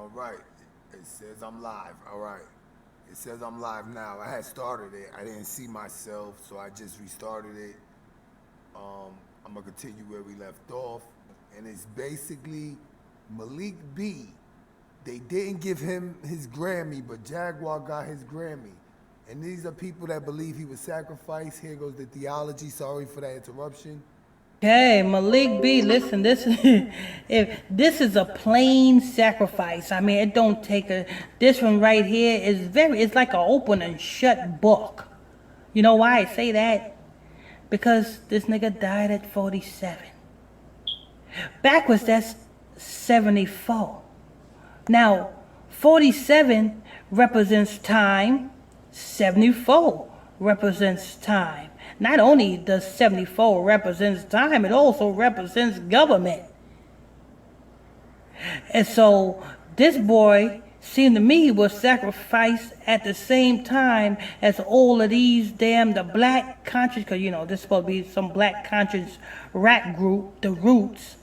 All right. It says I'm live. All right. It says I'm live now. I had started it. I didn't see myself, so I just restarted it. I'm gonna continue where we left off, and it's basically Malich B. They didn't give him his Grammy, but Jaguar got his Grammy. And these are people that believe he was sacrificed. Here goes the theology. Sorry for that interruption. Okay, Malich B, listen, this if this is a plain sacrifice. I mean, it don't take a this one right here is it's like an open and shut book. You know why I say that? Because this nigga died at 47. Backwards, that's 74. Now, 47 represents time, 74 represents time. Not only does 74 represents time, it also represents government. And so this boy seemed to me was sacrificed at the same time as all of these the black conscious, because this is supposed to be some black conscious rap group, the Roots.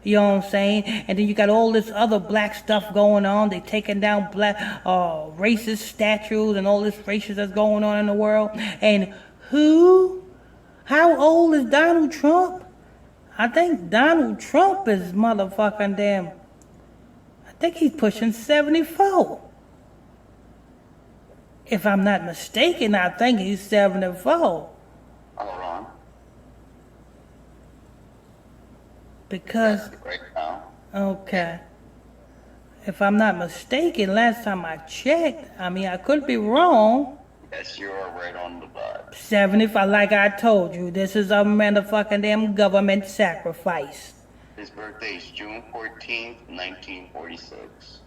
You know what I'm saying? And then you got all this other black stuff going on. They taking down black racist statues and all this racism that's going on in the world. And how old is Donald Trump? I think Donald Trump is motherfucking I think he's pushing 74. If I'm not mistaken, I think he's 74. Hold on. Because, Right now. okay. If I'm not mistaken, last time I checked, I mean, I could be wrong. Yes, you are right on the dot. 75, like I told you, this is a motherfucking government sacrifice. His birthday is June 14th, 1946.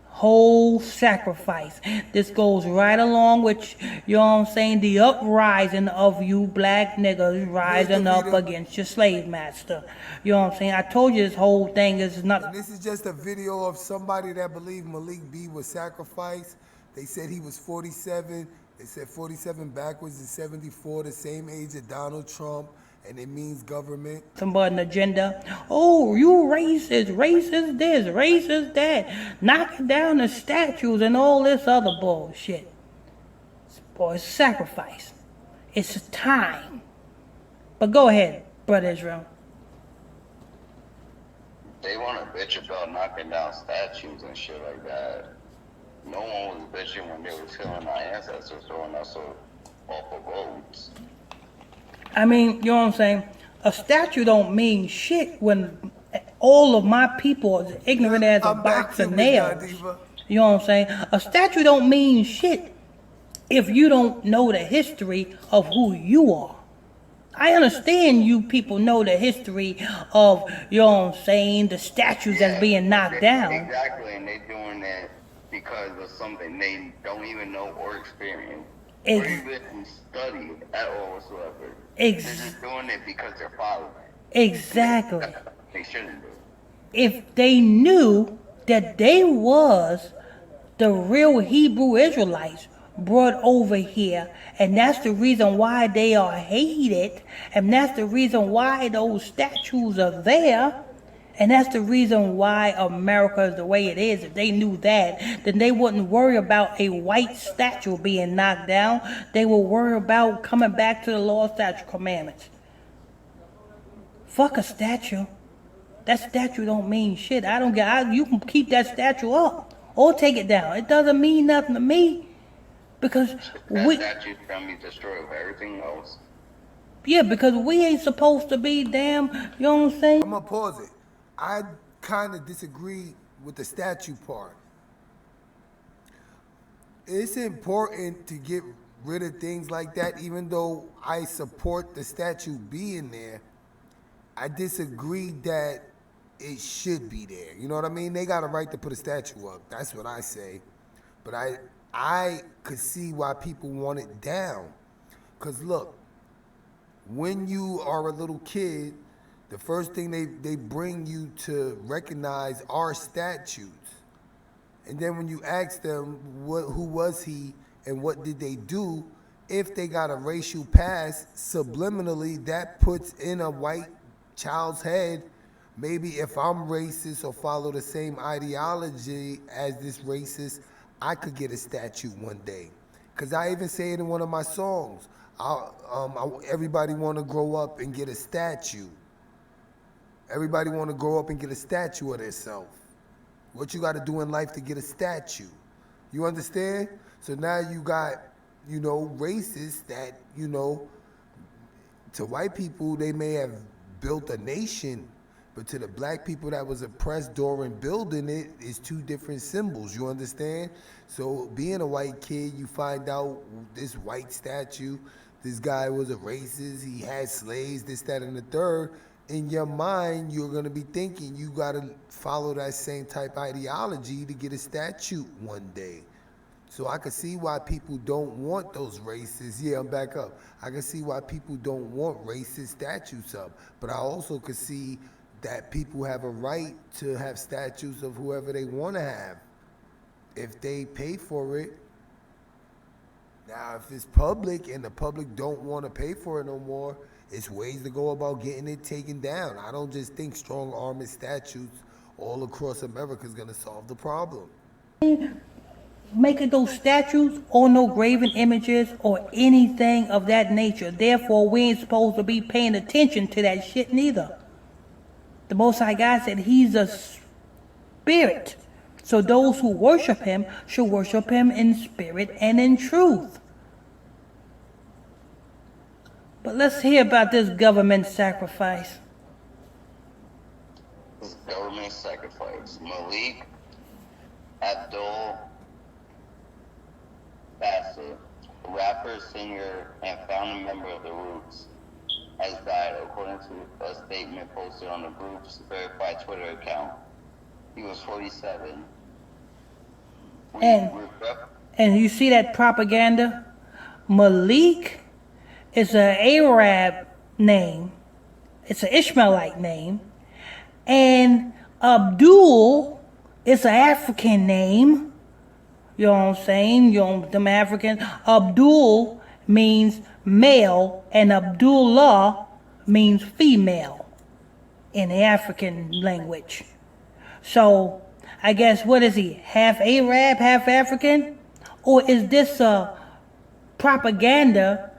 Whole sacrifice. This goes right along with, you know what I'm saying, the uprising of you black niggas rising up against your slave master. You know what I'm saying? I told you this whole thing is not. This is just a video of somebody that believed Malich B was sacrificed. They said he was 47. They said 47 backwards is 74, the same age as Donald Trump, and it means government. Somebody an agenda. Oh, you racist this, racist that. Knocking down the statues and all this other bullshit. Boy, it's a sacrifice. It's a time. But go ahead, Brother Israel. They want to bitch about knocking down statues and shit like that. No one was bitching when they were killing our ancestors, throwing us off of roads. I mean, you know what I'm saying? A statue don't mean shit when all of my people is ignorant as a box of nails. You know what I'm saying? A statue don't mean shit if you don't know the history of who you are. I understand you people know the history of, you know what I'm saying, the statues that's being knocked down. Exactly, and they doing that because of something they don't even know or experience. Or even study at all whatsoever. They're just doing it because they're following. Exactly. They shouldn't do. If they knew that they was the real Hebrew Israelites brought over here, and that's the reason why they are hated, and that's the reason why those statues are there, and that's the reason why America is the way it is. If they knew that, then they wouldn't worry about a white statue being knocked down. They will worry about coming back to the law, statute, commandments. Fuck a statue. That statue don't mean shit. You can keep that statue up or take it down. It doesn't mean nothing to me. Because that statue's gonna be destroyed with everything else. Yeah, because we ain't supposed to be you know what I'm saying? I'm gonna pause it. I kind of disagree with the statue part. It's important to get rid of things like that, even though I support the statue being there. I disagree that it should be there. You know what I mean? They got a right to put a statue up. That's what I say. But I could see why people want it down. Because look, when you are a little kid, the first thing they bring you to recognize are statues. And then when you ask them who was he and what did they do, if they got a racial past, subliminally that puts in a white child's head maybe if I'm racist or follow the same ideology as this racist, I could get a statue one day. Cause I even say it in one of my songs. Everybody want to grow up and get a statue. Everybody want to grow up and get a statue of themselves. What you got to do in life to get a statue? You understand? So now you got, racists that, to white people, they may have built a nation, but to the black people that was oppressed during building it is two different symbols. You understand? So being a white kid, you find out this white statue, this guy was a racist, he had slaves, this, that, and the third. In your mind, you're going to be thinking you got to follow that same type of ideology to get a statue one day. So I can see why people don't want those racist. Yeah, I'm back up. I can see why people don't want racist statues up. But I also can see that people have a right to have statues of whoever they want to have if they pay for it. Now, if it's public and the public don't want to pay for it no more, it's ways to go about getting it taken down. I don't just think strong armament statues all across America is going to solve the problem. Making those statues or no graven images or anything of that nature. Therefore, we ain't supposed to be paying attention to that shit neither. The Most High God said he's a spirit. So those who worship him should worship him in spirit and in truth. But let's hear about this government sacrifice. This government sacrifice. Malich Abdul Bassett, rapper, singer, and founding member of The Roots, has died, according to a statement posted on the group's verified Twitter account. He was 47. And you see that propaganda? Malik is an Arab name. It's an Ishmaelite name. And Abdul is an African name. You know what I'm saying? Them African. Abdul means male and Abdullah means female in the African language. So I guess, what is he? Half Arab, half African? Or is this a propaganda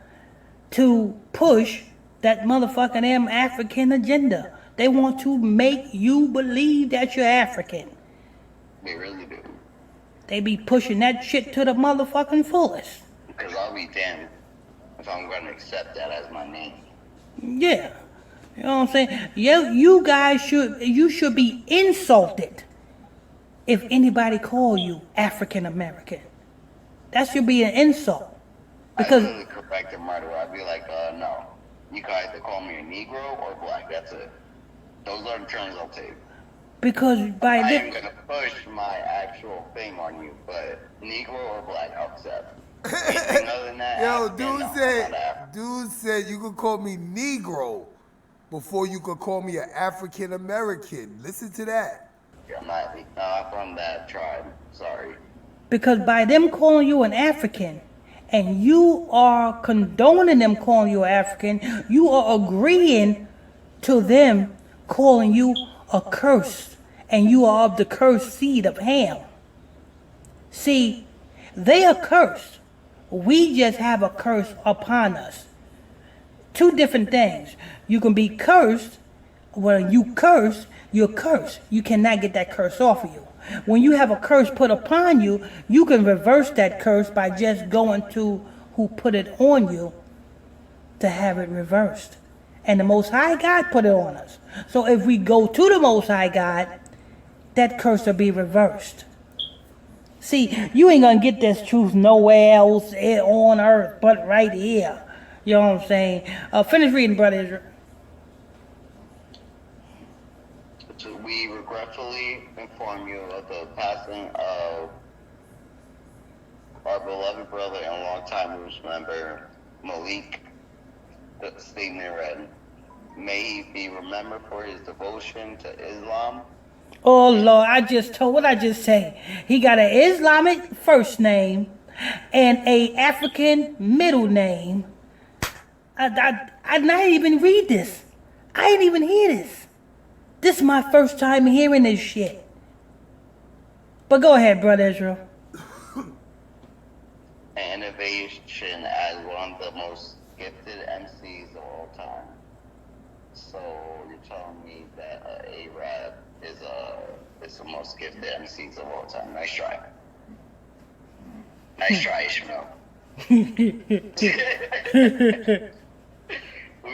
to push that motherfucking African agenda? They want to make you believe that you're African. They really do. They be pushing that shit to the motherfucking fullest. Because I'll be damned if I'm going to accept that as my name. Yeah. You know what I'm saying? You guys should be insulted if anybody call you African American. That should be an insult. Because I really correct him right away. I'd be like, no. You can either call me a Negro or black. That's it. Those are the terms I'll take. Because by I am going to push my actual thing on you, but Negro or black, I'll accept. Anything other than that, Yo, dude said you could call me Negro before you could call me an African American. Listen to that. I'm not from that tribe. Sorry. Because by them calling you an African, and you are condoning them calling you African, you are agreeing to them calling you a curse, and you are of the cursed seed of Ham. See, they are cursed. We just have a curse upon us. Two different things. You can be cursed. When you curse, you're cursed. You cannot get that curse off of you. When you have a curse put upon you, you can reverse that curse by just going to who put it on you to have it reversed. And the Most High God put it on us. So if we go to the Most High God, that curse will be reversed. See, you ain't gonna get this truth nowhere else on earth but right here. You know what I'm saying? Finish reading, Brother Israel. We regretfully inform you of the passing of our beloved brother and longtime Roots member, Malich. The statement read, may he be remembered for his devotion to Islam. Oh Lord, what I just say? He got an Islamic first name and a African middle name. I didn't even read this. I didn't even hear this. This is my first time hearing this shit. But go ahead, Brother Israel. Innovation as one of the most gifted MCs of all time. So you're telling me that A-Rap is the most gifted MCs of all time. Nice try. Nice try, Ishmael. We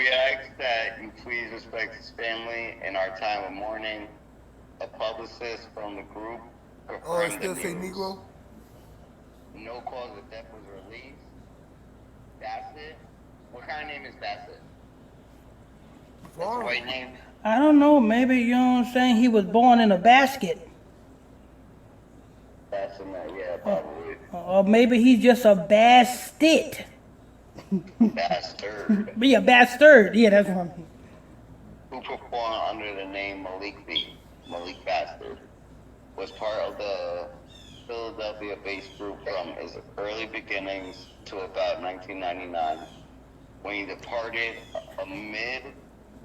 ask that you please respect his family in our time of mourning. A publicist from the group confirmed it still the say news. Negro? No cause of death was released. Bassett? What kind of name is Bassett? That's a Foreign. white name? I don't know, maybe, you know what I'm saying, he was born in a basket. Bassett, yeah, probably. Or maybe he's just a bastard. Bastard. Yeah, bastard. Yeah, that's one. Who performed under the name Malich B, Malik Bastard, was part of the Philadelphia-based group from his early beginnings to about 1999, when he departed amid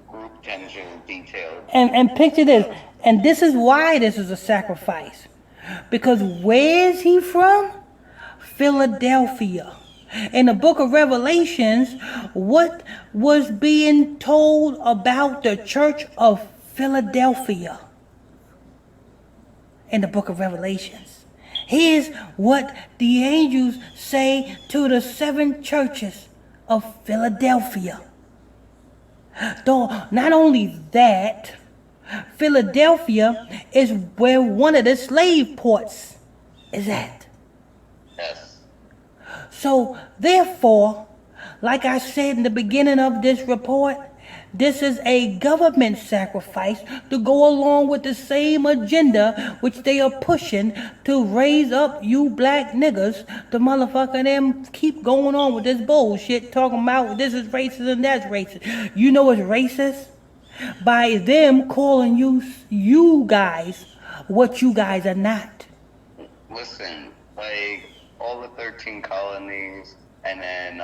group tension detailed. And picture this. And this is why this is a sacrifice. Because where is he from? Philadelphia. In the book of Revelations, what was being told about the church of Philadelphia? In the book of Revelations. Here's what the angels say to the 7 churches of Philadelphia. Though not only that, Philadelphia is where one of the slave ports is at. Yes. So therefore, like I said in the beginning of this report, this is a government sacrifice to go along with the same agenda which they are pushing to raise up you black niggas to motherfucker them keep going on with this bullshit talking about this is racist and that's racist. You know what's racist? By them calling you guys what you guys are not. Listen, like all the 13 colonies, and then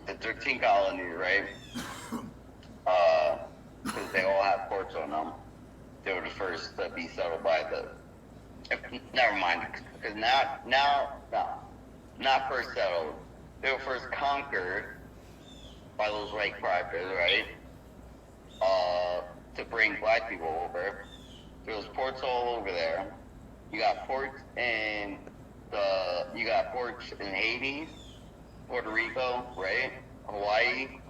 the 13 colonies, right? Because they all have ports on them. They were the first to be settled by the. Never mind, because not first settled. They were first conquered by those white crackers, right? To bring black people over. There was ports all over there. You got ports in Haiti, Puerto Rico, right? Hawaii.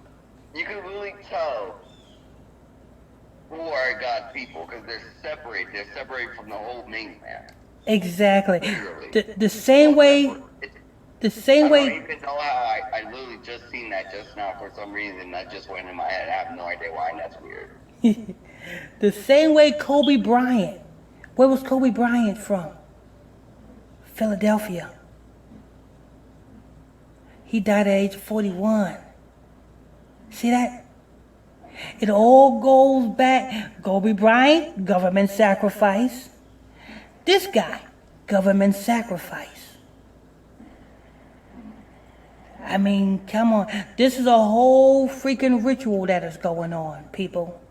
You can really tell who are God's people because they're separated. They're separated from the whole mainland. Exactly. Literally. The same way. The same I way. don't even know how I literally just seen that just now for some reason. That just went in my head. I have no idea why, and that's weird. The same way Kobe Bryant. Where was Kobe Bryant from? Philadelphia. He died at age 41. See that? It all goes back. Kobe Bryant, government sacrifice. This guy, government sacrifice. I mean, come on. This is a whole freaking ritual that is going on, people.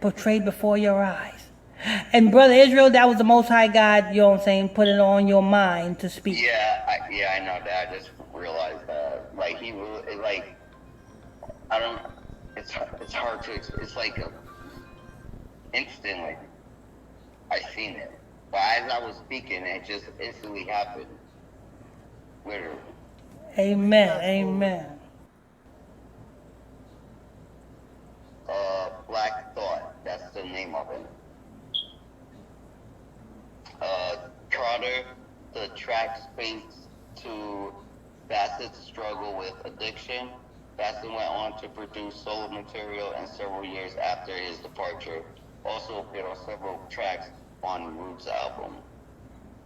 Portrayed before your eyes. And Brother Israel, that was the Most High God, you know what I'm saying, put it on your mind to speak. Yeah, I know that. I just realized that. Like, he really, like, I don't, it's hard to, it's like instantly, I seen it. But as I was speaking, it just instantly happened. Literally. Amen, amen. Black Thought, that's the name of it. Trotter, the track speaks to Bassett's struggle with addiction. Bassett went on to produce solo material and several years after his departure. Also appeared on several tracks on Roots album.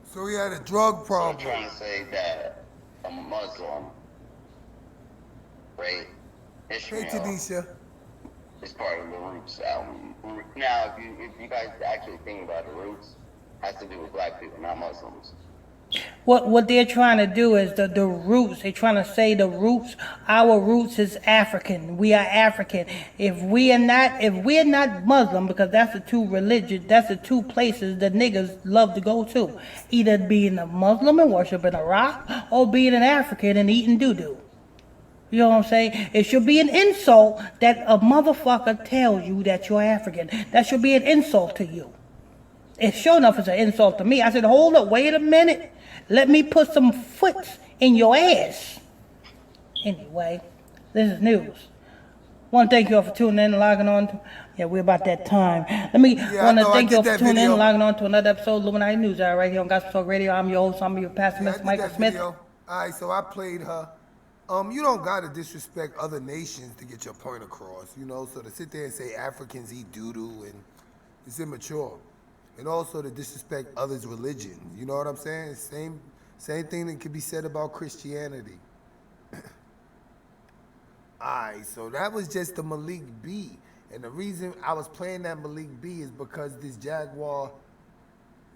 So he had a drug So problem. I'm trying to say that a Muslim, right, Hey, Ishmael, Tanisha. is part of the Roots album. Now, if you guys actually think about the Roots, has to do with black people, not Muslims. What they're trying to do is the roots. They're trying to say the roots. Our roots is African. We are African. If we're not Muslim, because that's the two religions, that's the two places the niggas love to go to, either being a Muslim and worshiping a rock, or being an African and eating doo doo. You know what I'm saying? It should be an insult that a motherfucker tells you that you're African. That should be an insult to you. It's sure enough it's an insult to me. I said, hold up, wait a minute. Let me put some foots in your ass. Anyway, this is news. Want to thank you all for tuning in and logging on. Yeah, we're about that time. Want to thank you all for tuning in and logging on to another episode of Illuminati News Hour right here on Gospel Talk Radio. I'm your host, I'm your pastor, Mr. Michael Smith. All right, so I played her. You don't gotta disrespect other nations to get your point across, you know. So to sit there and say Africans eat doo-doo and it's immature. And also to disrespect others' religions. You know what I'm saying? Same thing that could be said about Christianity. Alright, so that was just the Malich B. And the reason I was playing that Malich B is because this Jaguar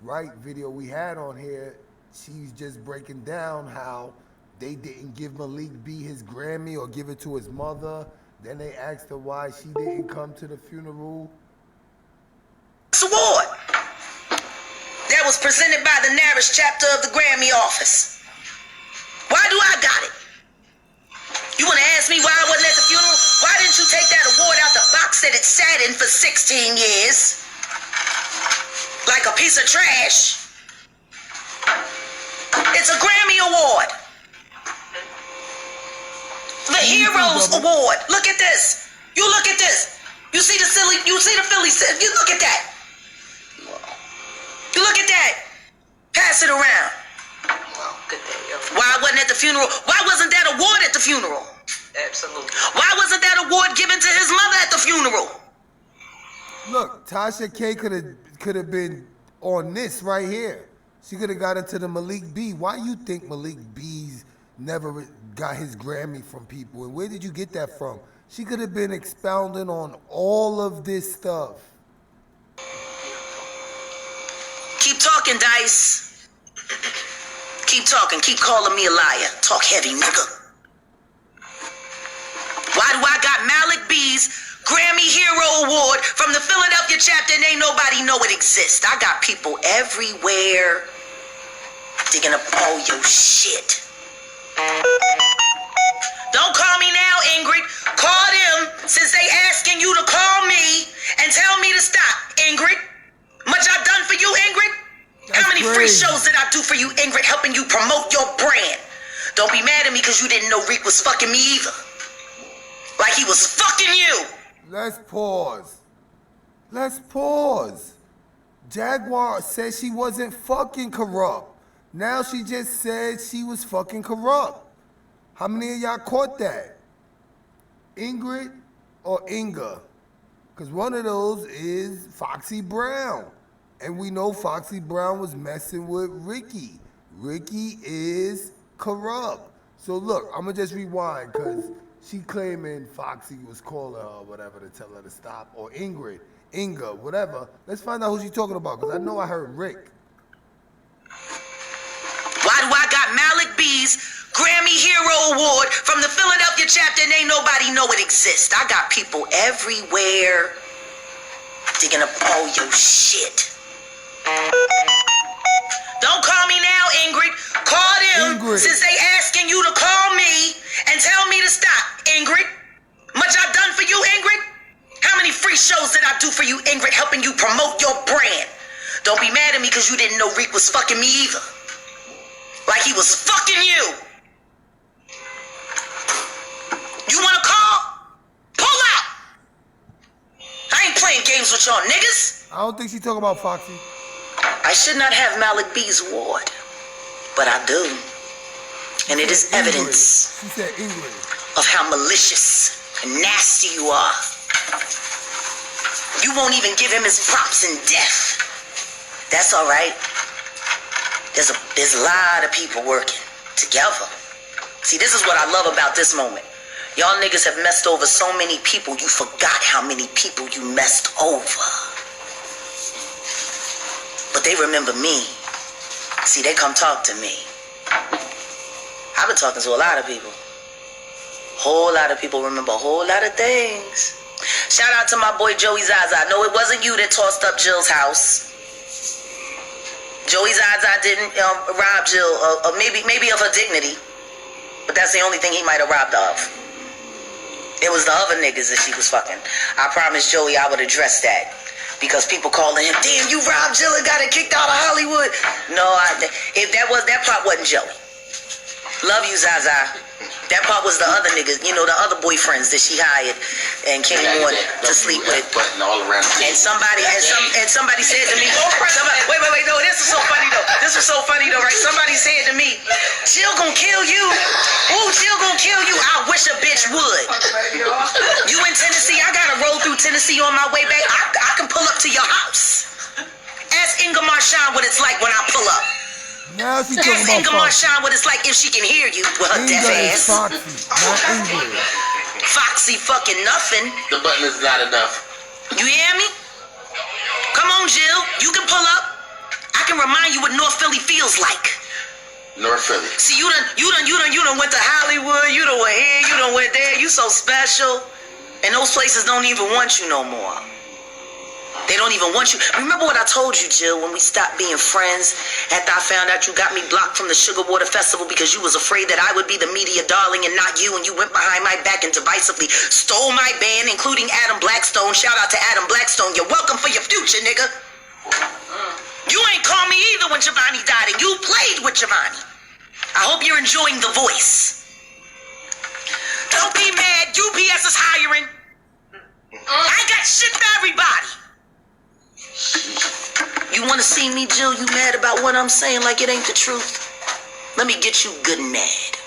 Wright video we had on here, she's just breaking down how they didn't give Malich B his Grammy or give it to his mother. Then they asked her why she didn't come to the funeral. Award that was presented by the Narish chapter of the Grammy office. Why do I got it? You want to ask me why I wasn't at the funeral? Why didn't you take that award out the box that it sat in for 16 years? Like a piece of trash. It's a Grammy award. The Heroes Award. Look at this. You look at this. You see the Philly, you look at that. You look at that. Pass it around. Why I wasn't at the funeral? Why wasn't that award at the funeral? Absolutely. Why wasn't that award given to his mother at the funeral? Look, Tasha K could have been on this right here. She could have got into the Malich B. Why you think Malich B's never got his Grammy from people? And where did you get that from? She could have been expounding on all of this stuff. Keep talking, Dice. Keep talking. Keep calling me a liar. Talk heavy, nigga. Why do I got Malich B's Grammy Hero Award from the Philadelphia chapter and ain't nobody know it exists? I got people everywhere digging up all your shit. Don't call me now, Ingrid. Call them since they asking you to call me and tell me to stop, Ingrid. Much I've done for you, Ingrid? How many free shows did I do for you, Ingrid, helping you promote your brand? Don't be mad at me because you didn't know Reek was fucking me either. Like he was fucking you. Let's pause. Let's pause. Jaguar said she wasn't fucking corrupt. Now she just said she was fucking corrupt. How many of y'all caught that? Ingrid or Inga? Because one of those is Foxy Brown. And we know Foxy Brown was messing with Ricky. Ricky is corrupt. So look, I'm going to just rewind because she claiming Foxy was calling her or whatever to tell her to stop. Or Ingrid, Inga, whatever. Let's find out who she's talking about because I know I heard Rick. Why do I got Malich B's Grammy Hero Award from the Philadelphia chapter and ain't nobody know it exists? I got people everywhere digging up all your shit. Don't call me now, Ingrid. Call them since they asking you to call me and tell me to stop, Ingrid. Much I've done for you, Ingrid? How many free shows did I do for you, Ingrid, helping you promote your brand? Don't be mad at me because you didn't know Reek was fucking me either. Like he was fucking you. You wanna call? Pull out! I ain't playing games with y'all niggas. I don't think she's talking about Foxy. I should not have Malich B's award, but I do. And it is evidence She said Ingrid. of how malicious and nasty you are. You won't even give him his props in death. That's all right. There's a lot of people working together. See, this is what I love about this moment. Y'all niggas have messed over so many people, you forgot how many people you messed over. But they remember me. See, they come talk to me. I've been talking to a lot of people. Whole lot of people remember a whole lot of things. Shout out to my boy Joey Zaza. No, it wasn't you that tossed up Jill's house. Joey Zaza didn't rob Jill, maybe of her dignity. But that's the only thing he might have robbed of. It was the other niggas that she was fucking. I promised Joey I would address that. Because people calling him, damn, you robbed Jill and got her kicked out of Hollywood. No, if that part wasn't Joey. Love you, Zaza. That part was the other niggas, you know, the other boyfriends that she hired and came on to sleep with. All around. And somebody said to me, wait, no, this is so funny though. This was so funny though, right? Somebody said to me, Jill gonna kill you. Ooh, Jill gonna kill you. I wish a bitch would. You in Tennessee, I gotta roll through Tennessee on my way back. I can pull up to your house. Ask Inga Marshawn what it's like when I pull up. Now she's Ask talking Inga about Marshawn what it's like if she can hear you with her deaf Inga is ass. Foxy, not Ingrid. Foxy fucking nothing. The button is not enough. You hear me? Come on, Jill. You can pull up. I can remind you what North Philly feels like. North Philly. See, you done went to Hollywood. You done went here. You done went there. You so special. And those places don't even want you no more. They don't even want you. Remember what I told you, Jill, when we stopped being friends after I found out you got me blocked from the Sugar Water Festival because you was afraid that I would be the media darling and not you, and you went behind my back and divisively stole my band, including Adam Blackstone. Shout out to Adam Blackstone. You're welcome for your future, nigga. You ain't call me either when Giovanni died, and you played with Giovanni. I hope you're enjoying The Voice. Don't be mad. UPS is hiring. I got shit for everybody. You want to see me, Jill? You mad about what I'm saying like it ain't the truth? Let me get you good and mad.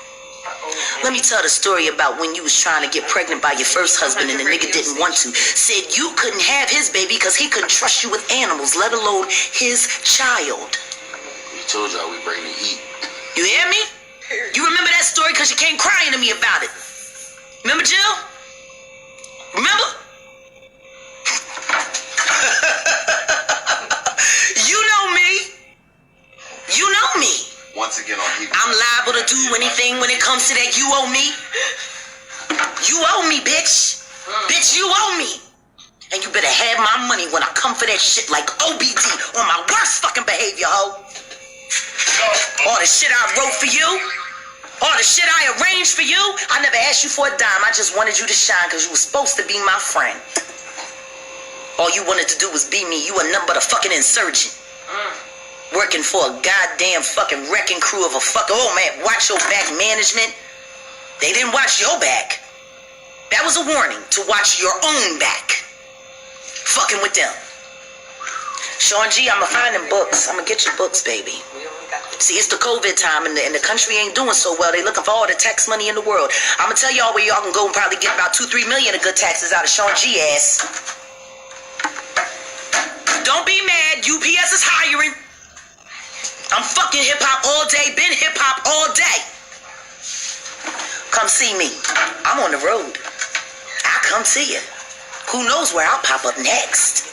Let me tell the story about when you was trying to get pregnant by your first husband and the nigga didn't want to. Said you couldn't have his baby because he couldn't trust you with animals, let alone his child. We told y'all we bring the heat. You hear me? You remember that story because you came crying to me about it. Remember, Jill? Remember? You know me. You know me. Once again on heat. I'm liable to do anything when it comes to that you owe me. You owe me, bitch. Bitch, you owe me. And you better have my money when I come for that shit like OBD on my worst fucking behavior, ho. All the shit I wrote for you. All the shit I arranged for you. I never asked you for a dime. I just wanted you to shine because you were supposed to be my friend. All you wanted to do was be me. You were nothing but a fucking insurgent. Working for a goddamn fucking wrecking crew of a fuck. Oh man, watch your back management. They didn't watch your back. That was a warning to watch your own back. Fucking with them. Sean G, I'ma find them books. I'ma get your books, baby. See, it's the COVID time and the country ain't doing so well. They looking for all the tax money in the world. I'ma tell y'all where y'all can go and probably get about 2-3 million of good taxes out of Sean G ass. Don't be mad. UPS is hiring. I'm fucking hip-hop all day. Been hip-hop all day. Come see me. I'm on the road. I'll come see you. Who knows where I'll pop up next.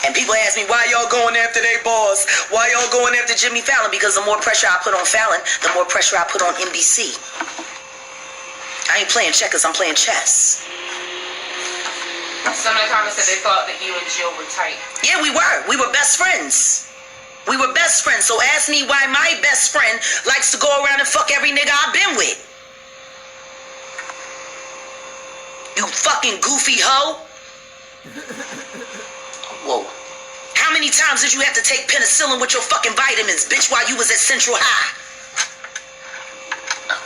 And people ask me, why y'all going after they boss? Why y'all going after Jimmy Fallon? Because the more pressure I put on Fallon, the more pressure I put on NBC. I ain't playing checkers, I'm playing chess. Some of the comments said they thought that you and Jill were tight. Yeah, we were. We were best friends. We were best friends. So ask me why my best friend likes to go around and fuck every nigga I've been with. You fucking goofy hoe. Whoa. How many times did you have to take penicillin with your fucking vitamins, bitch, while you was at Central High?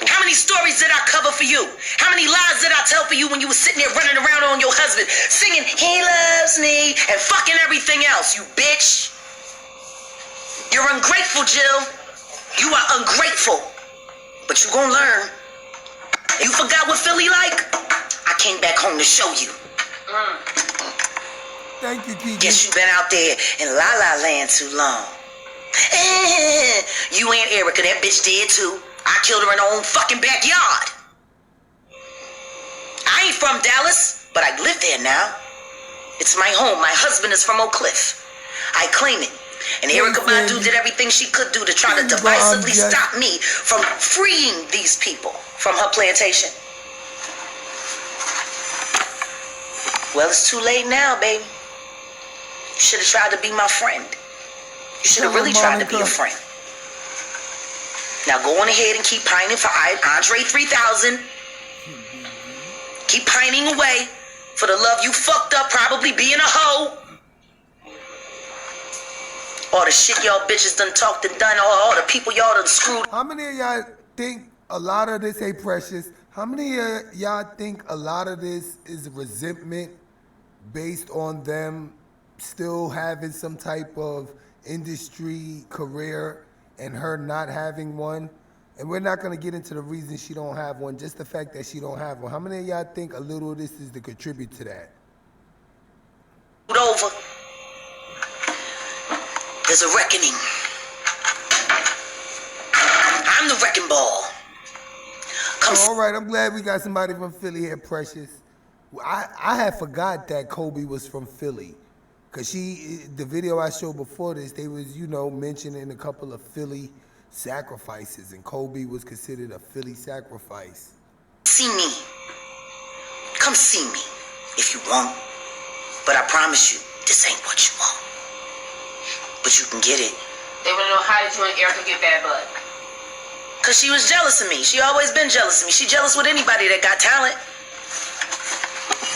How many stories did I cover for you? How many lies did I tell for you when you was sitting there running around on your husband, singing, he loves me, and fucking everything else, you bitch? You're ungrateful, Jill. You are ungrateful. But you gonna learn. You forgot what Philly like? I came back home to show you. Thank you, Kiki. Guess you been out there in La La Land too long. You and Erica, that bitch dead too. I killed her in her own fucking backyard. I ain't from Dallas, but I live there now. It's my home. My husband is from Oak Cliff. I claim it And Erykah Badu did everything she could do to try to divisively stop me from freeing these people from her plantation. Well, it's too late now, baby. You should have tried to be my friend. You should have really tried to be a friend. Now go on ahead and keep pining for Andre 3000. Keep pining away for the love you fucked up probably being a hoe. All the shit y'all bitches done talked and done, all the people y'all done screwed. How many of y'all think a lot of this, hey Precious, how many of y'all think a lot of this is resentment based on them still having some type of industry career and her not having one? And we're not gonna get into the reason she don't have one, just the fact that she don't have one. How many of y'all think a little of this is to contribute to that? Over. There's a reckoning. I'm the wrecking ball. All right, I'm glad we got somebody from Philly here, Precious. I had forgot that Kobe was from Philly. Cause the video I showed before this, they was, mentioning a couple of Philly sacrifices, and Kobe was considered a Philly sacrifice. See me. Come see me if you want. But I promise you, this ain't what you want. But you can get it. They want to know, how did you and Erykah get bad blood? Cause she was jealous of me. She always been jealous of me. She jealous with anybody that got talent.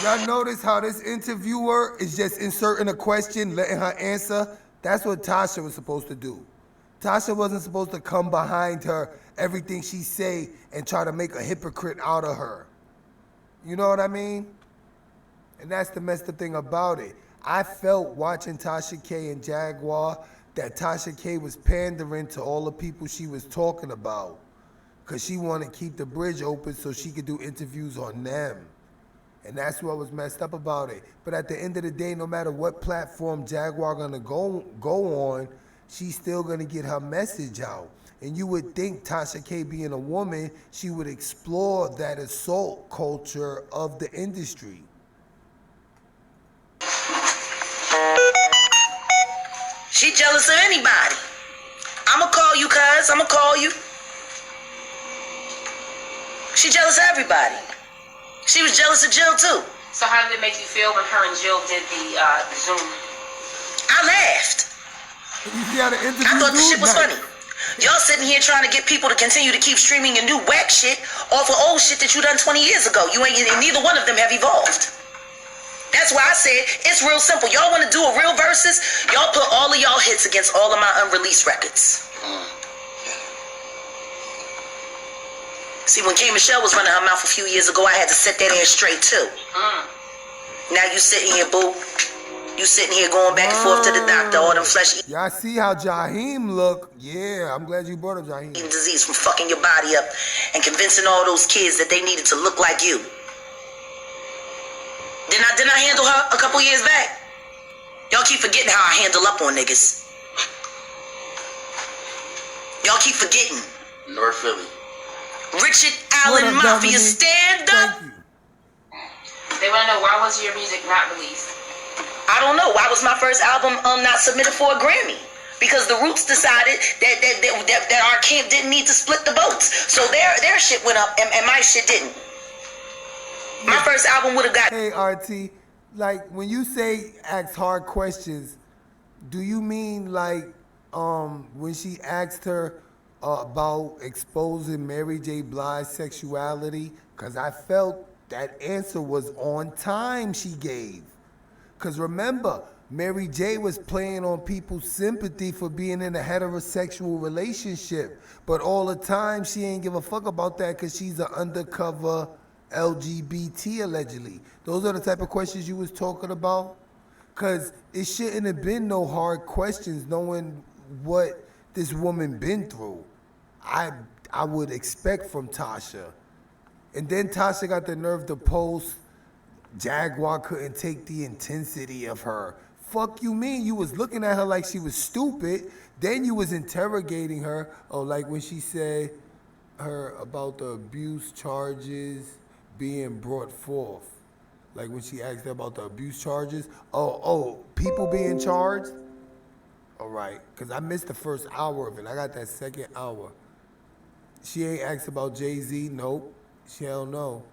Y'all notice how this interviewer is just inserting a question, letting her answer? That's what Tasha was supposed to do. Tasha wasn't supposed to come behind her, everything she say, and try to make a hypocrite out of her. You know what I mean? And that's the messed up thing about it. I felt watching Tasha K and Jaguar that Tasha K was pandering to all the people she was talking about, because she wanted to keep the bridge open so she could do interviews on them. And that's what was messed up about it. But at the end of the day, no matter what platform Jaguar gonna go on, she's still gonna get her message out. And you would think Tasha K being a woman, she would explore that assault culture of the industry. She jealous of anybody. I'ma call you, cuz. I'ma call you. She jealous of everybody. She was jealous of Jill too. So how did it make you feel when her and Jill did the Zoom? I laughed. I thought the shit was funny. Y'all sitting here trying to get people to continue to keep streaming your new whack shit off of old shit that you done 20 years ago. Neither one of them have evolved. That's why I said it's real simple. Y'all want to do a real versus? Y'all put all of y'all hits against all of my unreleased records. See, when K. Michelle was running her mouth a few years ago, I had to set that ass straight too. Now you sitting here, boo. You sitting here going back and forth to the doctor, all them flesh eating. Y'all see how Jaheim look? Yeah, I'm glad you brought up Jaheim. Disease from fucking your body up and convincing all those kids that they needed to look like you. Didn't I handle her a couple years back? Y'all keep forgetting how I handle up on niggas. Y'all keep forgetting. North Philly. Richard Allen Mafia, stand up. They want to know, why was your music not released? I don't know. Why was my first album not submitted for a Grammy? Because the Roots decided that our camp didn't need to split the votes. So their shit went up and my shit didn't. My first album would have got... Hey, RT, like, when you say ask hard questions, do you mean, like, when she asked her about exposing Mary J. Blige's sexuality? Because I felt that answer was on time she gave. Because remember, Mary J. was playing on people's sympathy for being in a heterosexual relationship. But all the time, she ain't give a fuck about that because she's an undercover LGBT, allegedly. Those are the type of questions you was talking about? Because it shouldn't have been no hard questions knowing what this woman been through. I would expect from Tasha. And then Tasha got the nerve to post Jaguar couldn't take the intensity of her. Fuck you mean? You was looking at her like she was stupid. Then you was interrogating her. Oh, like when she said her about the abuse charges being brought forth. Like when she asked her about the abuse charges. Oh, people being charged? All right, because I missed the first hour of it. I got that second hour. She ain't asked about Jay-Z. Nope. She don't know.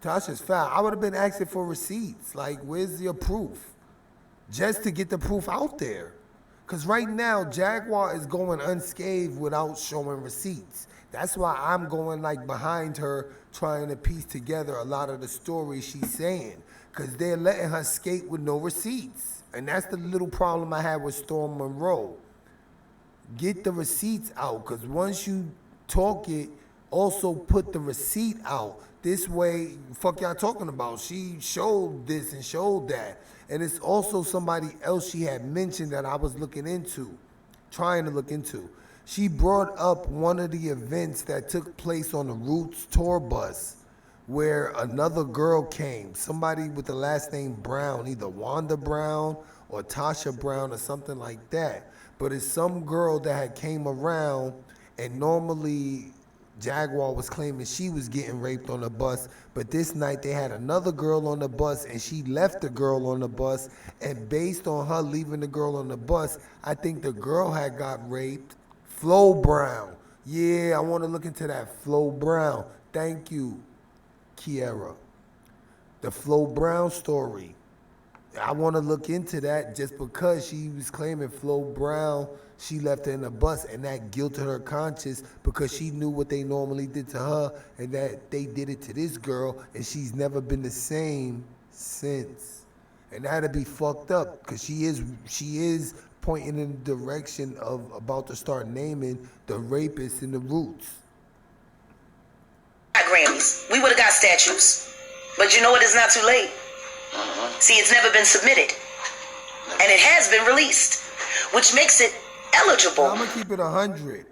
Tasha's foul. I would have been asking for receipts. Like, where's your proof? Just to get the proof out there. Because right now, Jaguar is going unscathed without showing receipts. That's why I'm going like behind her, trying to piece together a lot of the stories she's saying. Because they're letting her skate with no receipts. And that's the little problem I had with Storm Monroe. Get the receipts out, because once you talk it, also put the receipt out. This way, fuck y'all talking about. She showed this and showed that. And it's also somebody else she had mentioned that I was looking into, trying to look into. She brought up one of the events that took place on the Roots tour bus where another girl came, somebody with the last name Brown, either Wanda Brown or Tasha Brown or something like that. But it's some girl that had came around, and normally Jaguar was claiming she was getting raped on the bus, but this night they had another girl on the bus and she left the girl on the bus, and based on her leaving the girl on the bus, I think the girl had got raped. Flo Brown. Yeah, I want to look into that. Flo Brown. Thank you, Kiera. The Flo Brown story. I want to look into that just because she was claiming Flo Brown, she left her in the bus, and that guilted her conscience because she knew what they normally did to her and that they did it to this girl, and she's never been the same since. And that'd be fucked up because she is pointing in the direction of about to start naming the rapists in the Roots. Got Grammys. We would have got statues. But you know what? It's not too late. See, it's never been submitted. And it has been released, which makes it eligible. I'm going to keep it 100.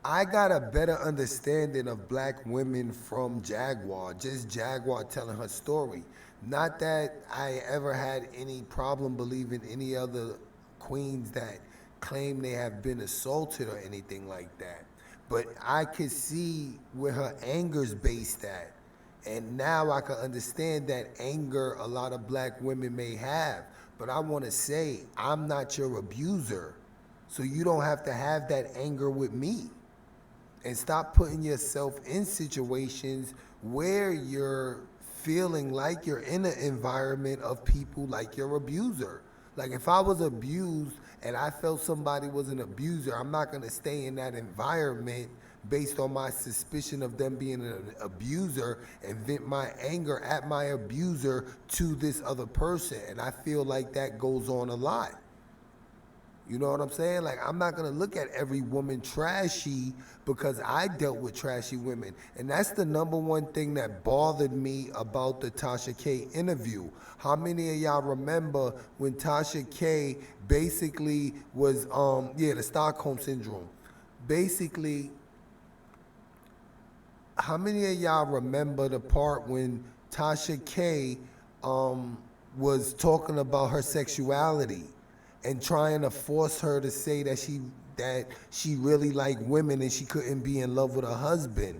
I got a better understanding of black women from Jaguar, just Jaguar telling her story. Not that I ever had any problem believing any other queens that claim they have been assaulted or anything like that. But I could see where her anger's based at. And now I can understand that anger a lot of black women may have. But I want to say, I'm not your abuser. So you don't have to have that anger with me. And stop putting yourself in situations where you're feeling like you're in an environment of people like your abuser. Like if I was abused and I felt somebody was an abuser, I'm not going to stay in that environment based on my suspicion of them being an abuser and vent my anger at my abuser to this other person. And I feel like that goes on a lot. You know what I'm saying? Like, I'm not going to look at every woman trashy because I dealt with trashy women. And that's the number one thing that bothered me about the Tasha K interview. How many of y'all remember when Tasha K basically was, the Stockholm Syndrome. Basically, how many of y'all remember the part when Tasha K was talking about her sexuality and trying to force her to say that she really liked women and she couldn't be in love with her husband?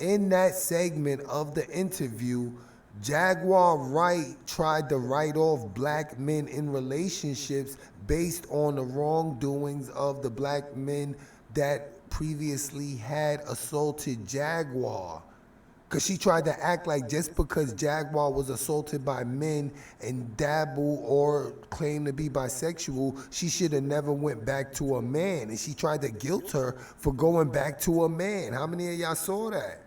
In that segment of the interview, Jaguar Wright tried to write off black men in relationships based on the wrongdoings of the black men that previously had assaulted Jaguar. Because she tried to act like just because Jaguar was assaulted by men and dabble or claim to be bisexual, she should have never went back to a man. And she tried to guilt her for going back to a man. How many of y'all saw that?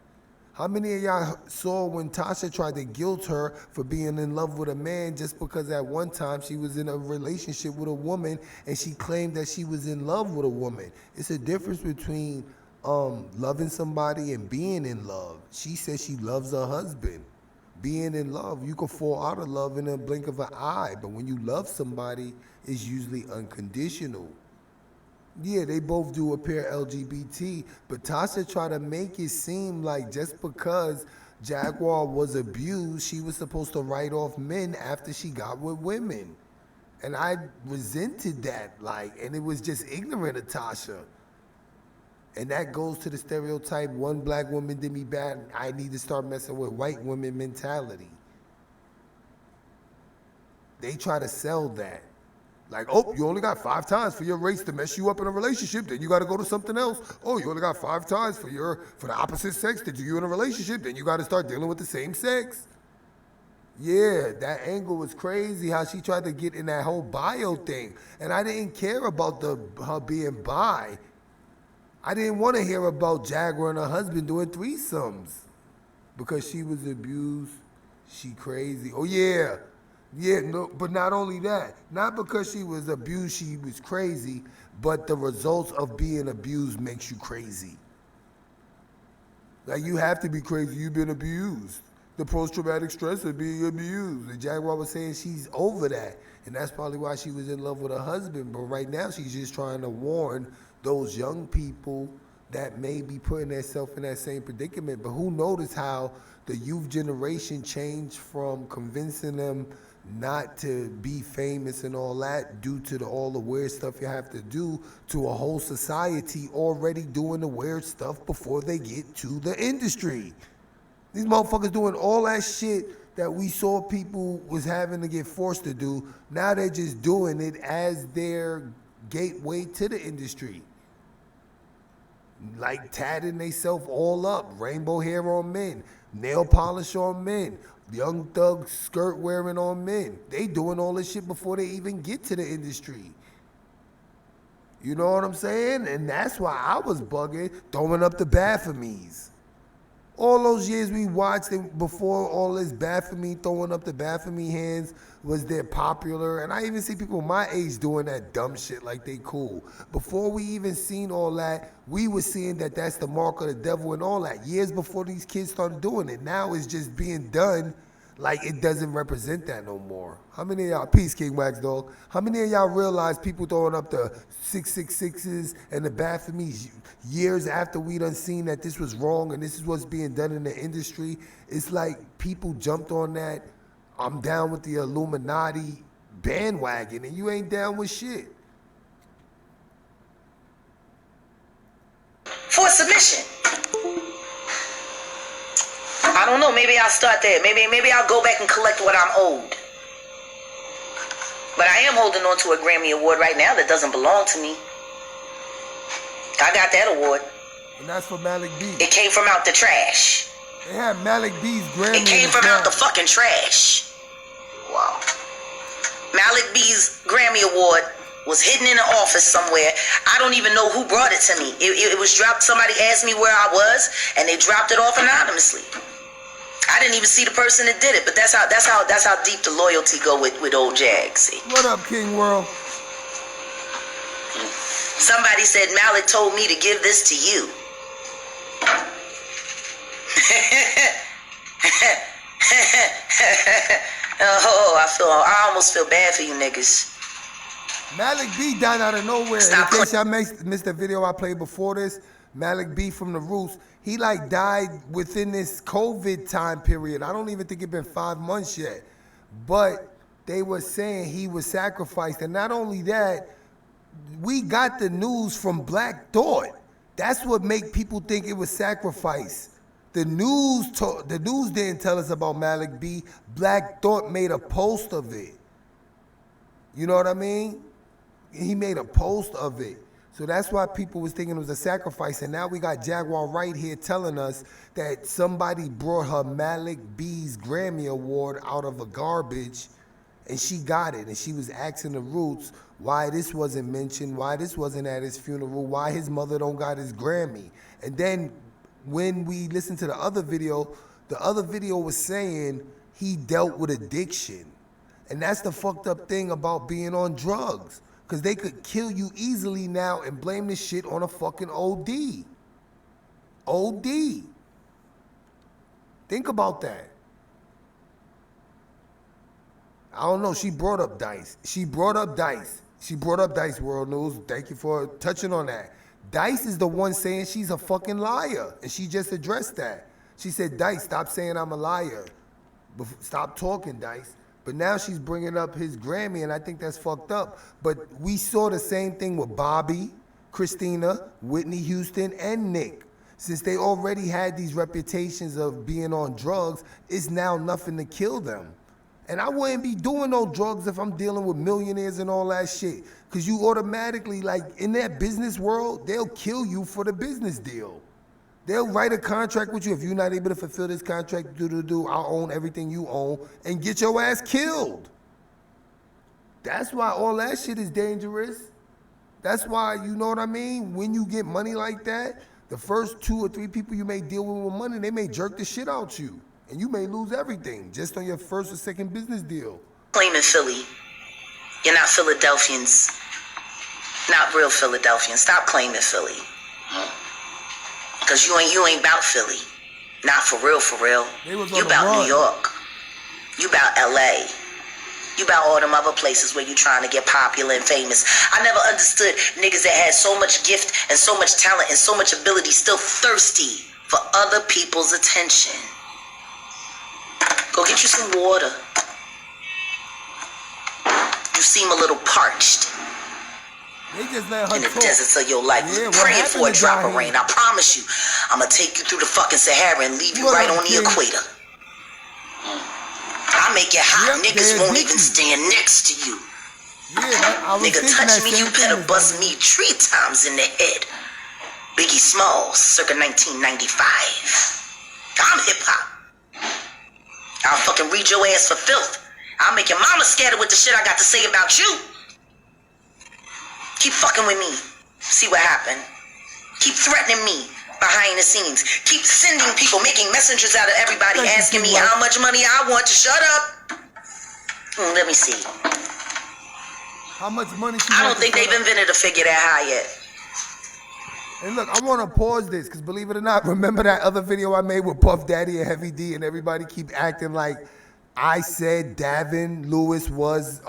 How many of y'all saw when Tasha tried to guilt her for being in love with a man just because at one time she was in a relationship with a woman and she claimed that she was in love with a woman? It's a difference between loving somebody and being in love. She says she loves her husband. Being in love, you can fall out of love in a blink of an eye, but when you love somebody, it's usually unconditional. Yeah, they both do appear LGBT, but Tasha tried to make it seem like just because Jaguar was abused, she was supposed to write off men after she got with women. And I resented that, and it was just ignorant of Tasha. And that goes to the stereotype, one black woman did me bad, I need to start messing with white women mentality. They try to sell that. Like, oh, you only got 5 times for your race to mess you up in a relationship, then you got to go to something else. Oh, you only got 5 times for the opposite sex to do you in a relationship, then you got to start dealing with the same sex. Yeah, that angle was crazy, how she tried to get in that whole bio thing. And I didn't care about her being bi. I didn't want to hear about Jaguar and her husband doing threesomes. Because she was abused, she crazy. Oh yeah, no, but not only that. Not because she was abused, she was crazy, but the results of being abused makes you crazy. Like, you have to be crazy, you've been abused. The post-traumatic stress of being abused. And Jaguar was saying she's over that. And that's probably why she was in love with her husband. But right now she's just trying to warn those young people that may be putting themselves in that same predicament. But who noticed how the youth generation changed from convincing them not to be famous and all that due to all the weird stuff you have to do, to a whole society already doing the weird stuff before they get to the industry. These motherfuckers doing all that shit that we saw people was having to get forced to do. Now they're just doing it as their gateway to the industry. Like tatting themselves all up, rainbow hair on men, nail polish on men, young thug skirt wearing on men. They doing all this shit before they even get to the industry. You know what I'm saying? And that's why I was bugging, throwing up the Baphomets. All those years we watched it before all this Baphomet, throwing up the Baphomet hands was that popular. And I even see people my age doing that dumb shit like they cool. Before we even seen all that, we were seeing that that's the mark of the devil and all that. Years before these kids started doing it. Now it's just being done like it doesn't represent that no more. How many of y'all, peace King Wax Dog, how many of y'all realize people throwing up the 666s and the Baphomets years after we done seen that this was wrong and this is what's being done in the industry? It's like people jumped on that I'm down with the Illuminati bandwagon and you ain't down with shit. For submission. I don't know, maybe I'll start there. Maybe I'll go back and collect what I'm owed. But I am holding on to a Grammy Award right now that doesn't belong to me. I got that award. And that's for Malich B. It came from out the trash. They had Malich B's Grammy. It came from out the fucking trash. Wow. Malich B's Grammy Award was hidden in an office somewhere. I don't even know who brought it to me. It was dropped. Somebody asked me where I was, and they dropped it off anonymously. I didn't even see the person that did it, but that's how deep the loyalty go with old Jag. See. What up, King World? Somebody said Malich told me to give this to you. Oh, I almost feel bad for you niggas. Malich B died out of nowhere. Stop. In case y'all missed the video I played before this, Malich B from the Roots, he like died within this COVID time period. I don't even think it's been 5 months yet. But they were saying he was sacrificed. And not only that, we got the news from Black Thought. That's what make people think it was sacrifice. The news didn't tell us about Malich B. Black Thought made a post of it. You know what I mean? He made a post of it. So that's why people was thinking it was a sacrifice. And now we got Jaguar Wright here telling us that somebody brought her Malich B's Grammy Award out of a garbage and she got it. And she was asking the Roots why this wasn't mentioned, why this wasn't at his funeral, why his mother don't got his Grammy. And then when we listened to the other video was saying he dealt with addiction. And that's the fucked up thing about being on drugs. Because they could kill you easily now and blame this shit on a fucking OD. OD. Think about that. I don't know, she brought up Dice. She brought up Dice World News. Thank you for touching on that. Dice is the one saying she's a fucking liar. And she just addressed that. She said, Dice, stop saying I'm a liar. Stop talking, Dice. But now she's bringing up his Grammy, and I think that's fucked up. But we saw the same thing with Bobby, Christina, Whitney Houston, and Nick. Since they already had these reputations of being on drugs, it's now nothing to kill them. And I wouldn't be doing no drugs if I'm dealing with millionaires and all that shit. Because you automatically, like, in that business world, they'll kill you for the business deal. They'll write a contract with you. If you're not able to fulfill this contract, I'll own everything you own, and get your ass killed. That's why all that shit is dangerous. That's why, you know what I mean? When you get money like that, the first 2 or 3 people you may deal with money, they may jerk the shit out you. And you may lose everything just on your first or second business deal. Claiming Philly. You're not Philadelphians. Not real Philadelphians. Stop claiming Philly. Because you ain't about Philly. Not for real, for real. You about New York. You about LA. You about all them other places where you trying to get popular and famous. I never understood niggas that had so much gift and so much talent and so much ability still thirsty for other people's attention. Go get you some water. You seem a little parched. They just let her in the talk. deserts of your life, praying for a drop of rain. I promise you, I'm gonna take you through the fucking Sahara and leave you right on the equator. I make it hot. Niggas won't even stand next to you. Nigga, touch me, you better bust me 3 times in the head. Biggie Smalls, circa 1995. I'm hip hop. I'll fucking read your ass for filth. I'll make your mama scared with the shit I got to say about you. Keep fucking with me. See what happened. Keep threatening me behind the scenes. Keep sending people, making messengers out of everybody, asking me how much money I want to shut up. Let me see. How much money? I don't think they've invented a figure that high yet. And look, I want to pause this because believe it or not, remember that other video I made with Puff Daddy and Heavy D and everybody keep acting like I said Davin Lewis was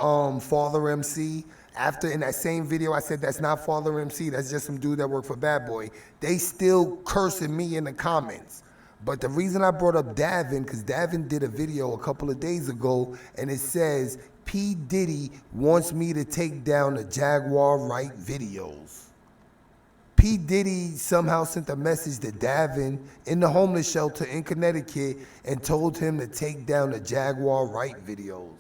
Father MC. After in that same video I said that's not Father MC, that's just some dude that worked for Bad Boy. They still cursing me in the comments. But the reason I brought up Davin, because Davin did a video a couple of days ago and it says P. Diddy wants me to take down the Jaguar Wright videos. P. Diddy somehow sent a message to Davin in the homeless shelter in Connecticut and told him to take down the Jaguar Wright videos.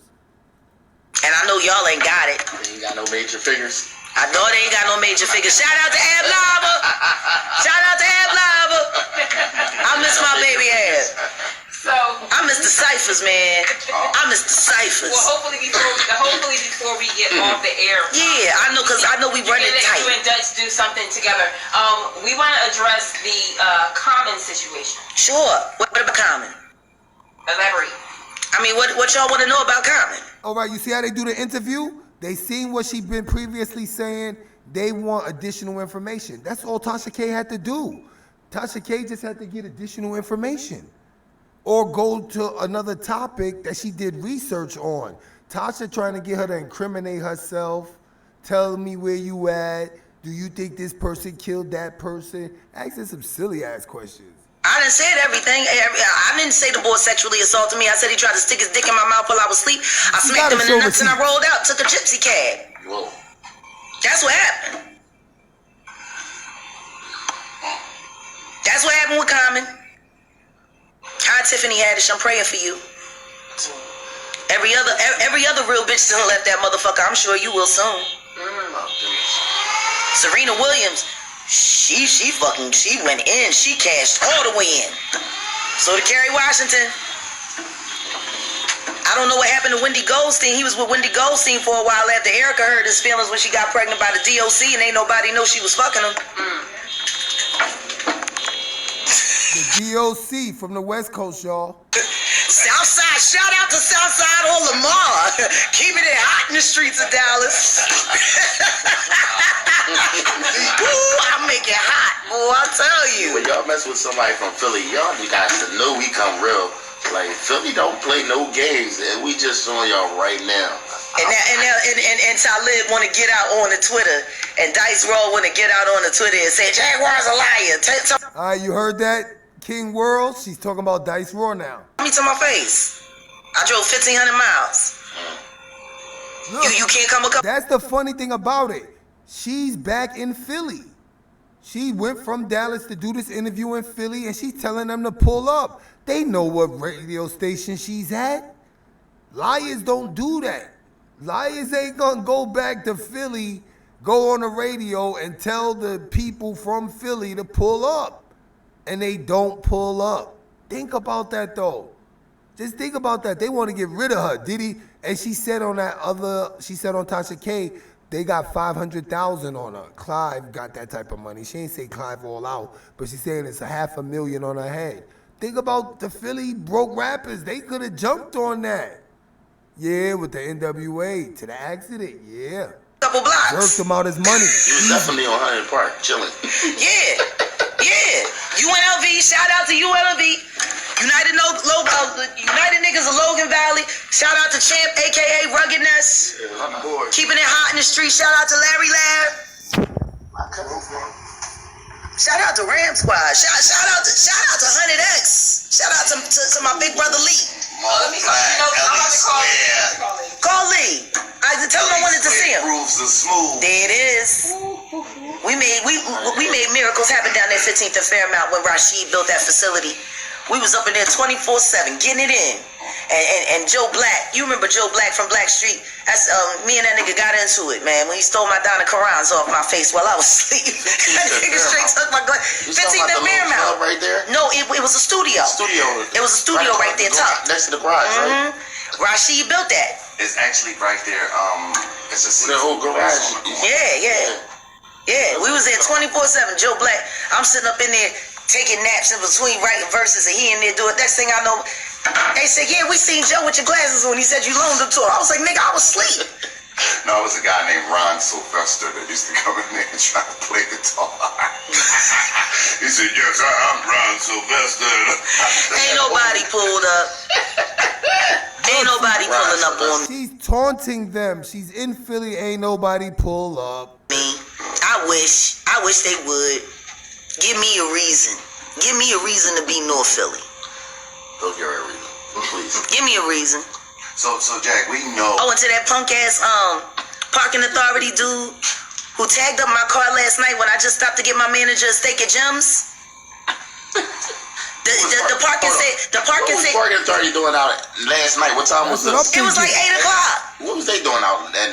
And I know y'all ain't got it. They ain't got no major figures. I know they ain't got no major figures. Shout out to Ab Lava. Shout out to Ab Lava. I miss my baby ass. So I miss the ciphers, man. I miss the ciphers. well, hopefully before we get off the air. Yeah, I know, cause I know we running tight. You and Dutch do something together. We want to address the Common situation. Sure. What about Common? Elaborate. I mean, what y'all want to know about Common? All right, you see how they do the interview? They seen what she been previously saying. They want additional information. That's all Tasha K had to do. Tasha K just had to get additional information. Or go to another topic that she did research on. Tasha trying to get her to incriminate herself. Tell me where you at. Do you think this person killed that person? Asking some silly ass questions. I done said everything. I didn't say the boy sexually assaulted me. I said he tried to stick his dick in my mouth while I was asleep. I smacked him in the nuts and I rolled out, took a gypsy cab. Whoa. That's what happened. That's what happened with Common. Hi, Tiffany Haddish, I'm praying for you. Every other real bitch still left that motherfucker. I'm sure you will soon. Serena Williams, she went in. She cashed all the way in. So did Kerry Washington. I don't know what happened to Wendy Goldstein. He was with Wendy Goldstein for a while after Erica hurt his feelings when she got pregnant by the DOC and ain't nobody know she was fucking him. The DOC from the West Coast, y'all. Southside, shout out to Southside or Lamar. Keeping it hot in the streets of Dallas. Ooh, I make it hot, boy, I tell you. When y'all mess with somebody from Philly, y'all guys to know we come real. Like, Philly don't play no games, and we just showing y'all right now. And Talib want to get out on the Twitter, and Dice Roll want to get out on the Twitter and say, Jaguar's a liar. All right, you heard that? King World, she's talking about Dice Raw now. Me to my face. I drove 1,500 miles. Look, you can't come a couple. that's the funny thing about it. She's back in Philly. She went from Dallas to do this interview in Philly, and she's telling them to pull up. They know what radio station she's at. Liars don't do that. Liars ain't gonna go back to Philly, go on the radio and tell the people from Philly to pull up. And they don't pull up. Think about that though. Just think about that. They want to get rid of her. Diddy, and she said on Tasha K, they got 500,000 on her. Clive got that type of money. She ain't say Clive all out, but she's saying it's $500,000 on her head. Think about the Philly broke rappers. They could have jumped on that. Yeah, with the NWA to the accident. Yeah. Couple blocks. Worked him out his money. He was definitely on Hunting Park, chilling. Yeah. UNLV, shout out to UNLV. United Niggas of Logan Valley. Shout out to Champ, aka Ruggedness. Keeping it hot in the street. Shout out to Larry Lab. Shout out to Ram Squad. Shout out to 100X. Shout out to my big brother Lee. Let me call you. Call Lee. I tell him I wanted to see him. Grooves are smooth. There it is. We made miracles happen down there 15th and Fairmount when Rashid built that facility. We was up in there 24/7 getting it in. And Joe Black, you remember Joe Black from Black Street? That's me and that nigga got into it, man. When he stole my Donna Karans off my face while I was asleep. That nigga straight took my glass. 15th and Fairmount. Right there? No, it was a studio. It was a studio right there, top. Next to the garage, right? Rashid built that. It's actually right there. It's a The whole garage. Yeah, we was there 24/7. Joe Black, I'm sitting up in there taking naps in between writing verses, and he in there doing. Next thing I know, they said, "Yeah, we seen Joe with your glasses on." He said you loaned them to him. I was like, "Nigga, I was asleep." No, it was a guy named Ron Sylvester that used to come in there and try to play guitar. He said, "Yes, I'm Ron Sylvester." Ain't nobody pulled up. Ain't nobody pulling up on me. She's taunting them. She's in Philly. Ain't nobody pull up. I wish they would. Give me a reason. Give me a reason to be North Philly. Don't give her a reason. Please. Give me a reason. So Jack, we know. I went to that punk ass parking authority dude who tagged up my car last night when I just stopped to get my manager a steak at Jim's. The parking said. What was parking authority doing out last night? What time was this? It was like 8 o'clock. What was they doing out that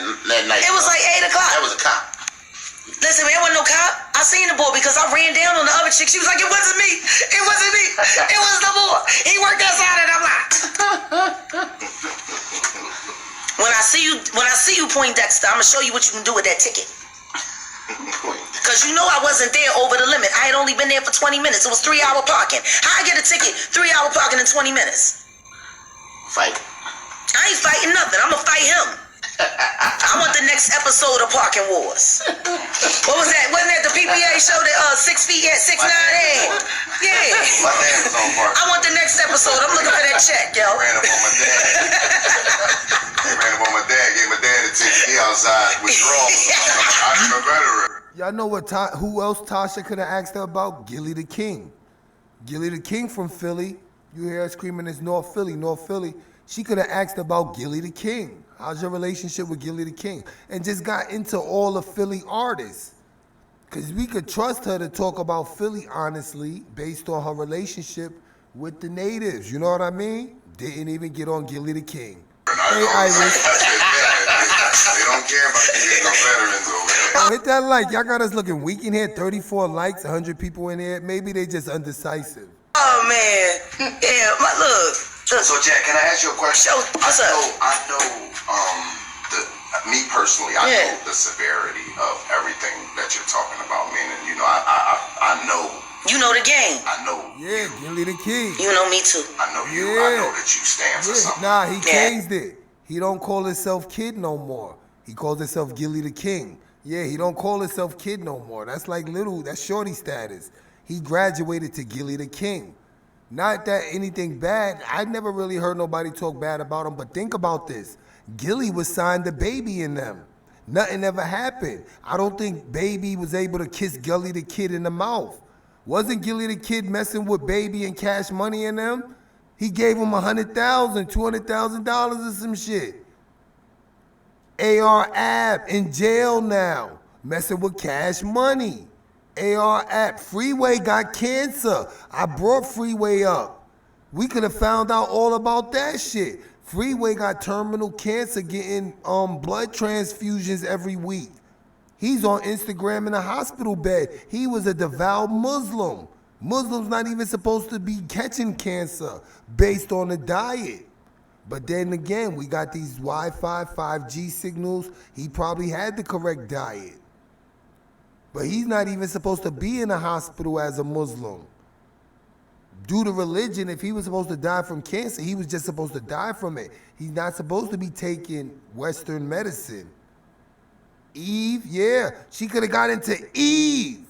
night? It was like 8 o'clock. That was a cop. Listen, man, wasn't no cop. I seen the boy because I ran down on the other chick. She was like, "It wasn't me. It wasn't me. It was the boy. He worked outside," and I'm like, when I see you, Poindexter, I'm gonna show you what you can do with that ticket. Cause you know I wasn't there over the limit. I had only been there for 20 minutes. It was 3-hour parking. How I get a ticket? 3-hour parking in 20 minutes. Fight. I ain't fighting nothing. I'm gonna fight him. I want the next episode of Parking Wars. What was that? Wasn't that the PPA show that 6 feet at 6'9"? Yeah. My dad was on park. I want the next episode. I'm looking for that check, yo. Ran up on my dad. Gave my dad a ticket. He outside with drawers. I'm a veteran. Y'all know who else Tasha could have asked her about? Gilly the King. Gilly the King from Philly. You hear her screaming, it's North Philly, North Philly. She could have asked about Gilly the King. How's your relationship with Gilly the King? And just got into all the Philly artists. Because we could trust her to talk about Philly honestly based on her relationship with the natives. You know what I mean? Didn't even get on Gilly the King. Hey, Iris. They don't care about you no veterans over there. Hit that like. Y'all got us looking weak in here. 34 likes, 100 people in here. Maybe they just undecisive. Oh, man. Yeah, look. So, Jack, can I ask you a question? What's up? I know, me personally, I know the severity of everything that you're talking about, meaning, you know, I know. You know the game. I know. Yeah, Gilly the King. You know me too. I know you. Yeah. I know that you stand for something. Nah, he changed it. He don't call himself Kid no more. He calls himself Gilly the King. Yeah, he don't call himself Kid no more. That's like that's shorty status. He graduated to Gilly the King. Not that anything bad. I never really heard nobody talk bad about him, but think about this. Gilly was signed to Baby in them. Nothing ever happened. I don't think Baby was able to kiss Gilly the Kid in the mouth. Wasn't Gilly the Kid messing with Baby and Cash Money in them? He gave him $100,000, $200,000 or some shit. AR Ab in jail now, messing with Cash Money. AR Ab, Freeway got cancer. I brought Freeway up. We could have found out all about that shit. Freeway got terminal cancer getting blood transfusions every week. He's on Instagram in a hospital bed. He was a devout Muslim. Muslims not even supposed to be catching cancer based on the diet. But then again, we got these Wi-Fi, 5G signals. He probably had the correct diet. But he's not even supposed to be in a hospital as a Muslim. Due to religion, if he was supposed to die from cancer, he was just supposed to die from it. He's not supposed to be taking Western medicine. Eve, yeah, she could have got into Eve.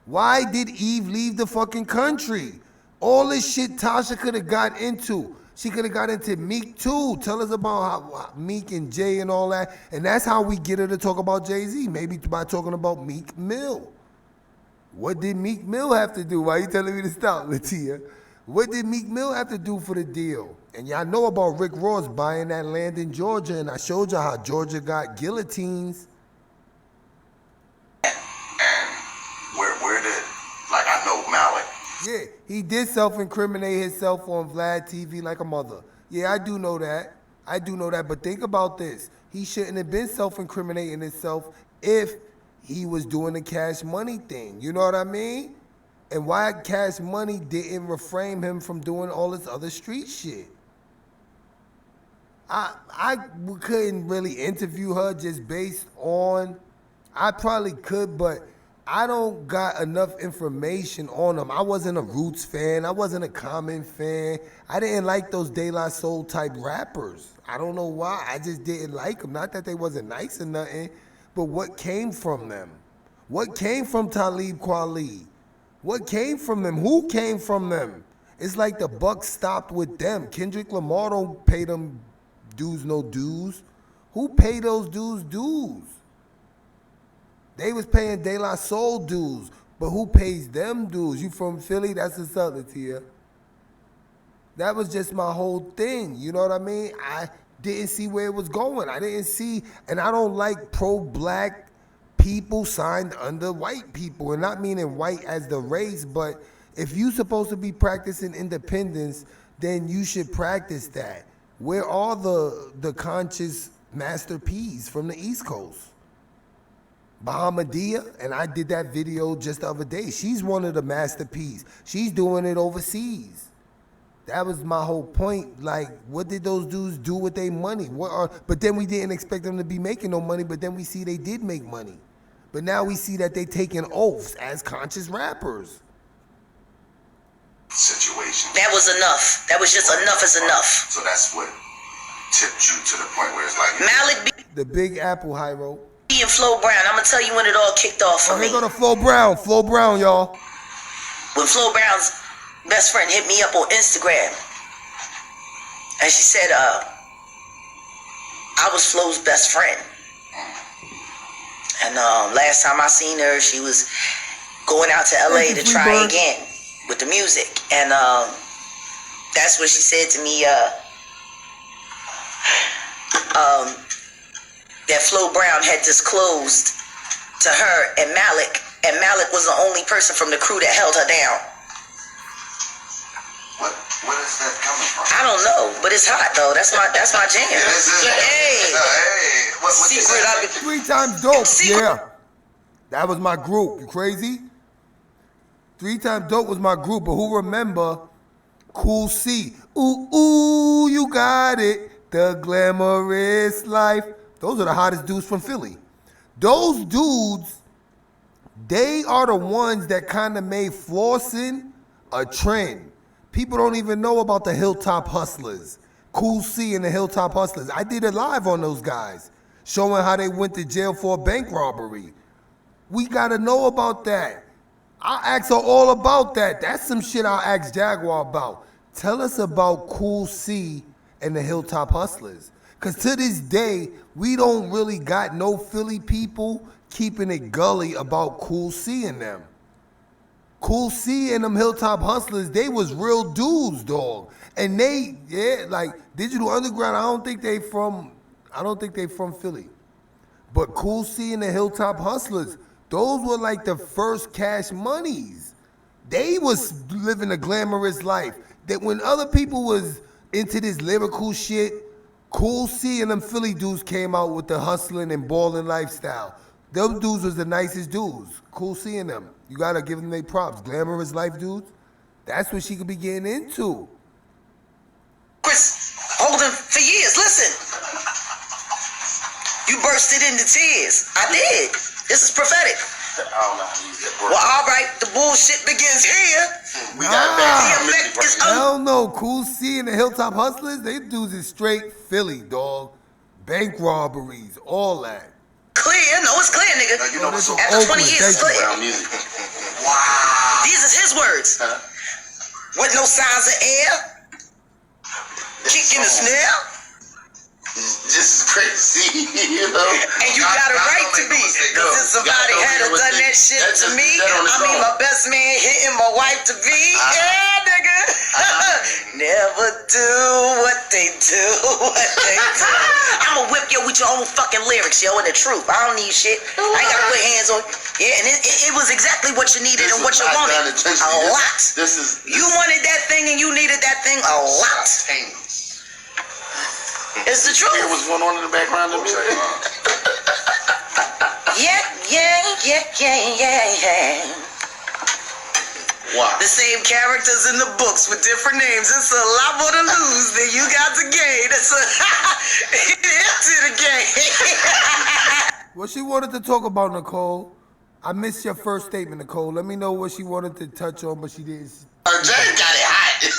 Why did Eve leave the fucking country? All this shit Tasha could have got into. She could have got into Meek too. Tell us about how Meek and Jay and all that. And that's how we get her to talk about Jay-Z, maybe by talking about Meek Mill. What did Meek Mill have to do? Why are you telling me to stop, Latia? What did Meek Mill have to do for the deal? And y'all know about Rick Ross buying that land in Georgia, and I showed y'all how Georgia got guillotines. Where did, like, I know Malik. Yeah, he did self-incriminate himself on Vlad TV like a mother. Yeah, I do know that. I do know that. But think about this. He shouldn't have been self-incriminating himself if he was doing the Cash Money thing. You know what I mean? And why Cash Money didn't refrain him from doing all this other street shit. I couldn't really interview her just based on, I probably could, but I don't got enough information on them. I wasn't a Roots fan. I wasn't a Common fan. I didn't like those De La Soul type rappers. I don't know why. I just didn't like them. Not that they wasn't nice or nothing, but what came from them? What came from Talib Kweli? What came from them? Who came from them? It's like the buck stopped with them. Kendrick Lamar don't pay them dudes no dues. Who paid those dudes dues? They was paying De La Soul dues, but who pays them dues? You from Philly? That's the Southern tier. That was just my whole thing. You know what I mean? I didn't see where it was going. I didn't see, and I don't like pro-black people signed under white people, and not meaning white as the race, but if you supposed to be practicing independence, then you should practice that. Where are the conscious Master P's from the East Coast? Bahamadia, and I did that video just the other day. She's one of the Master P's. She's doing it overseas. That was my whole point. Like, what did those dudes do with their money? But then we didn't expect them to be making no money, but then we see they did make money. But now we see that they taking oaths as conscious rappers. Situation. That was enough. That was just enough is enough. So that's what tipped you to the point where it's like Malich B The Big Apple, Hyro. and Flo Brown. I'm gonna tell you when it all kicked off for Oh, me. here go to Flo Brown. Flo Brown, y'all. When Flo Brown's best friend hit me up on Instagram, and she said, I was Flo's best friend. And last time I seen her, she was going out to LA to try again with the music. And that's what she said to me, that Flo Brown had disclosed to her and Malik was the only person from the crew that held her down. Where is that coming from? I don't know, but it's hot though. That's my jam. Hey, what you Secret, say? I've been 3 Times Dope. Secret. Yeah. That was my group. You crazy? 3 Times Dope was my group, but who remember Cool C? Ooh, ooh, you got it. The glamorous life. Those are the hottest dudes from Philly. Those dudes, they are the ones that kind of made flossing a trend. People don't even know about the Hilltop Hustlers. Cool C and the Hilltop Hustlers. I did a live on those guys, showing how they went to jail for a bank robbery. We gotta know about that. I'll ask her all about that. That's some shit I'll ask Jaguar about. Tell us about Cool C and the Hilltop Hustlers. Cause to this day, we don't really got no Philly people keeping it gully about Cool C and them. Cool C and them Hilltop Hustlers, they was real dudes, dog. And they, yeah, like Digital Underground, I don't think they from Philly. But Cool C and the Hilltop Hustlers, those were like the first Cash Monies. They was living a glamorous life. That when other people was into this lyrical shit, Cool C and them Philly dudes came out with the hustling and balling lifestyle. Those dudes was the nicest dudes. Cool C and them. You gotta give them their props. Glamorous life dudes. That's what she could be getting into. Chris holding for years. Listen, you bursted into tears. I did. This is prophetic. I don't know how to use that word. Well, all right, the bullshit begins here. We got back. The effect is Hell no. Cool C and the Hilltop Hustlers, they dudes is straight Philly, dog. Bank robberies, all that. clear. No, it's clear, nigga. You know what's so After 20 years, it's clear. Brown music. Wow. These is his words. With no signs of air. Kick in the snare. Just crazy, you know. And you got a right to be. Because if somebody had done that shit to me, I mean my best man hitting my wife to be. Yeah, nigga. Never do what they do. I'ma whip you with your own fucking lyrics, yo, and the truth. I don't need shit. I ain't gotta put hands on. Yeah, and it was exactly what you needed and what you wanted. A lot. You wanted that thing and you needed that thing a lot. It's the truth. Hear what's going on in the background of music? Yeah. Wow. The same characters in the books with different names. It's a lot more to lose than you got to gain. It's to the game. What she wanted to talk about, Nicole? I missed your first statement, Nicole. Let me know what she wanted to touch on, but she didn't. Jay got it hot.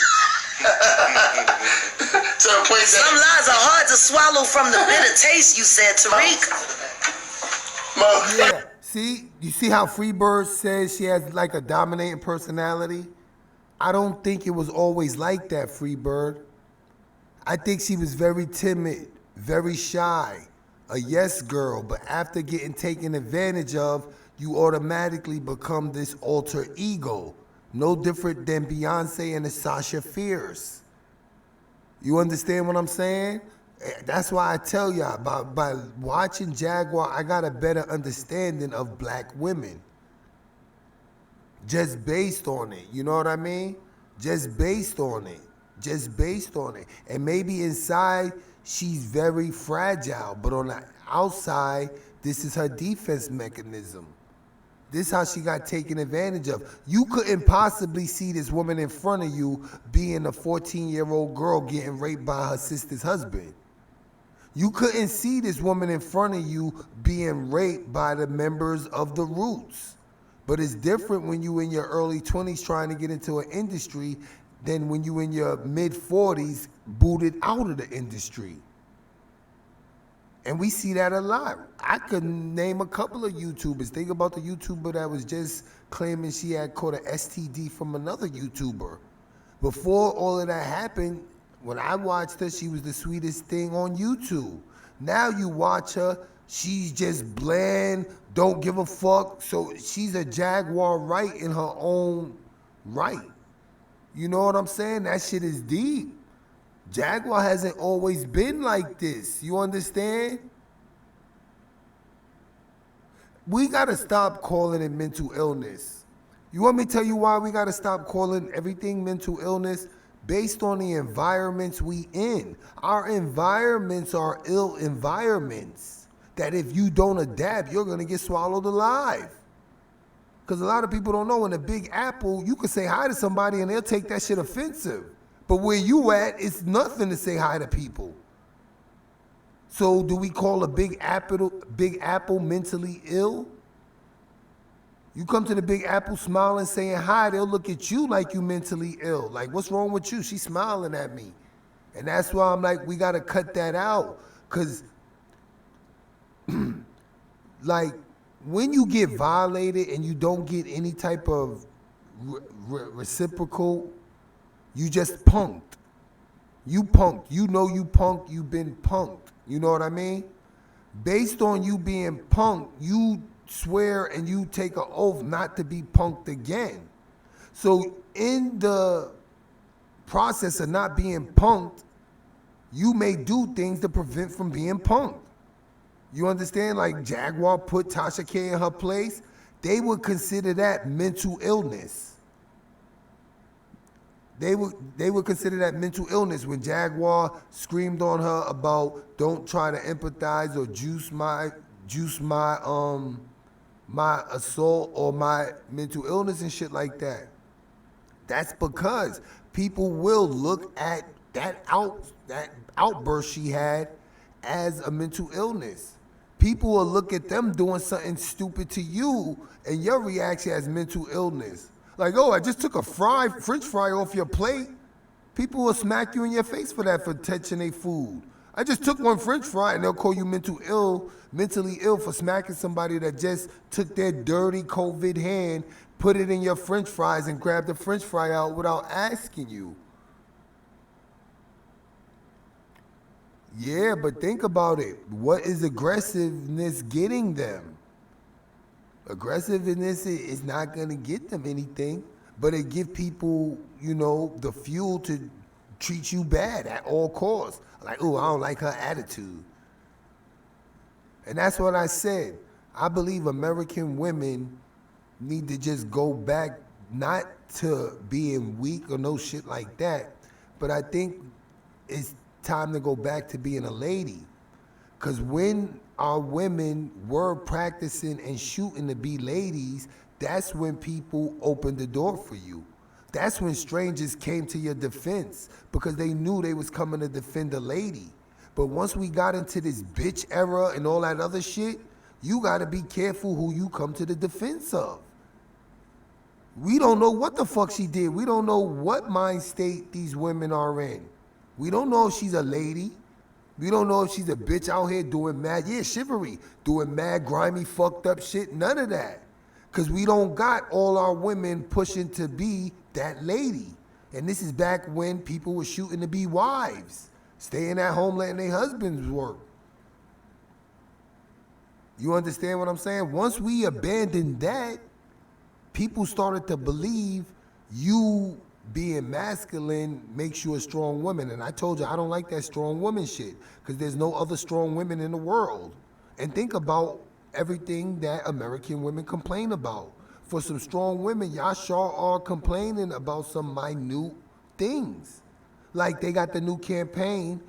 To the point that Some lies are hard to swallow from the bitter taste, you said, Tariq. Yeah. See, you see how Freebird says she has like a dominating personality? I don't think it was always like that, Freebird. I think she was very timid, very shy, a yes girl, but after getting taken advantage of, you automatically become this alter ego. No different than Beyonce and the Sasha Fierce. You understand what I'm saying? That's why I tell y'all, by watching Jaguar, I got a better understanding of black women. Just based on it, you know what I mean? Just based on it. And maybe inside, she's very fragile, but on the outside, this is her defense mechanism. This is how she got taken advantage of. You couldn't possibly see this woman in front of you being a 14-year-old girl getting raped by her sister's husband. You couldn't see this woman in front of you being raped by the members of the Roots. But it's different when you in your early 20s trying to get into an industry than when you in your mid-40s booted out of the industry. And we see that a lot. I could name a couple of YouTubers. Think about the YouTuber that was just claiming she had caught an STD from another YouTuber. Before all of that happened, when I watched her, she was the sweetest thing on YouTube. Now you watch her, she's just bland, don't give a fuck. So she's a Jaguar Wright in her own right. You know what I'm saying? That shit is deep. Jaguar hasn't always been like this. You understand? We gotta stop calling it mental illness. You want me to tell you why we gotta stop calling everything mental illness? Based on the environments we in. Our environments are ill environments that if you don't adapt, you're gonna get swallowed alive. Because a lot of people don't know in the Big Apple, you can say hi to somebody and they'll take that shit offensive. But where you at, it's nothing to say hi to people. So do we call a Big Apple mentally ill? You come to the Big Apple smiling, saying hi, they'll look at you like you mentally ill. Like, what's wrong with you? She's smiling at me. And that's why I'm like, we gotta cut that out. Cause like, when you get violated and you don't get any type of reciprocal, you just punked. You punked. You know you punked. You've been punked. You know what I mean? Based on you being punked, you swear and you take an oath not to be punked again. So in the process of not being punked, you may do things to prevent from being punked. You understand? Like Jaguar put Tasha K in her place. They would consider that mental illness. They would consider that mental illness. When Jaguar screamed on her about don't try to empathize or juice my assault or my mental illness and shit like that. That's because people will look at that outburst she had as a mental illness. People will look at them doing something stupid to you and your reaction as mental illness. Like, oh, I just took a French fry off your plate. People will smack you in your face for that, for touching their food. I just took one French fry and they'll call you mentally ill for smacking somebody that just took their dirty COVID hand, put it in your French fries and grabbed the French fry out without asking you. Yeah, but think about it. What is aggressiveness getting them? Aggressiveness is not going to get them anything, but it give people, the fuel to treat you bad at all costs. Like, oh, I don't like her attitude. And that's what I said. I believe American women need to just go back, not to being weak or no shit like that, but I think it's time to go back to being a lady. Because when our women were practicing and shooting to be ladies, that's when people opened the door for you. That's when strangers came to your defense because they knew they was coming to defend a lady. But once we got into this bitch era and all that other shit, you gotta be careful who you come to the defense of. We don't know what the fuck she did. We don't know what mind state these women are in. We don't know if she's a lady. We don't know if she's a bitch out here doing mad, chivalry, doing mad, grimy, fucked up shit. None of that. Because we don't got all our women pushing to be that lady. And this is back when people were shooting to be wives, staying at home letting their husbands work. You understand what I'm saying? Once we abandoned that, people started to believe you being masculine makes you a strong woman. And I told you, I don't like that strong woman shit because there's no other strong women in the world. And think about everything that American women complain about. For some strong women, y'all sure are complaining about some minute things. Like they got the new campaign,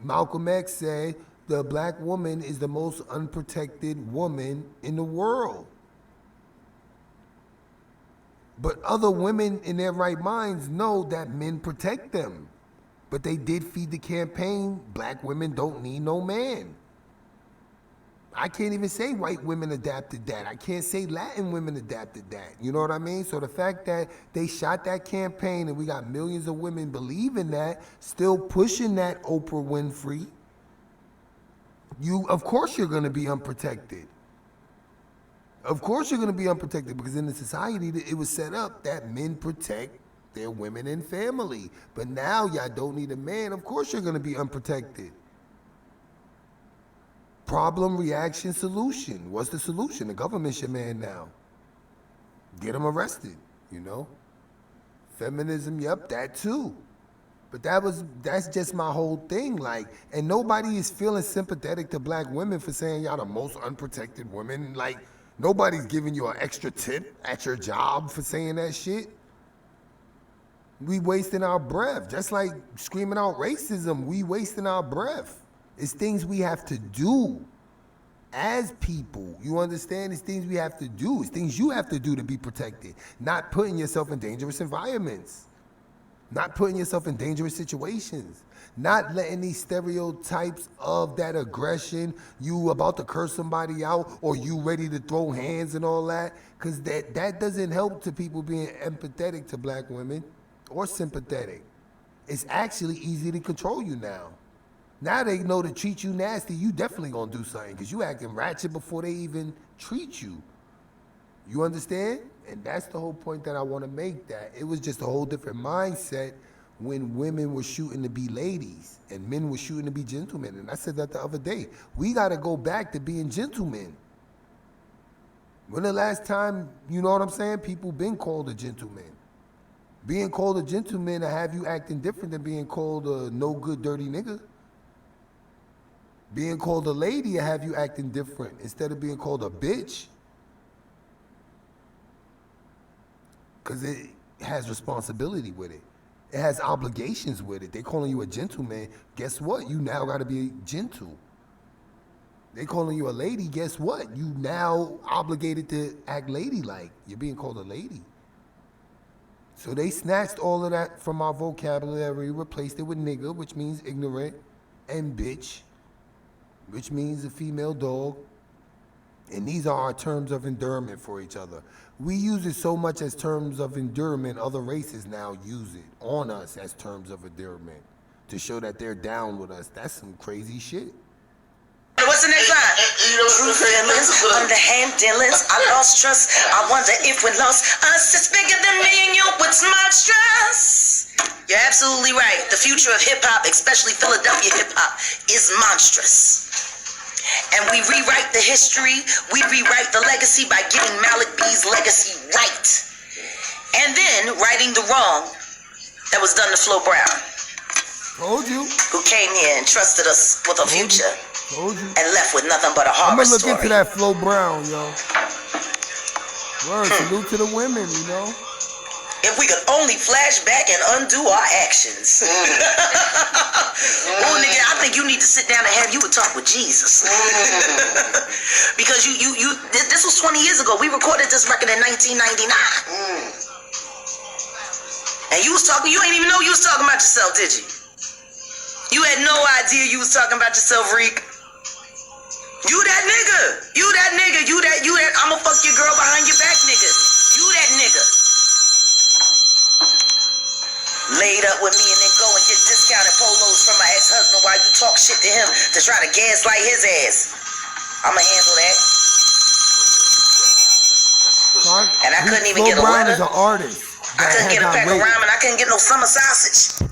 Malcolm X said, the black woman is the most unprotected woman in the world. But other women in their right minds know that men protect them. But they did feed the campaign, black women don't need no man. I can't even say white women adapted that. I can't say Latin women adapted that. You know what I mean? So the fact that they shot that campaign and we got millions of women believing that, still pushing that Oprah Winfrey, of course you're gonna be unprotected. Of course you're going to be unprotected because in the society it was set up that men protect their women and family. But now y'all don't need a man. Of course you're going to be unprotected. Problem, reaction, solution. What's the solution? The government's your man now. Get them arrested, Feminism, yep, that too. But that's just my whole thing. Like, and nobody is feeling sympathetic to black women for saying y'all the most unprotected women. Like, nobody's giving you an extra tip at your job for saying that shit. We wasting our breath. Just like screaming out racism, we wasting our breath. It's things we have to do as people. You understand? It's things we have to do. It's things you have to do to be protected. Not putting yourself in dangerous environments. Not putting yourself in dangerous situations. Not letting these stereotypes of that aggression, you about to curse somebody out or you ready to throw hands and all that, because that doesn't help to people being empathetic to black women or sympathetic. It's actually easy to control you now. Now they know to treat you nasty, you definitely gonna do something because you acting ratchet before they even treat you. You understand? And that's the whole point that I want to make, that it was just a whole different mindset when women were shooting to be ladies and men were shooting to be gentlemen. And I said that the other day. We got to go back to being gentlemen. When the last time, you know what I'm saying, people been called a gentleman? Being called a gentleman to have you acting different than being called a no good dirty nigga. Being called a lady to have you acting different instead of being called a bitch. Because it has responsibility with it. it has obligations with it. They calling you a gentleman. Guess what? You now got to be gentle. They calling you a lady. Guess what? You now obligated to act ladylike. You're being called a lady. So they snatched all of that from our vocabulary, replaced it with nigga, which means ignorant, and bitch, which means a female dog. And these are our terms of endearment for each other. We use it so much as terms of endearment, other races now use it on us as terms of endearment to show that they're down with us. That's some crazy shit. What's the next line? True feelings, underhand dealings. I lost trust. I wonder if we lost us. It's bigger than me and you. It's monstrous. You're absolutely right. The future of hip hop, especially Philadelphia hip hop, is monstrous. And we rewrite the history. We rewrite the legacy by getting Malich B's legacy right, and then righting the wrong that was done to Flo Brown. Told you. Who came here and trusted us with a future. Told you. And left with nothing but a horror I'm gonna look story. into that Flo Brown, yo. Word, salute to the women, you know. If we could only flash back and undo our actions. Oh, nigga, I think you need to sit down and have you a talk with Jesus. Because this was 20 years ago. We recorded this record in 1999. And you was talking, you ain't even know you was talking about yourself, did you? You had no idea you was talking about yourself, Reek. You that nigga. You that nigga. You that I'ma fuck your girl behind your back nigga. You that nigga. Laid up with me and then go and get discounted polos from my ex-husband while you talk shit to him to try to gaslight his ass. I'ma handle that. And I couldn't even get a Brown letter. is an artist. I couldn't get a pack of ramen. I couldn't get no summer sausage.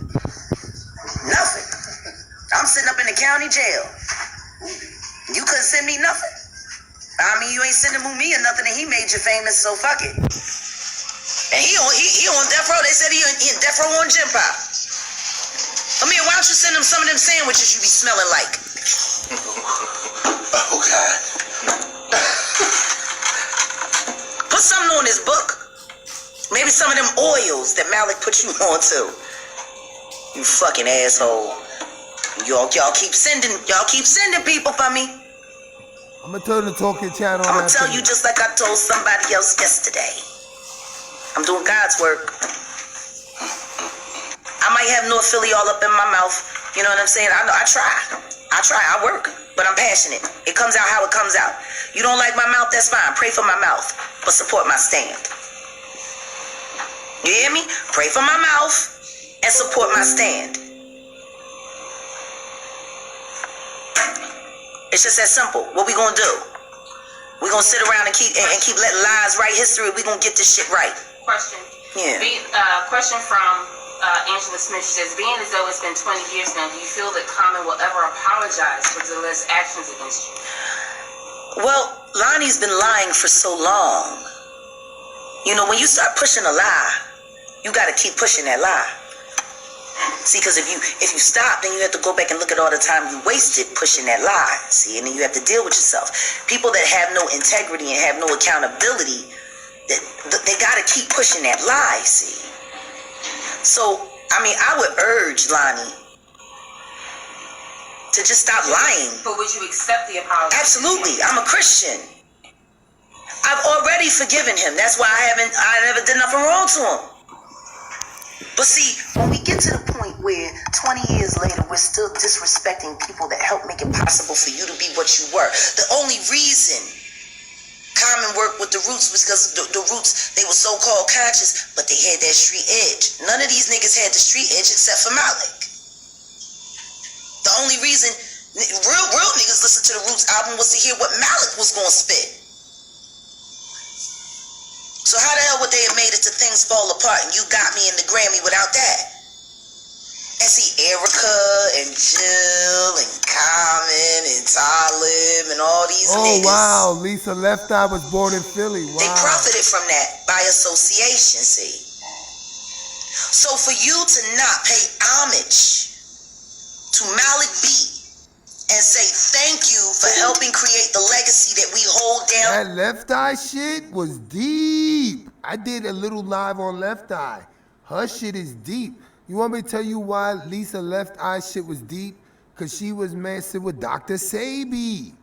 Nothing. I'm sitting up in the county jail. You couldn't send me nothing. I mean, you ain't sending me or nothing, and he made you famous, so fuck it. And he on death row. They said he in death row on Gym Pop. Amir, why don't you send him some of them sandwiches you be smelling like? Oh, God. Put something on his book. Maybe some of them oils that Malich put you on too. You fucking asshole. Y'all keep sending people for me. I'm gonna turn the talking chat on. I'm gonna tell you just like I told somebody else yesterday. I'm doing God's work. I might have North Philly all up in my mouth. You know what I'm saying? I try. I work. But I'm passionate. It comes out how it comes out. You don't like my mouth, that's fine. Pray for my mouth. But support my stand. You hear me? Pray for my mouth and support my stand. It's just that simple. What we gonna do? We gonna sit around and keep letting lies write history. We gonna get this shit right. Question. Yeah. Question from Angela Smith. She says, being as though it's been 20 years now, do you feel that Common will ever apologize for the alleged actions against you? Well, Lonnie's been lying for so long. You know, when you start pushing a lie, you gotta keep pushing that lie. See, because if you stop, then you have to go back and look at all the time you wasted pushing that lie. See, and then you have to deal with yourself. People that have no integrity and have no accountability, they got to keep pushing that lie, see. So, I mean, I would urge Lonnie to just stop lying. But would you accept the apology? Absolutely. I'm a Christian. I've already forgiven him. That's why I never did nothing wrong to him. But see, when we get to the point where 20 years later, we're still disrespecting people that helped make it possible for you to be what you were. The only reason Common worked with the Roots was because the Roots, they were so-called conscious, but they had that street edge. None of these niggas had the street edge except for Malich. The only reason real niggas listened to the Roots album was to hear what Malich was going to spit. So how the hell would they have made it to Things Fall Apart and You Got Me in the Grammy without that? And see Erica and Jill and Common and Talib and all these niggas. Oh wow, Lisa Left Eye was born in Philly. Wow. They profited from that by association, see. So for you to not pay homage to Malich B and say thank you for helping create the legacy that we hold down. That Left Eye shit was deep. I did a little live on Left Eye. Her shit is deep. You want me to tell you why Lisa Left Eye shit was deep? Because she was messing with Dr. Sabi.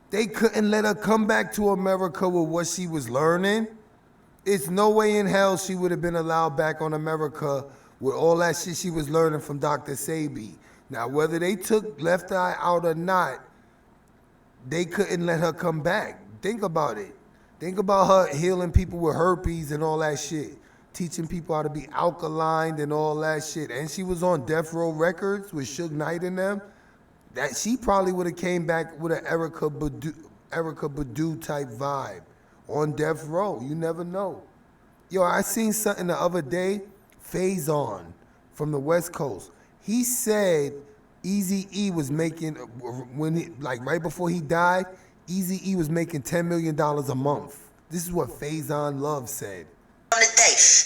They couldn't let her come back to America with what she was learning. It's no way in hell she would have been allowed back on America with all that shit she was learning from Dr. Sabi. Now, whether they took Left Eye out or not, they couldn't let her come back. Think about it. Think about her healing people with herpes and all that shit. Teaching people how to be alkaline and all that shit. And she was on Death Row Records with Suge Knight and them. That she probably would have came back with an Erykah Badu type vibe on Death Row. You never know. Yo, I seen something the other day. Faison from the West Coast. He said Eazy-E was making, when he, like right before he died, Eazy-E was making $10 million a month. This is what Faison Love said. Today,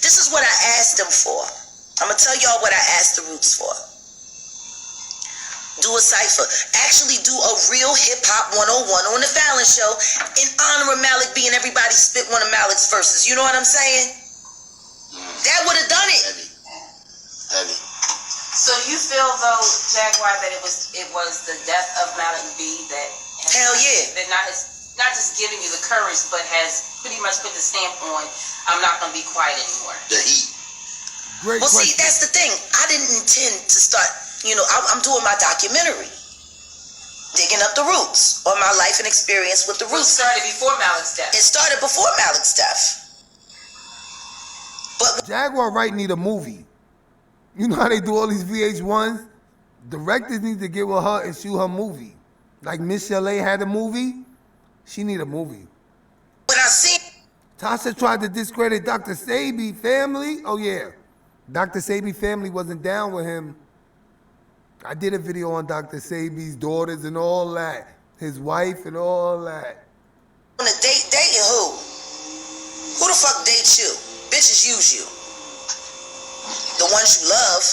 this is what I asked them for. I'm gonna tell y'all what I asked the Roots for. Do a cipher. Actually do a real hip-hop 101 on the Fallon Show in honor of Malich B and everybody spit one of Malich's verses. You know what I'm saying? That would have done it. Heavy. So you feel though, Jaguar, that it was the death of Malich B that has, Hell yeah. that not just giving you the courage, but has pretty much put the stamp on, I'm not gonna be quiet anymore. The heat. Great Well, question. see, that's the thing. I didn't intend to start, I'm doing my documentary. Digging up the roots on my life and experience with the It roots. started before Malich's death. It started before Malich's death. But Jaguar Wright need a movie. You know how they do all these VH1s? Directors need to get with her and shoot her movie. Like Miss Chalet had a movie, she need a movie. when I seen Tasha tried to discredit Dr. Sabi family. Oh yeah, Dr. Sabi family wasn't down with him. I did a video on Dr. Sabi's daughters and all that, his wife and all that. on a date, dating who? Who the fuck dates you? Bitches use you. The ones you love.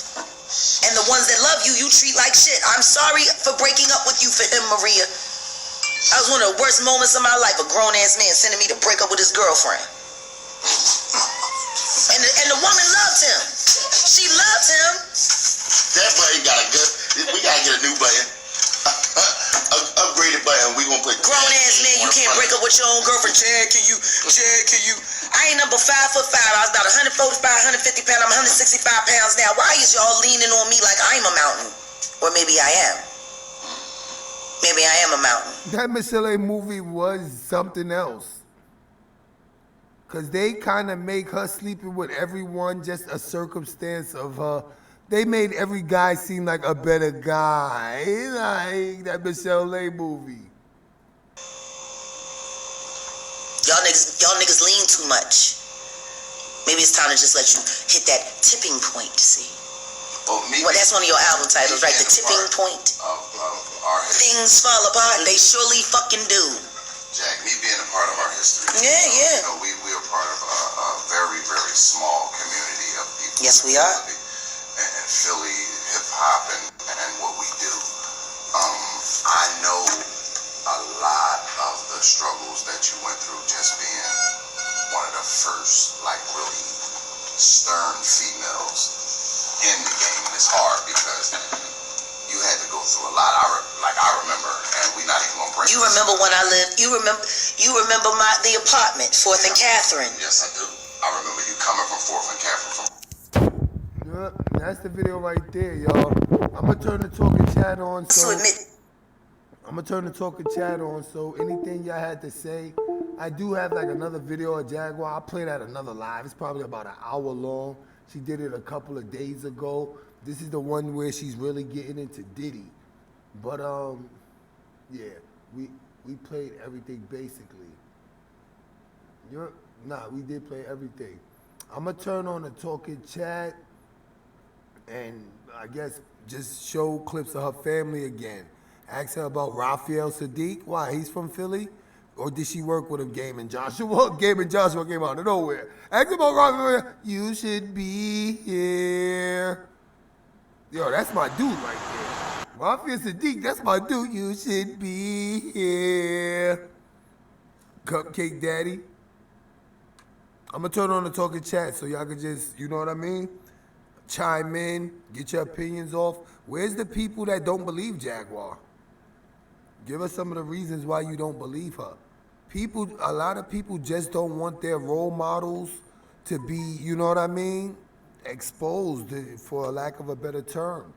And the ones that love you, you treat like shit. I'm sorry for breaking up with you for him, Maria. That was one of the worst moments of my life. A grown-ass man sending me to break up with his girlfriend. And the woman loved him. She loved him. That button got a good. We gotta get a new button. Upgraded button. We gonna put Grown-ass man, you can't break up with your own girlfriend. Chad, can you? I ain't number 5'5". I was about 145, 150 pounds. I'm 165 pounds now. Why is y'all leaning on me like I'm a mountain? Or maybe I am. Maybe I am a mountain. That Michelle movie was something else. Cause they kind of make her sleeping with everyone just a circumstance of her. They made every guy seem like a better guy, like that Michelle movie. Y'all niggas lean too much. Maybe it's time to just let you hit that tipping point, see? Well, that's one of your album titles, right? The tipping point. Our history. Things fall apart, they surely fucking do. Jack, me being a part of our history. Yeah. We are part of a very, very small community of people. Yes, we are. And Philly, hip hop, and what we do. I know a lot of the struggles that you went through just being one of the first, like, really stern females in the game. And it's hard because you had to go through a lot. I remember, and we're not even gonna break. You remember when I lived? You remember the apartment, 4th and Catherine. Yes, I do. I remember you coming from 4th and Catherine. Yep, that's the video right there, y'all. I'm gonna turn the talking chat on. So admit. I'm gonna turn the talking chat on. So anything y'all had to say, I do have like another video of Jaguar. I'll play that another live. It's probably about an hour long. She did it a couple of days ago. This is the one where she's really getting into Diddy. But yeah, we played everything basically. We did play everything. I'm gonna turn on the talking chat and I guess just show clips of her family again. Ask her about Raphael Sadiq. Why? He's from Philly? Or did she work with him, Game and Joshua? Game and Joshua came out of nowhere. Ask her about Raphael. You should be here. Yo, that's my dude right there. Raphael Sadiq, that's my dude. You should be here. Cupcake Daddy. I'm gonna turn on the talking chat so y'all can just, you know what I mean? chime in, get your opinions off. Where's the people that don't believe Jaguar? Give us some of the reasons why you don't believe her. A lot of people just don't want their role models to be, you know what I mean, exposed, for a lack of a better term.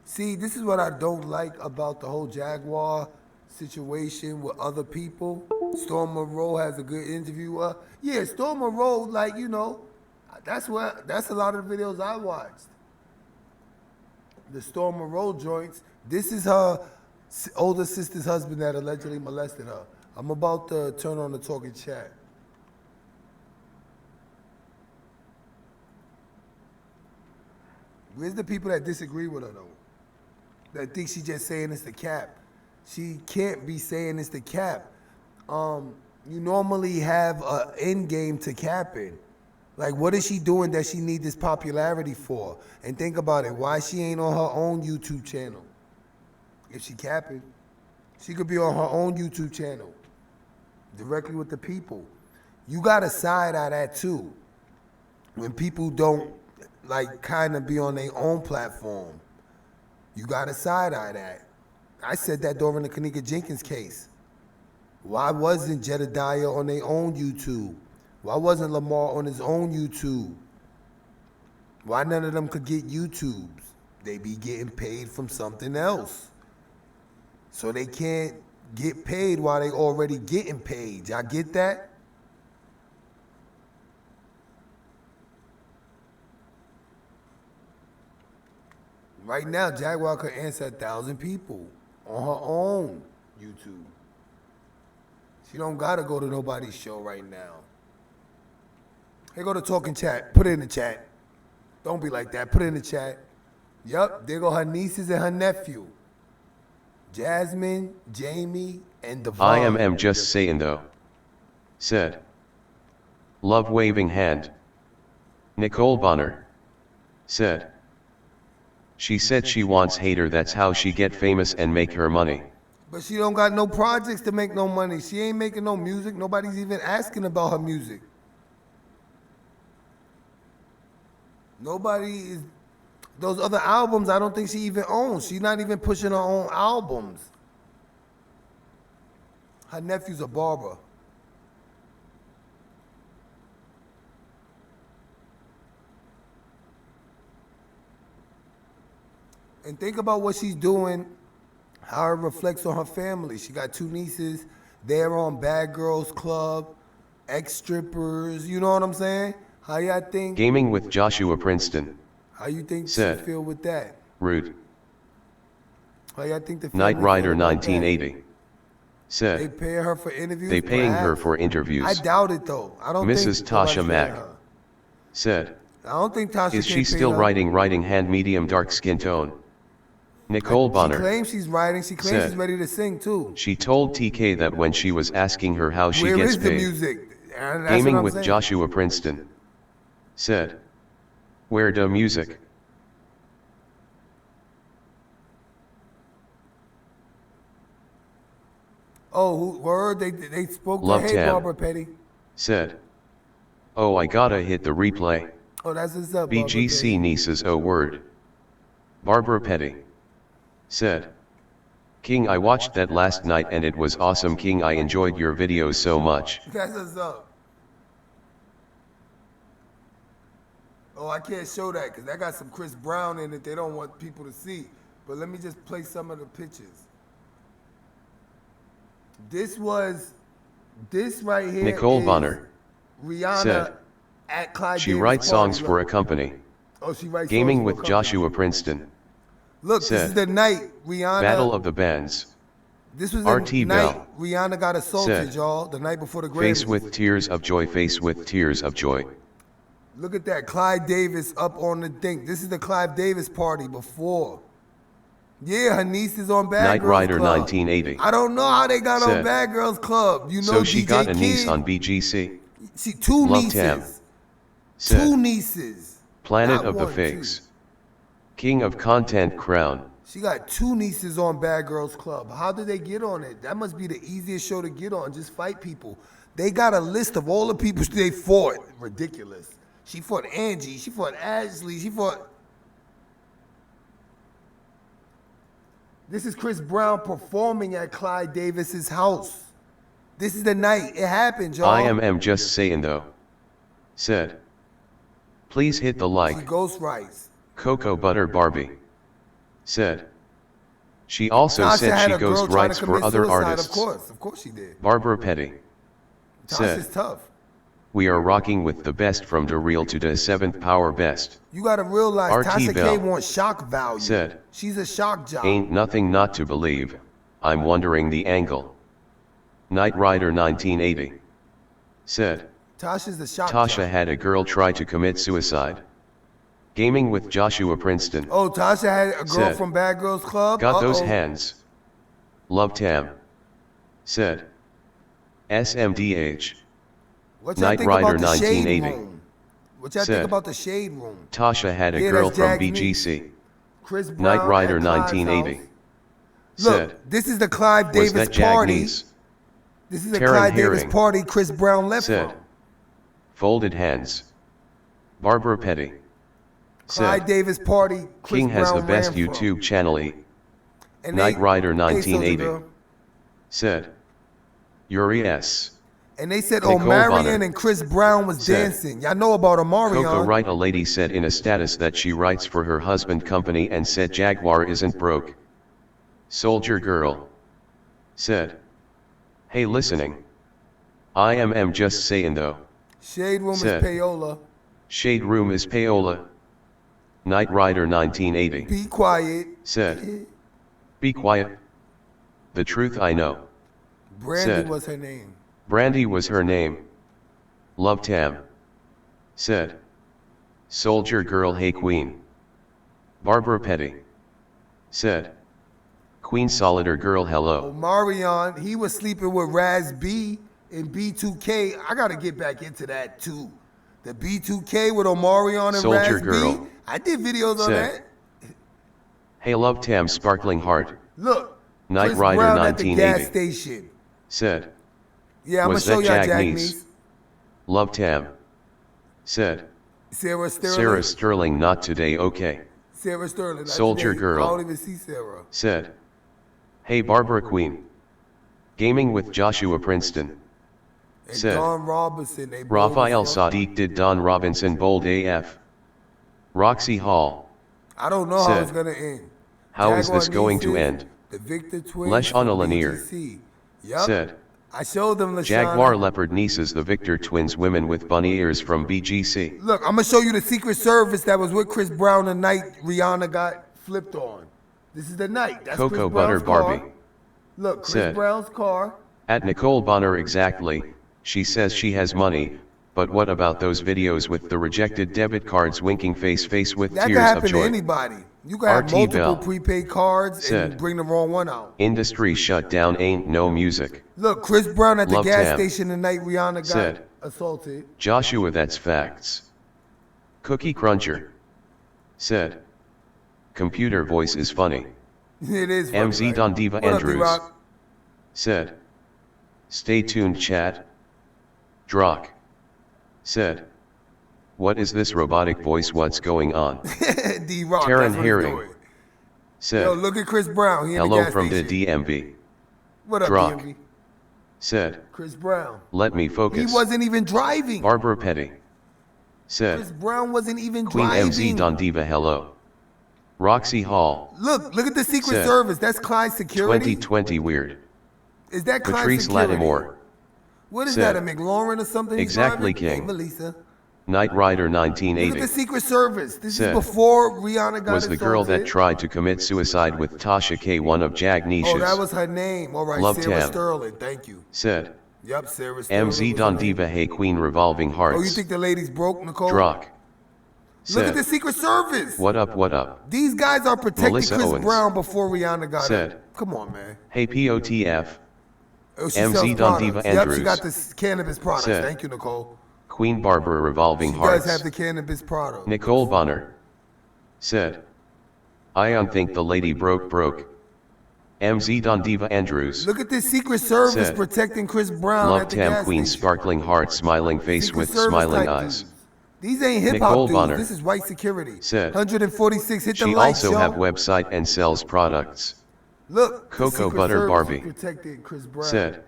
See, this is what I don't like about the whole Jaguar situation with other people. Storm Monroe has a good interview. Yeah, Storm Monroe, like, you know, that's a lot of the videos I watched. The Storm Monroe joints. This is her older sister's husband that allegedly molested her. I'm about to turn on the talking chat. Where's the people that disagree with her, though? That think she just saying it's the cap. She can't be saying it's the cap. You normally have an end game to capping. Like, what is she doing that she need this popularity for? And think about it. Why she ain't on her own YouTube channel? If she capping, she could be on her own YouTube channel, directly with the people. You gotta side eye that too. When people don't, like, kind of be on their own platform, you gotta side eye that. I said that during the Kanika Jenkins case. Why wasn't Jedediah on their own YouTube? Why wasn't Lamar on his own YouTube? Why none of them could get YouTubes? They be getting paid from something else. So they can't get paid while they already getting paid. Y'all get that? Right now, Jaguar could answer 1,000 people on her own YouTube. She don't gotta go to nobody's show right now. Hey, go to talking chat. Put it in the chat. Don't be like that. Put it in the chat. Yup, there go her nieces and her nephew. Jasmine, Jamie, and Devon. I am just saying though. Said. Love waving hand. Nicole Bonner. Said. She said she wants hater, that's how she get famous and make her money. But she don't got no projects to make no money. She ain't making no music. Nobody's even asking about her music. Nobody is. Those other albums, I don't think she even owns. She's not even pushing her own albums. Her nephew's a barber. And think about what she's doing, how it reflects on her family. She got 2 nieces. They're on Bad Girls Club, ex-strippers. You know what I'm saying? How y'all think? Gaming with Joshua Princeton. How you think Said. she feel with that? Rude. How y'all think the Knight family Rider feel about 1980. that? Said. They pay her for interviews? They paying her Perhaps. for interviews. I doubt it though. I don't think Mrs. Tasha nobody's Mack. paying her. Said. I don't think Tasha Is can she pay still her. writing hand medium dark skin tone? Nicole She Bonner. claims she's writing. She claims Said. she's ready to sing too. She told TK that when she was asking her how she Where gets is the paid. music? And that's Gaming what I'm with saying. Joshua Princeton. Said. Where the music? Oh, word? They spoke Love to Hey Tam. Barbara Petty. Said. Oh, I gotta hit the replay. Oh, that's what's up, Barbara BGC Petty. nieces, oh word. Barbara Petty. Said. King, I watched that last night and it was awesome. King, I enjoyed your videos so much. That's what's up. Oh, I can't show that because that got some Chris Brown in it. They don't want people to see. But let me just play some of the pictures. This right here Nicole is Bonner. Rihanna Said. at Clyde She Davis writes party. songs for a company. Oh, she writes Gaming songs for a with company. Joshua Princeton. Look, this Said. is the night Rihanna. Battle of the Bands. This was RT the Bell. night Rihanna got assaulted, Said. y'all. The night before the Grammys. Face with tears of joy, face with tears of joy. Look at that, Clyde Davis up on the thing. This is the Clive Davis party before. Yeah, her niece is on Bad Knight Girls Rider Club. 1980. I don't know how they got on Said. Bad Girls Club. You know, So she DJ got a King, niece on BGC. She 2 Love nieces. Tam. 2 Said. nieces. Planet Not of the 1, 2. Fakes. King of Content Crown. She got 2 nieces on Bad Girls Club. How did they get on it? That must be the easiest show to get on. Just fight people. They got a list of all the people they fought. Ridiculous. She fought Angie. She fought Ashley. She fought. This is Chris Brown performing at Clyde Davis's house. This is the night. It happened, y'all. I am just saying though. Said. Please hit the like. She ghost writes. Cocoa Butter Barbie. Said. She also Tasha said had she a girl ghost trying writes to for commit other suicide, artists. Of course she did. Barbara Petty. Tasha's Said. tough. We are rocking with the best from the real to the 7th power best. You gotta realize RT Tasha K Bell wants shock value. said. She's a shock job. Ain't nothing not to believe, I'm wondering the angle. Knight Rider 1980. Said. Tasha's a shock Tasha job. had a girl try to commit suicide. Gaming with Joshua Princeton. Oh, Tasha had a girl Said. from Bad Girls Club? Got those Uh-oh. hands. Love Tam. Said. SMDH. What y'all Knight think Rider about the Shade 1980. Room? What y'all Said. think about the Shade Room? Tasha had a Yeah, girl that's from Jack's niece. BGC. Chris Brown Knight Rider at Clive's 1980. house. Said. Look, this is the Clive Was Davis that Jag party. niece? This is the Taryn Clive Davis Herring. party Chris Brown left Said. from. Folded hands. Barbara Petty. Clyde Said. Davis party Chris King has Brown the best ran from. YouTube channel. And Knight Rider hey, Soulja 1980. Girl. Said. Yuri S. And they said Nicole Omarion Bonner. and Chris Brown was Said. dancing. Y'all know about Omarion. Coco Wright. A lady said in a status that she writes for her husband company and said Jaguar isn't broke. Soldier Girl. Said. Hey listening. I am just saying though. Shade Room Said. is payola. Shade Room is payola. Knight Rider 1980. Be quiet. Said. Be quiet. The truth I know. Brandy Said. was her name. Brandy was her name. Love Tam. Said. Soldier Girl. Hey Queen. Barbara Petty. Said. Queen Solider Girl. Hello. Omarion, he was sleeping with Raz B in B2K. I gotta get back into that too. The B2K with Omarion and Soldier Raz Girl. B. I did videos on Said. that. Hey Love Tam. Sparkling Heart. Look, Knight Chris Rider Brown at the gas 1980. station. Said. Yeah, I'm gonna Was show that y'all Jag Jack niece? niece. Love Tam. Said. Sarah Sterling. Sarah Sterling. Not today. Okay. Sarah Sterling. not Soldier today. Girl. I don't even see Sarah. Said. Hey Barbara Queen. Gaming with Joshua Princeton. And Said. Don Robinson. They both Raphael was from- Sadiq did Don Robinson bold AF. Roxy Hall. I don't know how Said. it's gonna end. How is Jaguar this going to nieces, end? The Victor twins. Lesh on a from Lanier. BGC. Yup. Said. I showed them LaShawna. Jaguar Leopard nieces the Victor twins women with bunny ears from BGC. Look, I'm gonna show you the Secret Service that was with Chris Brown the night Rihanna got flipped on. This is the night. That's Cocoa Chris Butter Brown's car. Barbie. Look, Chris Said. Brown's car. At Nicole Bonner exactly, she says she has money, but what about those videos with the rejected debit cards winking face with That could tears of happen to joy? anybody. You can have RT multiple Bell. prepaid cards Said. and bring the wrong one out. Industry shut down ain't no music. Look, Chris Brown at the Love gas Tam. station the night Rihanna got Said. assaulted. Joshua that's facts. Cookie Cruncher. Said. Computer voice is funny. It is funny, MZ right? Don Diva What up, Andrews. D-Rock? Said. Stay tuned chat. Drock. Said. What is this robotic voice? What's going on? D-Rock, Taryn that's what he's Herring. doing. Said. Yo, look at Chris Brown. He in the Hello gas from the station. DMV. What up, Drock. DMV? Said. Chris Brown. Let me focus. He wasn't even driving. Barbara Petty. Said. Chris Brown wasn't even Queen driving. MZ Don Diva hello. Roxy Hall. Look at the Secret Said. Service. That's Clyde Security. 2020 weird. Is that Clyde Patrice Security? Lattimore. What is Said. that, a McLaurin or something? he's Exactly, driving? King. Hey, Melissa. Knight Rider Look at 1980. the Secret Service. This Said. is before Rihanna got Was the girl that assaulted. tried to commit suicide with Tasha K, one of Jag niches. Oh, that was her name. All right, Love Sarah Tam. Sterling. Thank you. Said. Yep, Sarah Sterling. MZ was Don her name. Diva Hey Queen Revolving Hearts. Oh, you think the lady's broke, Nicole? Drock. Look at Said. the Secret Service. What up, what up? These guys are protecting Melissa Chris Owens. Brown before Rihanna got Said. it. Come on, man. Hey POTF. Oh, she MZ sells Don products. Diva Yep, Andrews. she got the cannabis products. Said. Thank you, Nicole. Queen Barbara Revolving She Hearts. does have the cannabis product. Nicole Bonner. Said. I don't think the lady broke. MZ Don Diva Andrews. Look at this Secret Service Said. protecting Chris Brown Love at the Tam gas Queen station. Sparkling Heart Smiling face Secret with Service smiling type eyes. dudes. These ain't hip Nicole hop Bonner dudes. This is white security. said 146. Hit the she likes, also yo. have website and sells products. Look, the Cocoa Secret Butter Service Barbie protected Chris Brown. said,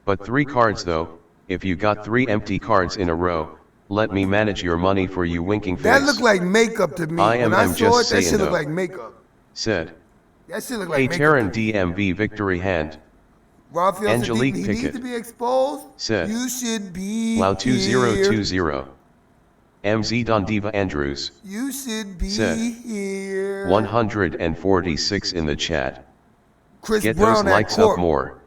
but 3 cards though, if you got 3 empty cards in a row, let me manage your money for you winking face. That looked like makeup to me. I When I am saw just it, that saying shit looked though. like makeup. Said, That shit looked like hey makeup. Terran to me. DMV victory hand. Raphael Angelique Sadiq, he needs Pickett to be exposed. said, You should be Wow here. 2020. MZ Don Diva Andrews You should be said, here. 146 in the chat. Chris Get Brown those at likes corp. up more.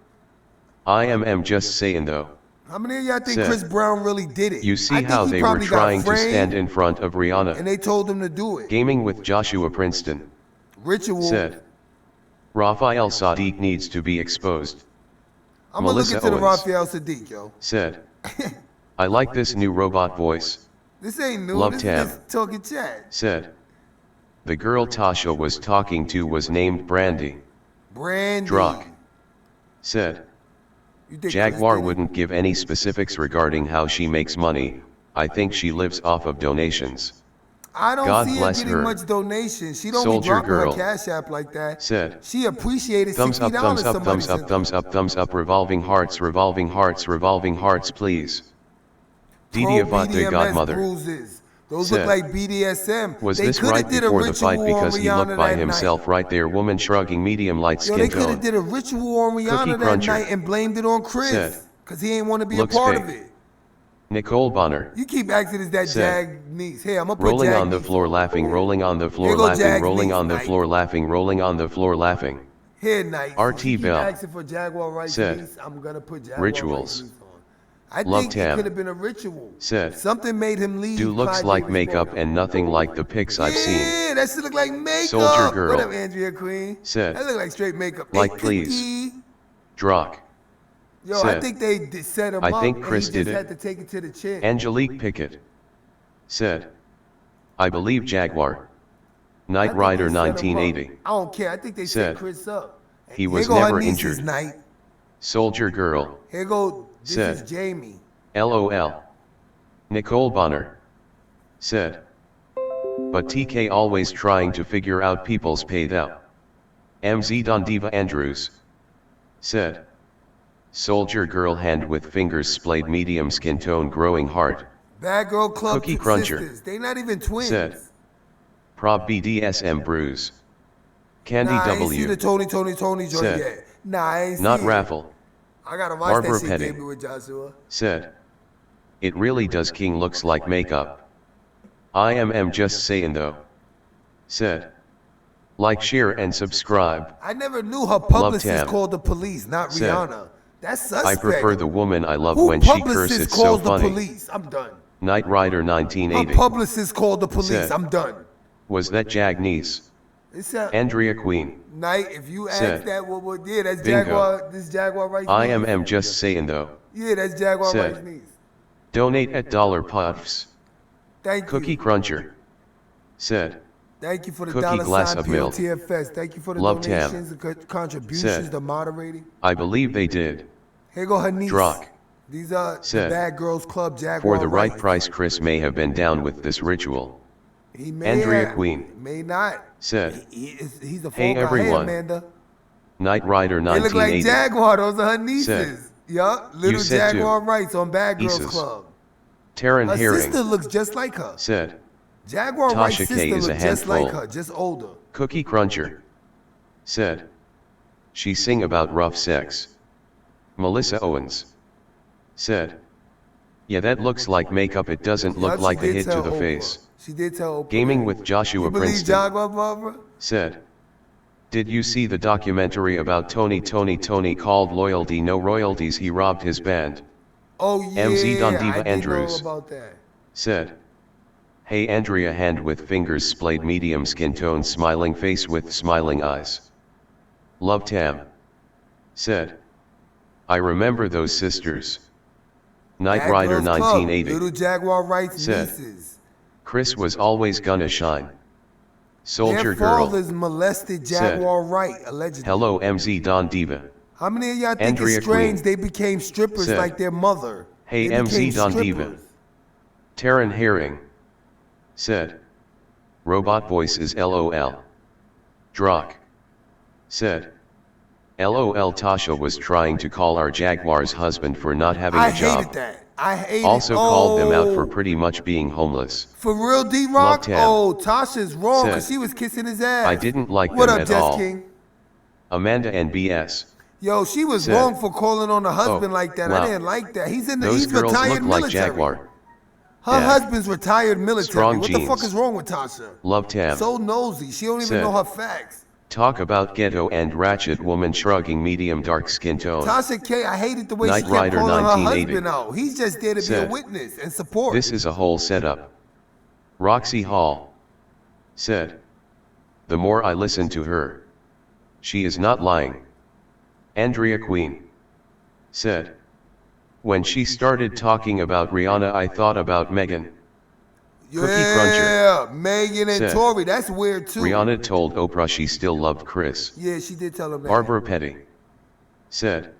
I am just saying though. How many of y'all think said, Chris Brown really did it? You I see think how he they were probably got trying to framed, stand in front of and Rihanna. they told him to do it. Gaming with Joshua Princeton Ritual. said, Raphael Sadiq needs to be exposed. I'm gonna look Melissa into the Owens Raphael Sadiq, yo. said, I like this new robot voice. This ain't new. Love This Tam is talking chat. said, the girl Tasha was talking to was named Brandy. Brandy. Drock said, You think Jaguar Chris did it? wouldn't give any specifics regarding how she makes money. I think she lives off of donations. I don't God see her bless getting her. much donations. She don't Soldier be dropping Girl her Cash App like that. said, She appreciated thumbs $60. up, thumbs up, somebody thumbs up, sent thumbs her. up, thumbs up, revolving hearts, please. Didi Pro Avat de BDMS Godmother bruises. Those said, look like BDSM. was They this coulda right did a before the ritual fight on because he looked Rihanna by that himself night. right there, woman shrugging, medium light Yo, skin they could have tone. did a ritual on Rihanna Cookie that Cruncher night and blamed it on Chris. said, Because he ain't want to be a looks part fake. of it. Nicole Bonner You keep asking, is that said, Jag niece? Hey, I'm going to put rolling Jag on the niece floor laughing, rolling on the floor Here go laughing, Jag's rolling niece, on the Knight. floor laughing, rolling on the floor laughing. Here, night. RT You keep Bell asking for Jaguar Wright's said, niece. I'm going to put Jaguar rituals. Wright's niece on. I Love think it Tam could have been a ritual. said, Something made him leave. do looks Clyde like Davis makeup Bowman. and nothing like the pics I've seen. Yeah, that shit look like makeup. Soldier Girl What up, Andrea Queen? said, That look like straight makeup. like Hey, please. Cookie. Drock Yo, I said, think they set him I up think and Chris he did just it. had to take it to the chin. Angelique Pickett said, I believe Jaguar. I Knight think Rider they set him up. 1980 I don't care. I think they said, set Chris up. he Here was go her never nieces, injured. Night. Soldier Girl Here go, this said, is Jamie. LOL. Nicole Bonner said, but TK always trying to figure out people's paid out. MZ Don Diva Andrews said, Soldier Girl hand with fingers splayed medium skin tone growing heart. Bad Girl Club Cookie Cruncher sisters. They not even twins. said, Prob BDSM Bruise. Candy Nah, I ain't see the W Tony joint said, yet. Nah, I ain't not see it. raffle. I gotta watch Barbara that shit Petty Gaming with Joshua. said, it really does King looks like makeup. I am just saying though. Said, like, share and subscribe. I never knew her publicist Tam called the police, not said, Rihanna. That's suspect. I prefer the woman I love Who when she publicist curses. It's so calls the funny. police? I'm done. Knight Rider Her 1980 publicist called the police. said, I'm done. was that Jag niece? It's a Andrea Queen Night. If you ask said, that, what? Yeah, that's bingo. Jaguar. This Jaguar Wright's I niece. am just saying though. Yeah, that's Jaguar said, Wright's niece. Donate at $POTFS. Thank Cookie you. Cruncher said, Thank you for the Cookie dollar glass sign of milk. POTFS. Thank you for the Love Tam donations and contributions, said, the moderating. I believe they did. Here go her niece. Drock These are the said, Bad Girls Club Jaguar for the right Wright. price Chris may have been down with this ritual. He may Andrea have, Queen may not. said, He's a fall hey guy. everyone. Hey, Amanda. Knight Rider They look like 1980 Jaguar. Those are her nieces. said, Yup. Little said Jaguar too. Wrights on Bad Girls Nieces. Club. Taryn Her Herring sister looks just like her. said, Jaguar Tasha Wright's K sister is a looks just like handful. her, just older. Cookie Cruncher said, she sing about rough sex. Melissa Owens said, yeah, that looks like makeup. It doesn't look Yup, she like a did hit to tell the Oprah. face. She did tell Oprah. Gaming with Joshua You believe Princeton Jaguar, Barbara? said, did you see the documentary about Tony called Loyalty No Royalties? He robbed his band. Oh yeah, MZ Don I Diva did Andrews know about that. said, hey Andrea hand with fingers splayed medium skin tone smiling face with smiling eyes. Love Tam said, I remember those sisters. Knight Bad Rider Girls Club, 1980 Little Jaguar Wright's said, nieces. Chris was always gonna shine. Soldier Their Girl fathers molested Jaguar Wright, allegedly. hello MZ Don Diva. How many of y'all think Andrea it's strange Queen they became strippers said, like their mother? hey They became MZ Don strippers. Diva. Taryn Herring said, robot voice is LOL. Drock said, LOL. Tasha was trying to call our Jaguar's husband for not having a job. I hated that. I hated Also called them out for pretty much being homeless. For real, D-Rock? Oh, Tasha's wrong because she was kissing his ass. I didn't like what them up, at Jess all. King? Amanda and BS. Yo, she was said, wrong for calling on the husband like that. Wow. I didn't like that. He's Those girls retired look like military. Jaguar. Her husband's retired military. Strong what jeans. the fuck is wrong with Tasha? Love Tam. So nosy. She don't even said, know her facts. Talk about ghetto and ratchet woman shrugging medium dark skin tone. Tasha K, I hated the way Knight she kept Rider calling her 1980 husband out. He's just there to said, be a witness and support. This is a whole setup. Roxy Hall said, the more I listen to her, she is not lying. Andrea Queen said, when she started talking about Rihanna, I thought about Megan. Cookie Cruncher. Yeah, Megan and said, Tory. That's weird too. Rihanna told Oprah she still loved Chris. Yeah, she did tell him that. Barbara Petty said,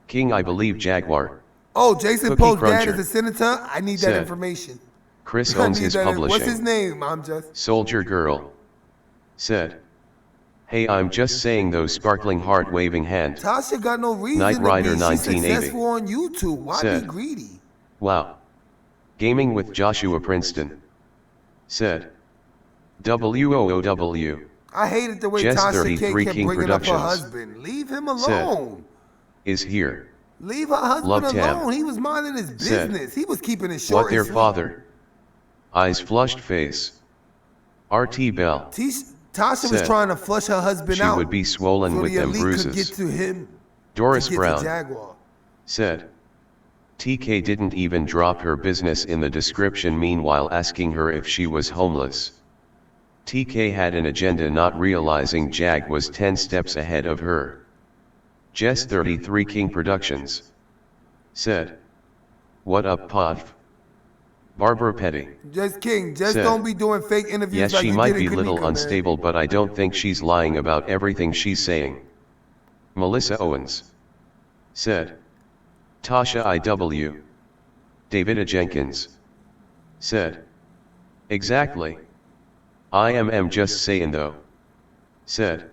King, I believe Jaguar. Oh, Jason Cookie Pope's dad Cruncher is a senator? I need that said, information. Chris I owns need his that. publishing. What's his name? I'm just. Soldier Girl said, hey, I'm just saying those sparkling heart waving hand. Tasha got no reason Knight Rider to be. She's 1980 successful on YouTube. Why said, be greedy? Wow. Gaming with Joshua Princeton said, WOOW. I hated the way Jess Tasha 33 K kept King bringing up her Productions husband. Leave him said, alone. is here. Leave her husband Love alone. Tam He was minding his said, business. He was keeping it short what their and sweet. father? Eyes flushed face. RT Bell Tasha was said, trying to flush her husband she out. would be swollen so with the them elite bruises. could get to him. Doris to get Brown to Jaguar. said, TK didn't even drop her business in the description, meanwhile asking her if she was homeless. TK had an agenda, not realizing Jag was 10 steps ahead of her. Jess 33 King Productions said, what up Podf? Barbara Petty Just King, just said, don't be doing fake interviews yes, like she you might did be in little Kanika, unstable, man. but I don't think she's lying about everything she's saying. Melissa Owens said, Tasha IW. Davida Jenkins said, exactly. I am just saying though. Said,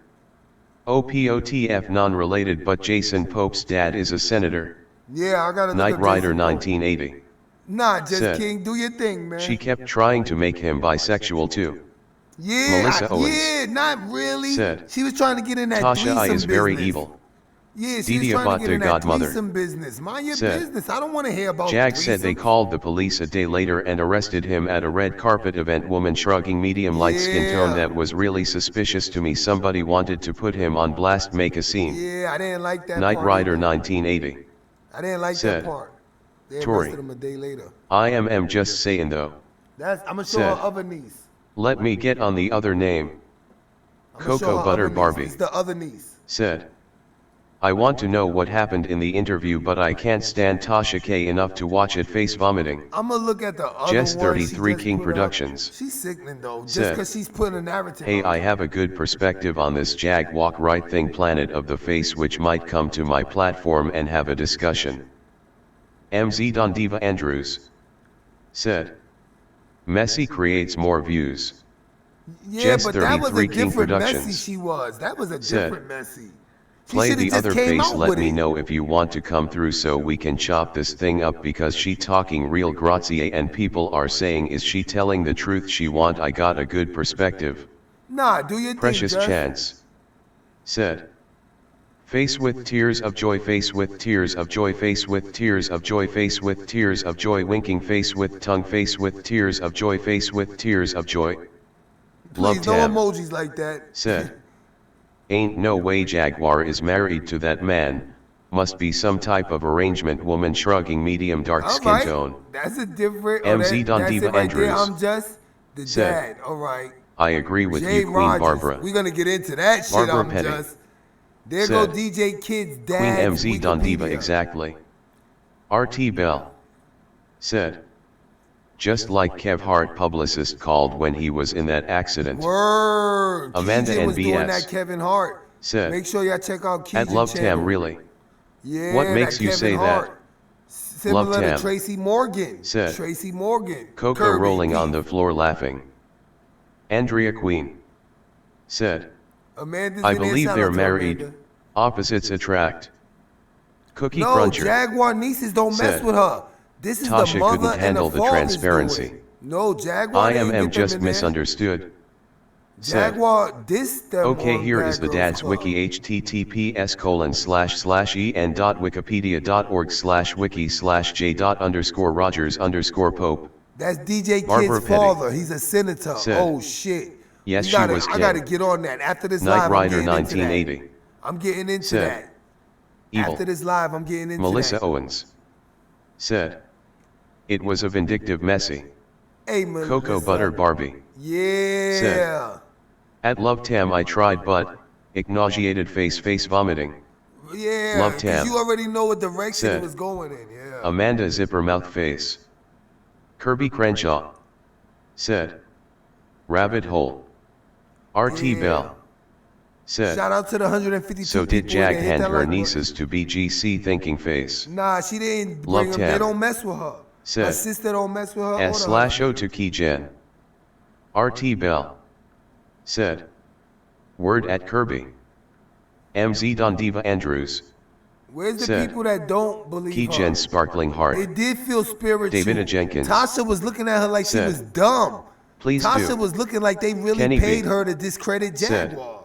OPOTF non-related, but Jason Pope's dad is a senator. Yeah, I gotta look Knight up Rider Jason Pope. 1980 Nah, just said, King, do your thing, man. she kept trying to make him bisexual too. Yeah, Melissa Owens yeah, not really. said, She was trying to get in that Tasha I threesome is very business. evil. Yeah, she Didi was trying to get in that Godmother threesome business. Mind your said, business. I don't want to hear about Jag said they threesomes. called the police a day later and arrested him at a red carpet event. Woman shrugging medium light skin tone. That was really suspicious to me. Somebody wanted to put him on blast, make a scene. Yeah, I didn't like that Knight part Rider either. 1980 I didn't like said, that part. They Tory, arrested him a day later. I am just saying though. I'm gonna show said, her other niece. Let me get on the other name. I'm gonna show Cocoa her Butter other niece. Barbie It's the other niece. said, I want to know what happened in the interview, but I can't stand Tasha K enough to watch it face vomiting. I'm gonna look at the other Jess one she 33 just King put up. Productions She's sickening though, just said, because she's putting a narrative. hey, on I it. have a good perspective on this Jaguar Wright thing, Planet of the Face, which might come to my platform and have a discussion. MZ Don Diva Andrews said, Messi creates more views. Yeah, Jess but that was a 33 King different Messi Productions she was. That was a said, different Messi. She play shoulda the just other came face, out let with me it. know if you want to come through so we can chop this thing up, because she talking real grazie and people are saying, is she telling the truth? She want I got a good perspective. Nah, do your Precious thing, Jess. Chance said, face with tears of joy, face with tears of joy, face with tears of joy, face with tears of joy, winking face with tongue, face with tears of joy, face with tears of joy. Love Please, no Tam emojis like that. said, ain't no way Jaguar is married to that man, must be some type of arrangement. Woman shrugging medium dark All skin right, tone that's a different. MZ Don that's Diva it right there. Andrews I'm just the said, dad. All right. I agree with Jay you, Queen Rogers. Barbara. We're gonna get into that shit. Barbara I'm Petty just. There said, go DJ Kid's dad. Queen MZ Don Diva exactly. RT Bell said, just like Kev Hart publicist called when he was in that accident. Word. Amanda Keegan and was doing BS that Kevin Hart. said, Make sure y'all check out Keegan at Love channel. Tam really. Yeah, What that makes you Kevin say Hart. that? Similar to Tam. Tracy Morgan. Said. Tracy Morgan. Coco Kirby rolling P. on the floor laughing. Andrea Queen. Said. Amanda's I in there. believe Shout they're out to married. Amanda. Opposites attract. Cookie No, Cruncher. Jaguar nieces don't mess Said. with her. This is Tasha the mother couldn't and handle the the father's transparency. doing. No, Jaguar didn't IMM get just them in there. misunderstood. Said. Jaguar dissed them Okay, on here Bad is the Girls dad's Club. wiki https://en.wikipedia.org/wiki/j._rogers_pope. That's DJ Barbara Kid's Petty. father. He's a senator. Said. Oh shit. Yes, We she gotta, was I king. gotta get on that. After this Knight live, Rider I'm getting into 1980. that. I'm getting into Said. that. Evil. After this live, I'm getting into Melissa that. Owens. Said. It was a vindictive messy. Hey, Melissa. Cocoa Butter Barbie. Yeah. Said. At Love Tam I tried but, nauseated face vomiting. Yeah. Love 'cause Tam. you already know what direction Said. it was going in. Yeah. Amanda Zipper Mouth Face. Kirby Crenshaw. Said. Rabbit Hole. RT Yeah. Bell. Said. Shout out to the 152 So did people that Jag hit hand that her like button. nieces to BGC thinking face? Nah, she didn't Love bring them. They Tam. don't mess with her. Said. My sister don't mess with her. or the S/O to Key Jen. RT Bell. Said. Word at Kirby. MZ Don Diva Andrews. Where's the Said. people that don't believe Key her? Jen's sparkling heart. It did feel spiritual. Davida Jenkins. Tasha was looking at her like Said. she was dumb. Please Tasha do. was looking like they really Kenny paid B. her to discredit Said. Jaguar.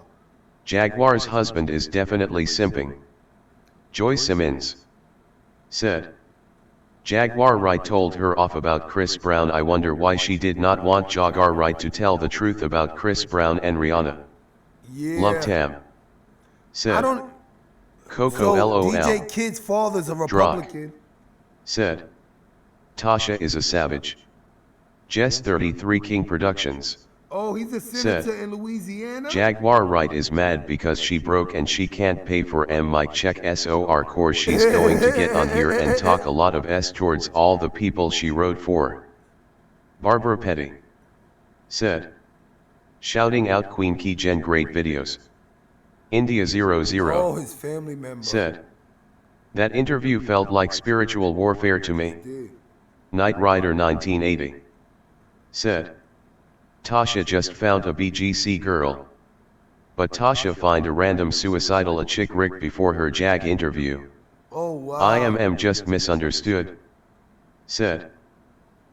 Jaguar's husband is definitely simping. Joy Simmons. Said. Jaguar Wright told her off about Chris Brown. I wonder why she did not want Jaguar Wright to tell the truth about Chris Brown and Rihanna. Yeah. Love Tam. Said. I don't. Coco So LOL. DJ Kid's father's a Republican. Said. Tasha is a savage. Jess 33 King Productions. Oh, he's a senator Said. in Louisiana. Jaguar Wright is mad because she broke and she can't pay for mic check SOR course. She's going to get on here and talk a lot of S towards all the people she wrote for. Barbara Petty. Said. Shouting out Queen Key Jen great videos. India 00. Oh, his family member. Said. That interview felt like spiritual warfare to me. Dude. Knight Rider 1980. Said. Tasha just found a BGC girl. But Tasha find a random suicidal a chick Rick before her Jag interview. Oh, wow. IMM just misunderstood. Said.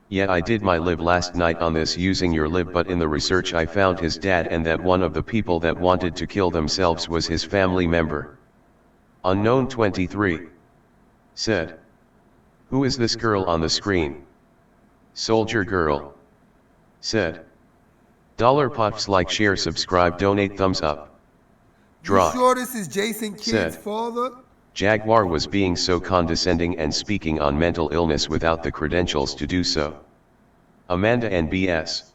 Yeah, I did my live last night on this using your live, but in the research I found his dad and that one of the people that wanted to kill themselves was his family member. Unknown 23. Said. Who is this girl on the screen? Soldier Girl. Said. $pops like, share, subscribe, donate, thumbs up. Draw. You sure this is Jason Kidd's Said. father? Jaguar was being so condescending and speaking on mental illness without the credentials to do so. Amanda NBS.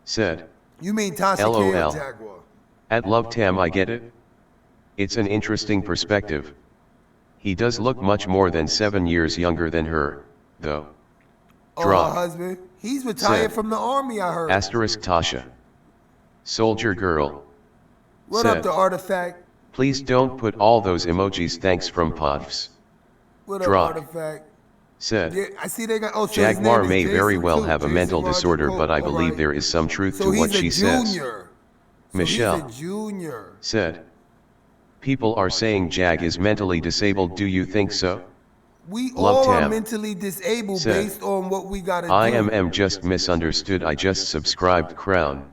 Said. You mean Tasha LOL. K or Jaguar? At Love Tam I get it. It's an interesting perspective. He does look much more than 7 years younger than her, though. Oh, Draw. her husband? He's retired Said. from the army, I heard. Asterisk Tasha. Soldier Girl. What Said. up, the artifact? Please don't put all those emojis. Thanks from POTFS. What Draw. up, artifact? Said. Yeah, I see they got. Oh, so his Jaguar name is may Jason very well too. have a Jason mental Roger disorder, Pope. but I All believe right. there is some truth So to he's what a she says. junior. So Michelle. He's a junior. Said. People are saying Jag is mentally disabled. Do you think so? We Love all are Tam. mentally disabled Said. based on what we gotta do. IMM just misunderstood. I just subscribed. Crown.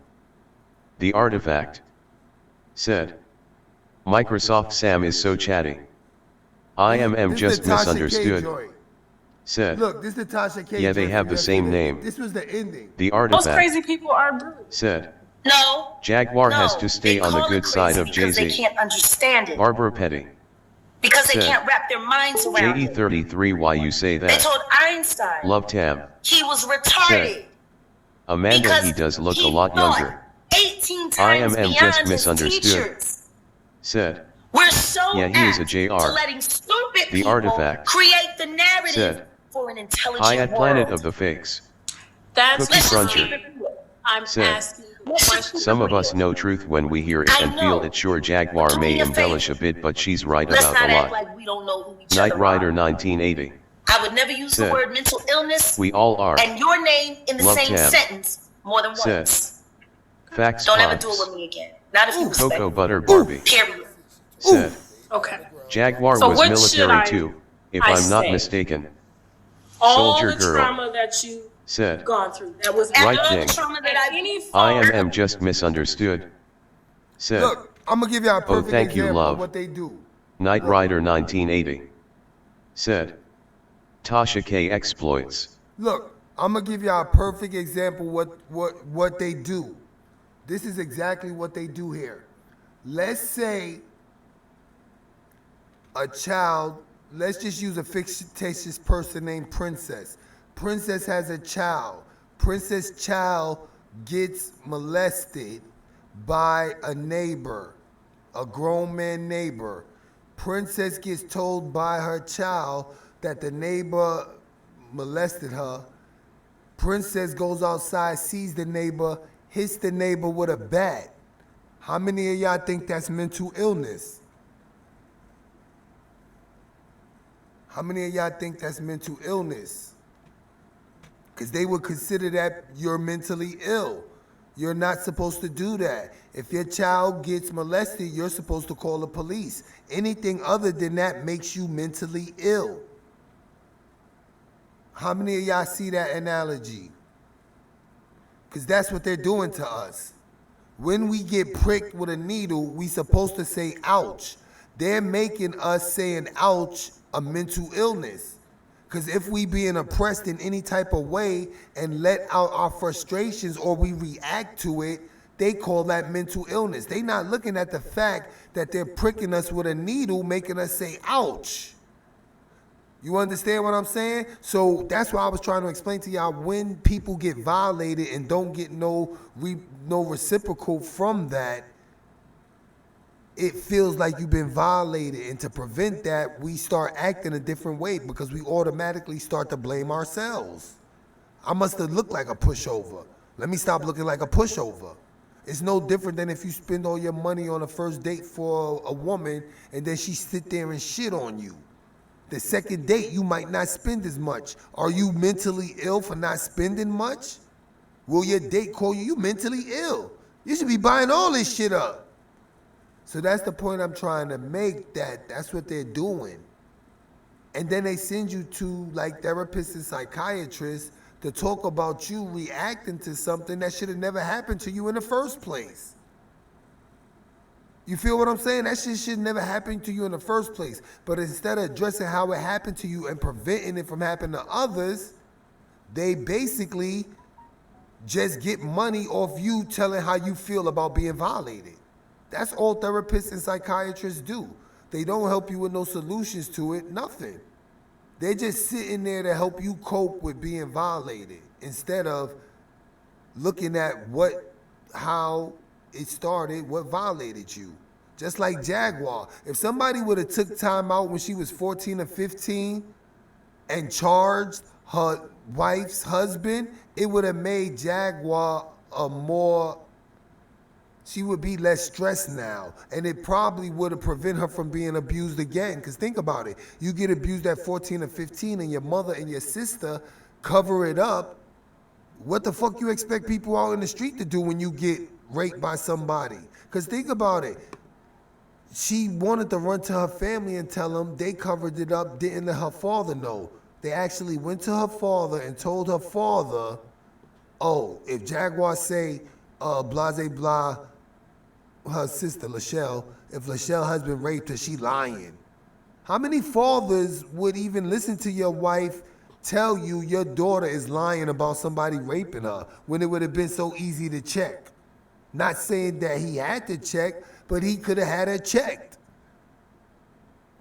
The Artifact. Said. Microsoft Sam is so chatty. IMM This just the Tasha K misunderstood. joint. Said. Look, this is the Tasha K. Yeah, they joint have from the same yesterday. name. This was the ending. The Most Artifact. crazy people are brute. Said. No. Jaguar no, has to stay they on the call it good side crazy of because they Jay-Z. can't understand it. Barbara Petty. Because they Said. can't wrap their minds around it. JE33. Why you say They that? told Einstein Love Tam. he was retarded. Amanda, because he does look a he lot thought younger. 18 times IMM beyond just his misunderstood. teachers. Said. We're so Yeah, he is a apt JR. to letting stupid The people Artifact. create the narrative Said. for an intelligent Hi at world. Planet of the Fakes. That's Cookie let's just Cruncher. keep it real. I'm Said. asking you a question. Some of us know truth when we hear it I and know. feel it. Sure, Jaguar Do may me a embellish favor. a bit, but she's right Let's about not a act lot. like we don't know who each Knight other Rider are. 1980. I would never use the Said, word mental illness we all are. and your name in the Love same Tam. sentence more than Said, once. facts Don't ever do pods. it with me again. Not if you respect Cocoa me. Butter Barbie. Period. Said, Okay. Jaguar So was what should military I- too, if I I'm not say? mistaken. All Soldier the girl. trauma that you've Said, gone through. That was Right all thing. the trauma that any I father- am just misunderstood. Said, Look, I'm gonna give y'all a perfect thank you, example love. of what they do. Knight Rider 1980. Said, Tasha K exploits. Look, I'm gonna give y'all a perfect example what they do. This is exactly what they do here. Let's say a child, let's just use a fictitious person named Princess. Princess has a child. Princess' child gets molested by a neighbor, a grown man neighbor. Princess gets told by her child that the neighbor molested her. Princess goes outside, sees the neighbor, hits the neighbor with a bat. How many of y'all think that's mental illness? How many of y'all think that's mental illness? Because they would consider that you're mentally ill. You're not supposed to do that. If your child gets molested, you're supposed to call the police. Anything other than that makes you mentally ill. How many of y'all see that analogy? Because that's what they're doing to us. When we get pricked with a needle, we supposed to say ouch. They're making us saying ouch a mental illness. Because if we being oppressed in any type of way and let out our frustrations or we react to it, they call that mental illness. They not looking at the fact that they're pricking us with a needle, making us say ouch. You understand what I'm saying? So that's why I was trying to explain to y'all, when people get violated and don't get no reciprocal from that, it feels like you've been violated. And to prevent that, we start acting a different way because we automatically start to blame ourselves. I must have looked like a pushover. Let me stop looking like a pushover. It's no different than if you spend all your money on a first date for a woman and then she sit there and shit on you. The second date, you might not spend as much. Are you mentally ill for not spending much? Will your date call you? You mentally ill. You should be buying all this shit up. So that's the point I'm trying to make, that that's what they're doing. And then they send you to like therapists and psychiatrists to talk about you reacting to something that should have never happened to you in the first place. You feel what I'm saying? That shit should never happen to you in the first place. But instead of addressing how it happened to you and preventing it from happening to others, they basically just get money off you telling how you feel about being violated. That's all therapists and psychiatrists do. They don't help you with no solutions to it, nothing. They're just sitting there to help you cope with being violated instead of looking at how it started, what violated you. Just like Jaguar. If somebody would have took time out when she was 14 or 15 and charged her wife's husband, it would have made Jaguar she would be less stressed now. And it probably would have prevented her from being abused again. Because think about it. You get abused at 14 or 15 and your mother and your sister cover it up. What the fuck you expect people out in the street to do when you get raped by somebody? Because think about it. She wanted to run to her family and tell them. They covered it up, didn't let her father know. They actually went to her father and told her father, oh, if Jaguar say, blase blah, her sister, Lachelle, if Lachelle has been raped her, she lying. How many fathers would even listen to your wife tell you your daughter is lying about somebody raping her when it would have been so easy to check? Not saying that he had to check, but he could have had her checked.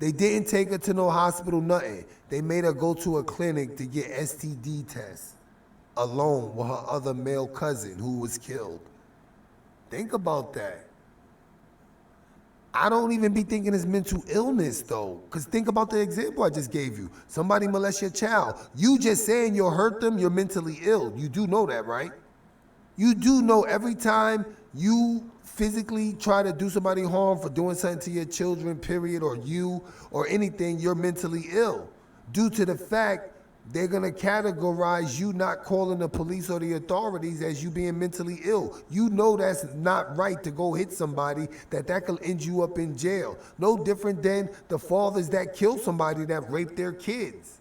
They didn't take her to no hospital, nothing. They made her go to a clinic to get STD tests alone with her other male cousin who was killed. Think about that. I don't even be thinking it's mental illness though. Because think about the example I just gave you. Somebody molest your child. You just saying you'll hurt them, you're mentally ill. You do know that, right? You do know every time you physically try to do somebody harm for doing something to your children, period, or you, or anything, you're mentally ill. due to the fact they're gonna categorize you not calling the police or the authorities as you being mentally ill. You know that's not right to go hit somebody, that could end you up in jail. No different than the fathers that kill somebody that raped their kids.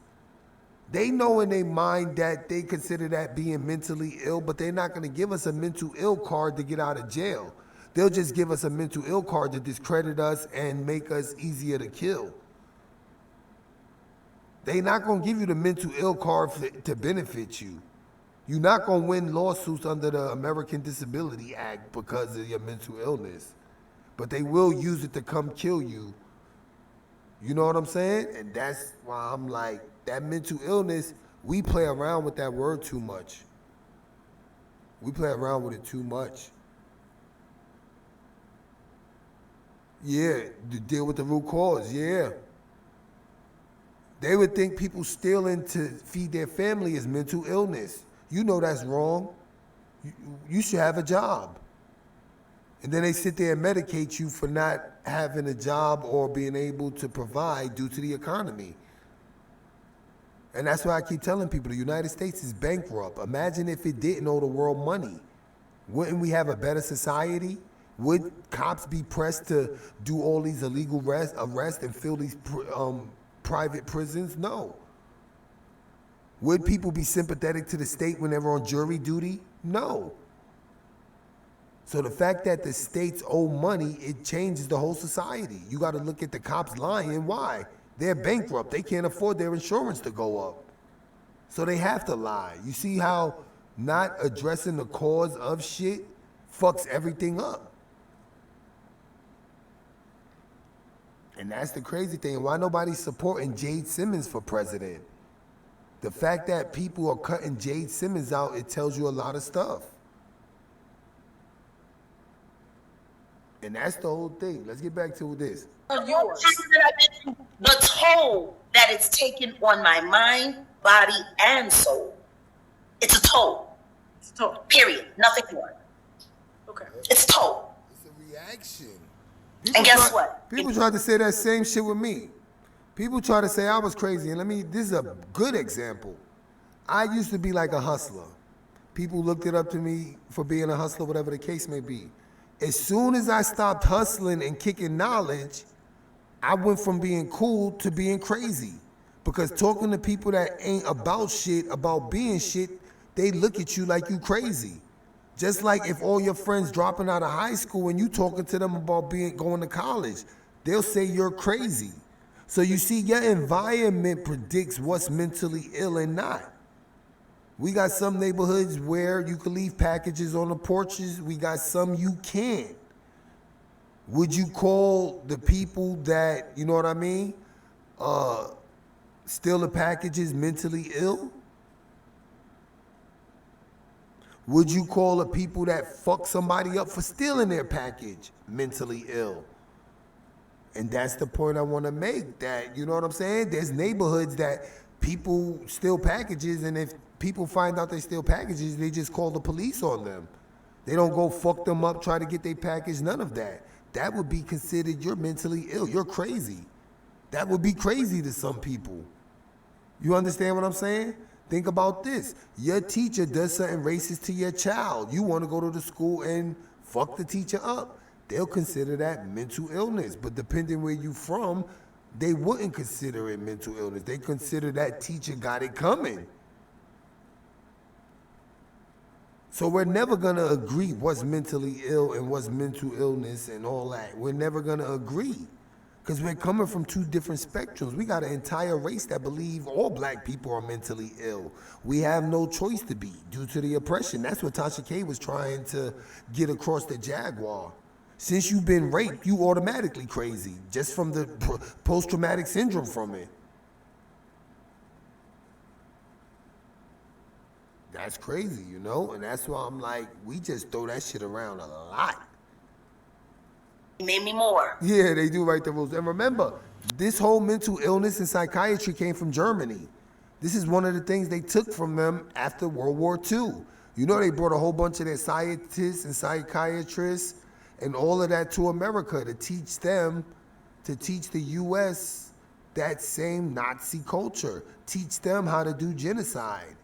They know in their mind that they consider that being mentally ill, but they're not gonna give us a mental ill card to get out of jail. They'll just give us a mental ill card to discredit us and make us easier to kill. They're not going to give you the mental ill card to benefit you. You're not going to win lawsuits under the American Disability Act because of your mental illness. But they will use it to come kill you. You know what I'm saying? And that's why I'm like, that mental illness, we play around with that word too much. We play around with it too much. Yeah, to deal with the root cause, yeah. They would think people stealing to feed their family is mental illness. You know that's wrong. You should have a job. And then they sit there and medicate you for not having a job or being able to provide due to the economy. And that's why I keep telling people the United States is bankrupt. Imagine if it didn't owe the world money. Wouldn't we have a better society? Would cops be pressed to do all these illegal arrests and fill these private prisons? No. Would people be sympathetic to the state when they were on jury duty? No. So the fact that the states owe money, it changes the whole society. You got to look at the cops lying. Why? They're bankrupt. They can't afford their insurance to go up. So they have to lie. You see how not addressing the cause of shit fucks everything up. And that's the crazy thing. Why nobody's supporting Jade Simmons for president? The fact that people are cutting Jade Simmons out, it tells you a lot of stuff. And that's the whole thing. Let's get back to this. The toll that it's taken on my mind, body, and soul. It's a toll. It's a toll. Period. Nothing more. Okay. It's a toll. It's a reaction. And guess what? People tried to say that same shit with me. People try to say I was crazy. And this is a good example. I used to be like a hustler. People looked it up to me for being a hustler, whatever the case may be. As soon as I stopped hustling and kicking knowledge, I went from being cool to being crazy. Because talking to people that ain't about shit, about being shit, they look at you like you crazy. Just like if all your friends dropping out of high school and you talking to them about going to college, they'll say you're crazy. So you see, your environment predicts what's mentally ill and not. We got some neighborhoods where you can leave packages on the porches. We got some you can't. Would you call the people that, you know what I mean, steal the packages mentally ill? Would you call the people that fuck somebody up for stealing their package mentally ill? And that's the point I want to make, that, you know what I'm saying? There's neighborhoods that people steal packages, and if people find out they steal packages, they just call the police on them. They don't go fuck them up, try to get their package, none of that. That would be considered you're mentally ill. You're crazy. That would be crazy to some people. You understand what I'm saying? Think about this. Your teacher does something racist to your child. You want to go to the school and fuck the teacher up. They'll consider that mental illness. But depending where you from, they wouldn't consider it mental illness. They consider that teacher got it coming. So we're never going to agree what's mentally ill and what's mental illness and all that. We're never going to agree. Because we're coming from two different spectrums. We got an entire race that believe all black people are mentally ill. We have no choice to be due to the oppression. That's what Tasha K was trying to get across the Jaguar. Since you've been raped, you automatically crazy, just from the post-traumatic syndrome from it. That's crazy, you know? And that's why I'm like, we just throw that shit around a lot. Made me more. Yeah, they do write the rules. And remember, this whole mental illness and psychiatry came from Germany. This is one of the things they took from them after World War II. You know, they brought a whole bunch of their scientists and psychiatrists and all of that to America to teach them, to teach the U.S. that same Nazi culture. Teach them how to do genocide.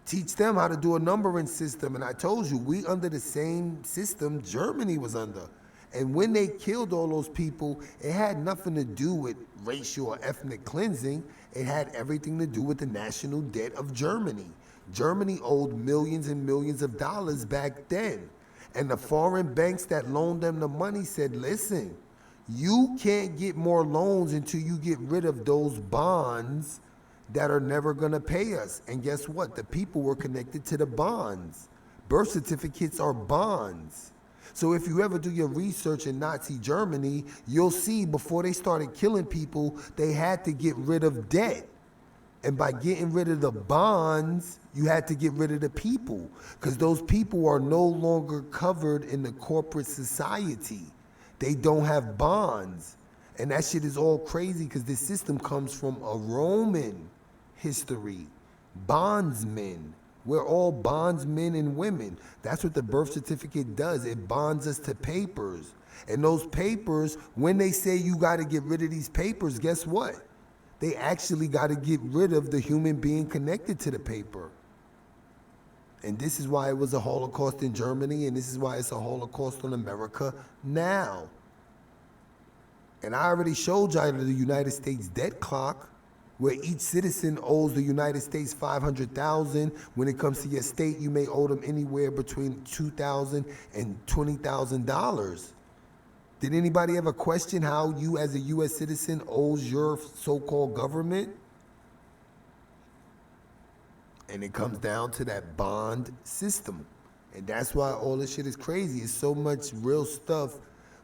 Teach them how to do a numbering system. And I told you, we under the same system Germany was under. And when they killed all those people, it had nothing to do with racial or ethnic cleansing. It had everything to do with the national debt of Germany. Germany owed millions and millions of dollars back then. And the foreign banks that loaned them the money said, listen, you can't get more loans until you get rid of those bonds that are never gonna pay us. And guess what? The people were connected to the bonds. Birth certificates are bonds. So if you ever do your research in Nazi Germany, you'll see before they started killing people, they had to get rid of debt. And by getting rid of the bonds, you had to get rid of the people, because those people are no longer covered in the corporate society. They don't have bonds. And that shit is all crazy because this system comes from a Roman history. Bondsmen. We're all bondsmen and women. That's what the birth certificate does. It bonds us to papers. And those papers, when they say you got to get rid of these papers, guess what? They actually got to get rid of the human being connected to the paper. And this is why it was a Holocaust in Germany, and this is why it's a Holocaust on America now. And I already showed y'all the United States debt clock, where each citizen owes the United States $500,000. When it comes to your state, you may owe them anywhere between $2,000 and $20,000. Did anybody ever question how you as a U.S. citizen owes your so-called government? And it comes down to that bond system. And that's why all this shit is crazy. It's so much real stuff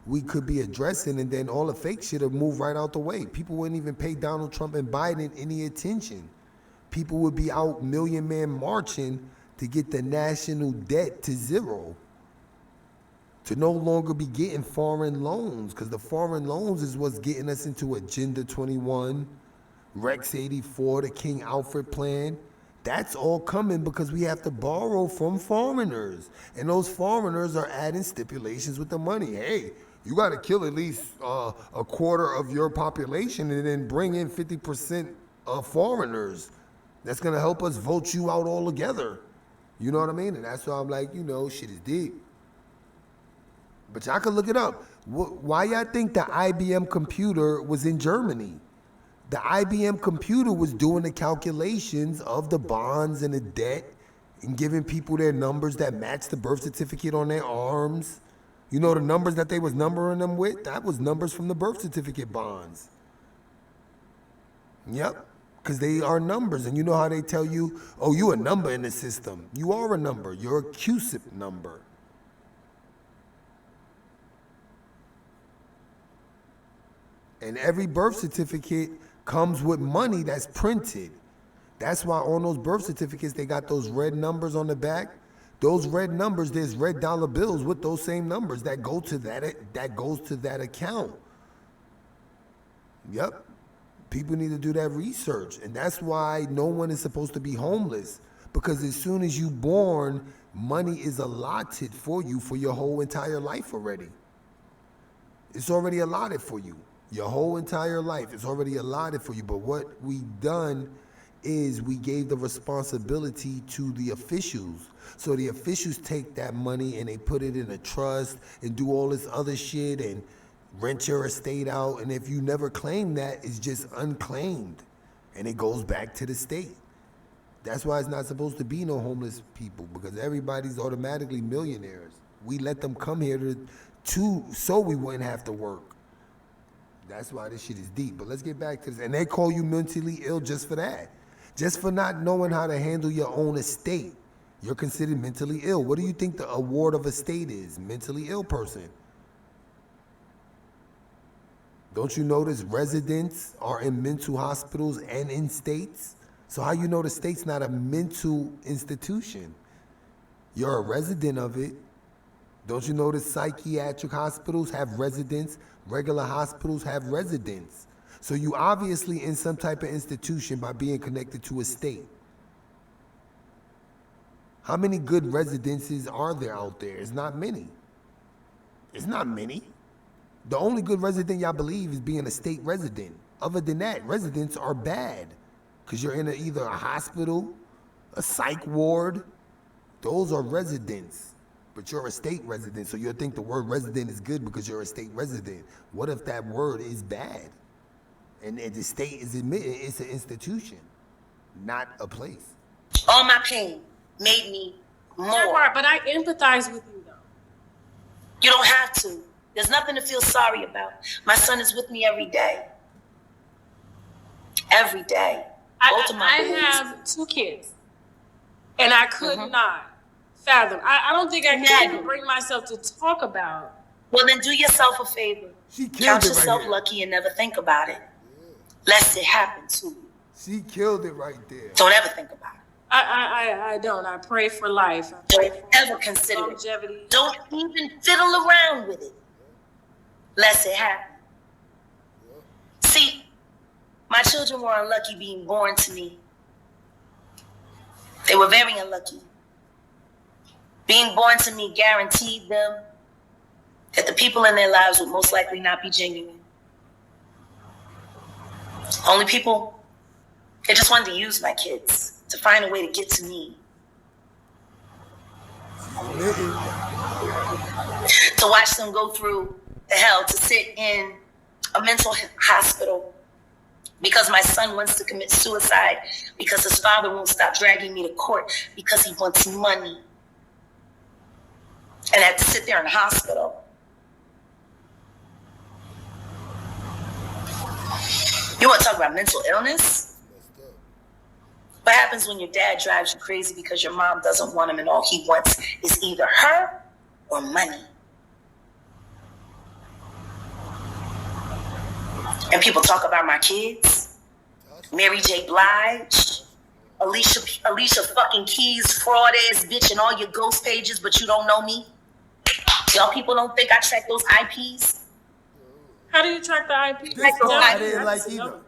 we could be addressing, and then all the fake shit will move right out the way. People wouldn't even pay Donald Trump and Biden any attention. People would be out Million Man marching to get the national debt to zero, to no longer be getting foreign loans, because the foreign loans is what's getting us into Agenda 21, Rex 84, the King Alfred plan. That's all coming because we have to borrow from foreigners. And those foreigners are adding stipulations with the money. Hey, you got to kill at least a quarter of your population and then bring in 50% of foreigners. That's going to help us vote you out altogether. You know what I mean? And that's why I'm like, you know, shit is deep. But y'all can look it up. Why y'all think the IBM computer was in Germany? The IBM computer was doing the calculations of the bonds and the debt and giving people their numbers that matched the birth certificate on their arms. You know the numbers that they was numbering them with? That was numbers from the birth certificate bonds. Yep, because they are numbers. And you know how they tell you, oh, you a number in the system. You are a number. You're a CUSIP number. And every birth certificate comes with money that's printed. That's why on those birth certificates, they got those red numbers on the back. Those red numbers, there's red dollar bills with those same numbers that go to that account. Yep. People need to do that research. And that's why no one is supposed to be homeless. Because as soon as you're born, money is allotted for you for your whole entire life already. It's already allotted for you. Your whole entire life is already allotted for you. But what we done is we gave the responsibility to the officials. So the officials take that money and they put it in a trust and do all this other shit and rent your estate out. And if you never claim that, it's just unclaimed. And it goes back to the state. That's why it's not supposed to be no homeless people, because everybody's automatically millionaires. We let them come here so we wouldn't have to work. That's why this shit is deep. But let's get back to this. And they call you mentally ill just for that. Just for not knowing how to handle your own estate. You're considered mentally ill. What do you think the award of estate is? Mentally ill person. Don't you notice residents are in mental hospitals and in states? So how you know the state's not a mental institution? You're a resident of it. Don't you notice psychiatric hospitals have residents? Regular hospitals have residents. So you obviously in some type of institution by being connected to a state. How many good residences are there out there? It's not many. It's not many. The only good resident y'all believe is being a state resident. Other than that, residents are bad. Because you're in either a hospital, a psych ward. Those are residents. But you're a state resident, so you'll think the word resident is good because you're a state resident. What if that word is bad? And the state is admitted it's an institution, not a place. All my pain made me more. Jaguar, but I empathize with you, though. You don't have to. There's nothing to feel sorry about. My son is with me every day. Every day. I have 2 kids, and I could not fathom. I don't think I can even bring myself to talk about. Well, then do yourself a favor. Count yourself lucky and never think about it. Lest it happen to you. She killed it right there. Don't ever think about it. I don't. I pray for life. Don't ever consider longevity. It. Don't even fiddle around with it. Lest it happen. See, my children were unlucky being born to me. They were very unlucky. Being born to me guaranteed them that the people in their lives would most likely not be genuine. Only people, they just wanted to use my kids to find a way to get to me. To watch them go through the hell, to sit in a mental hospital because my son wants to commit suicide, because his father won't stop dragging me to court because he wants money. And I have to sit there in the hospital. You want to talk about mental illness? What happens when your dad drives you crazy because your mom doesn't want him and all he wants is either her or money? And people talk about my kids, Mary J. Blige, Alicia fucking Keys, fraud ass bitch, and all your ghost pages, but you don't know me. Y'all people don't think I track those IPs? How do you track the IPs? I didn't like either.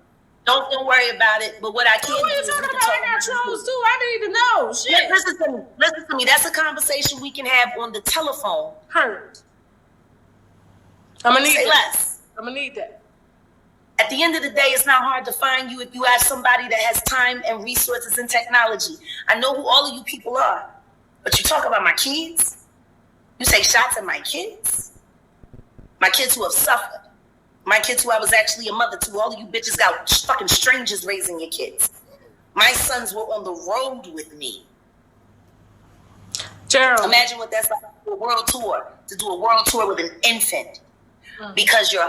Don't worry about it. But what I can do is we can talk about I got trolls too. I need to know. Shit. Listen to me. That's a conversation we can have on the telephone. Heard. I'm gonna need Say that. less. I'm gonna need that. At the end of the day, it's not hard to find you if you have somebody that has time and resources and technology. I know who all of you people are, but you talk about my kids. You take shots at my kids. My kids who have suffered. My kids who I was actually a mother to. All of you bitches got fucking strangers raising your kids. My sons were on the road with me. Gerald. Imagine what that's like to do a world tour. To do a world tour with an infant. Because your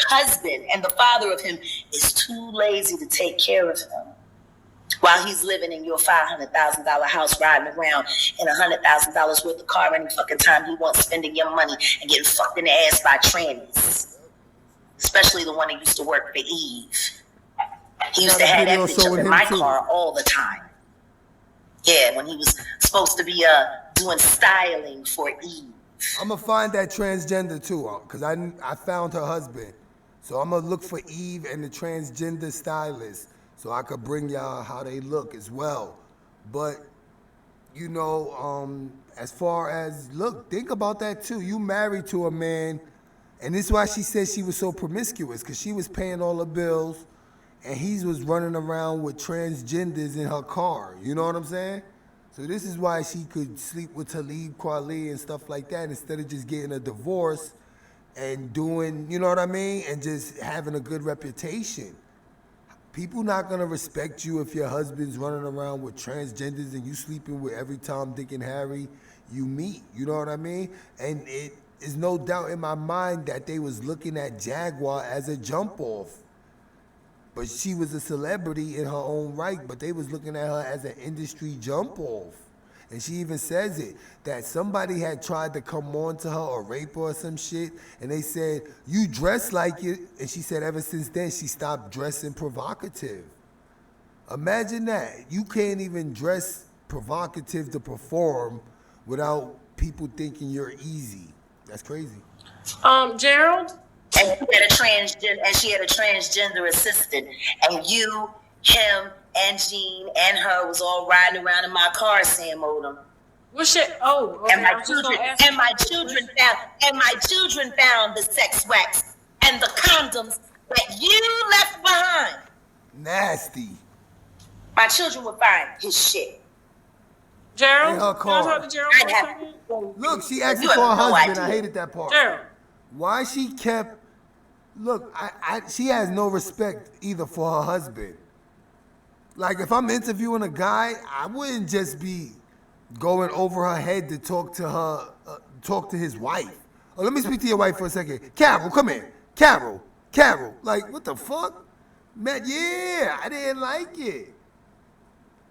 husband and the father of him is too lazy to take care of him while he's living in your $500,000 house, riding around in $100,000 worth of car any fucking time he wants, spending your money and getting fucked in the ass by trannies. Especially the one that used to work for Eve. He used to have that bitch up in my car all the time. Yeah, when he was supposed to be doing styling for Eve. I'm gonna find that transgender too, because I found her husband. So I'm gonna look for Eve and the transgender stylist so I could bring y'all how they look as well. But, you know, as far as, look, think about that too. You married to a man, and this is why she said she was so promiscuous, because she was paying all the bills, and he was running around with transgenders in her car. You know what I'm saying? So this is why she could sleep with Talib Kweli and stuff like that instead of just getting a divorce and doing, you know what I mean, and just having a good reputation. People not gonna respect you if your husband's running around with transgenders and you sleeping with every Tom, Dick, and Harry you meet. You know what I mean? And it is no doubt in my mind that they was looking at Jaguar as a jump off. But she was a celebrity in her own right, but they was looking at her as an industry jump off. And she even says it, that somebody had tried to come on to her or rape her or some shit, and they said, you dress like it. And she said ever since then, she stopped dressing provocative. Imagine that. You can't even dress provocative to perform without people thinking you're easy. That's crazy. Gerald? And she had a transgender assistant. And you, him, and Jean, and her was all riding around in my car saying modem. What shit? Oh, okay. And my children found the sex wax condoms that you left behind. Nasty. My children would find his shit. Gerald, In her can I car. talk to Gerald for a second? Look, she asked You for have her no husband. idea. I hated that part. Gerald. Why she kept? Look, she has no respect either for her husband. Like if I'm interviewing a guy, I wouldn't just be going over her head to talk to his wife. Oh, let me speak to your wife for a second. Carol, come here. Carol. Like what the fuck? Man, yeah, I didn't like it.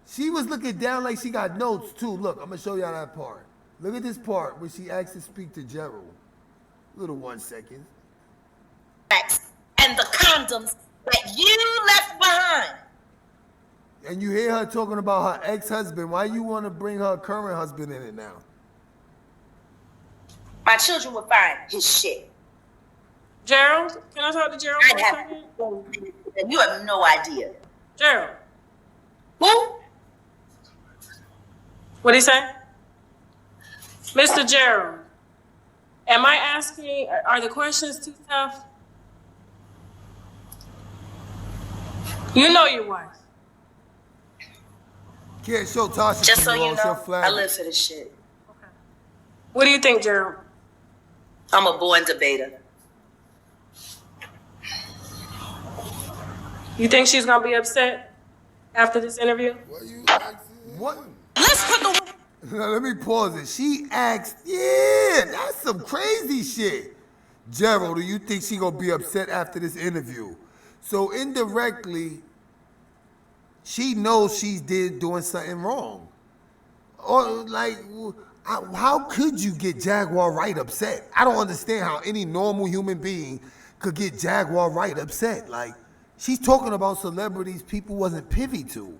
She was looking down like she got notes too. Look, I'm gonna show y'all that part. Look at this part where she asked to speak to Gerald. Little 1 second. And the condoms that you left behind. And you hear her talking about her ex-husband. Why you want to bring her current husband in it now? My children would find his shit. Gerald, can I talk to Gerald for a second? And you have no idea. Gerald. Who? What'd he say? Mr. Gerald, am I asking, are the questions too tough? You know your wife. Can't show Tasha. Just so you she'll know, flag I it. live for this shit. What do you think, Gerald? I'm a born debater. You think she's gonna be upset after this interview? What? Let's put the... Now, let me pause it. She asked, yeah, that's some crazy shit. Gerald, do you think she gonna be upset after this interview? So indirectly, she knows she's doing something wrong. Or like, how could you get Jaguar Wright upset? I don't understand how any normal human being could get Jaguar Wright upset. Like, she's talking about celebrities people wasn't privy to.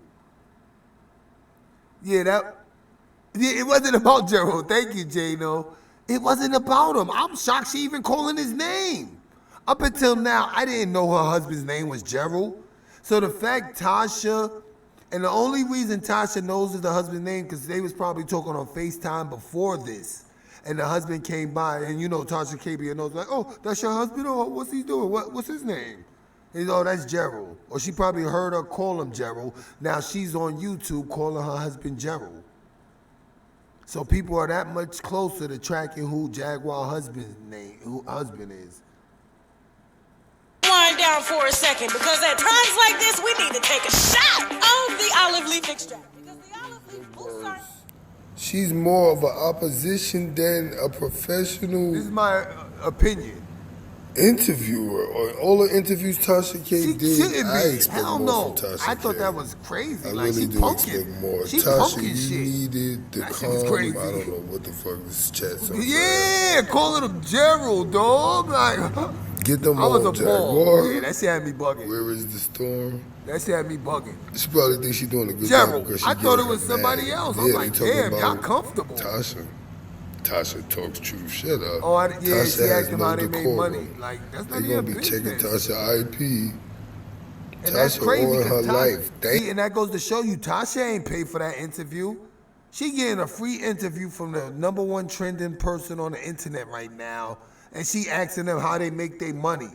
Yeah, it wasn't about Gerald. Thank you, J-No. It wasn't about him. I'm shocked she even calling his name. Up until now, I didn't know her husband's name was Gerald. So the fact Tasha, and the only reason Tasha knows is the husband's name because they was probably talking on FaceTime before this. And the husband came by, and you know Tasha KB knows, like, oh, that's your husband? Oh, what's he doing? What's his name? And oh, that's Gerald. Or she probably heard her call him Gerald. Now she's on YouTube calling her husband Gerald. So people are that much closer to tracking who Jaguar husband is. Wind down for a second, because at times like this, we need to take a shot of the olive leaf extract. Because the olive leaf boosts our... She's more of an opposition than a professional. This is my opinion. Interviewer, or all the interviews Tasha K did, I expect more from Tasha I thought K. that was crazy. I Like, really she do punking. expect more. She Tasha, punking you shit. needed the That shit was calm. crazy. I don't know what the fuck this chat so Yeah, calling him Gerald, dog. Like, Get them I was on, appalled. Jaguar. Yeah, that shit had me bugging. Where is the storm? That shit had me bugging. She probably thinks she's doing a good job Gerald, because she I thought it getting was her somebody name. else. Yeah, I'm they like, talking damn, y'all about comfortable. Tasha talks truth. Shut up. Oh, yeah, Tasha she has asked them no how they made decorum. money. Like, that's They not gonna your be checking business. Tasha IP. And that's Tasha crazy all because her life. See, and that goes to show you, Tasha ain't paid for that interview. She getting a free interview from the #1 trending person on the internet right now, and she asking them how they make their money.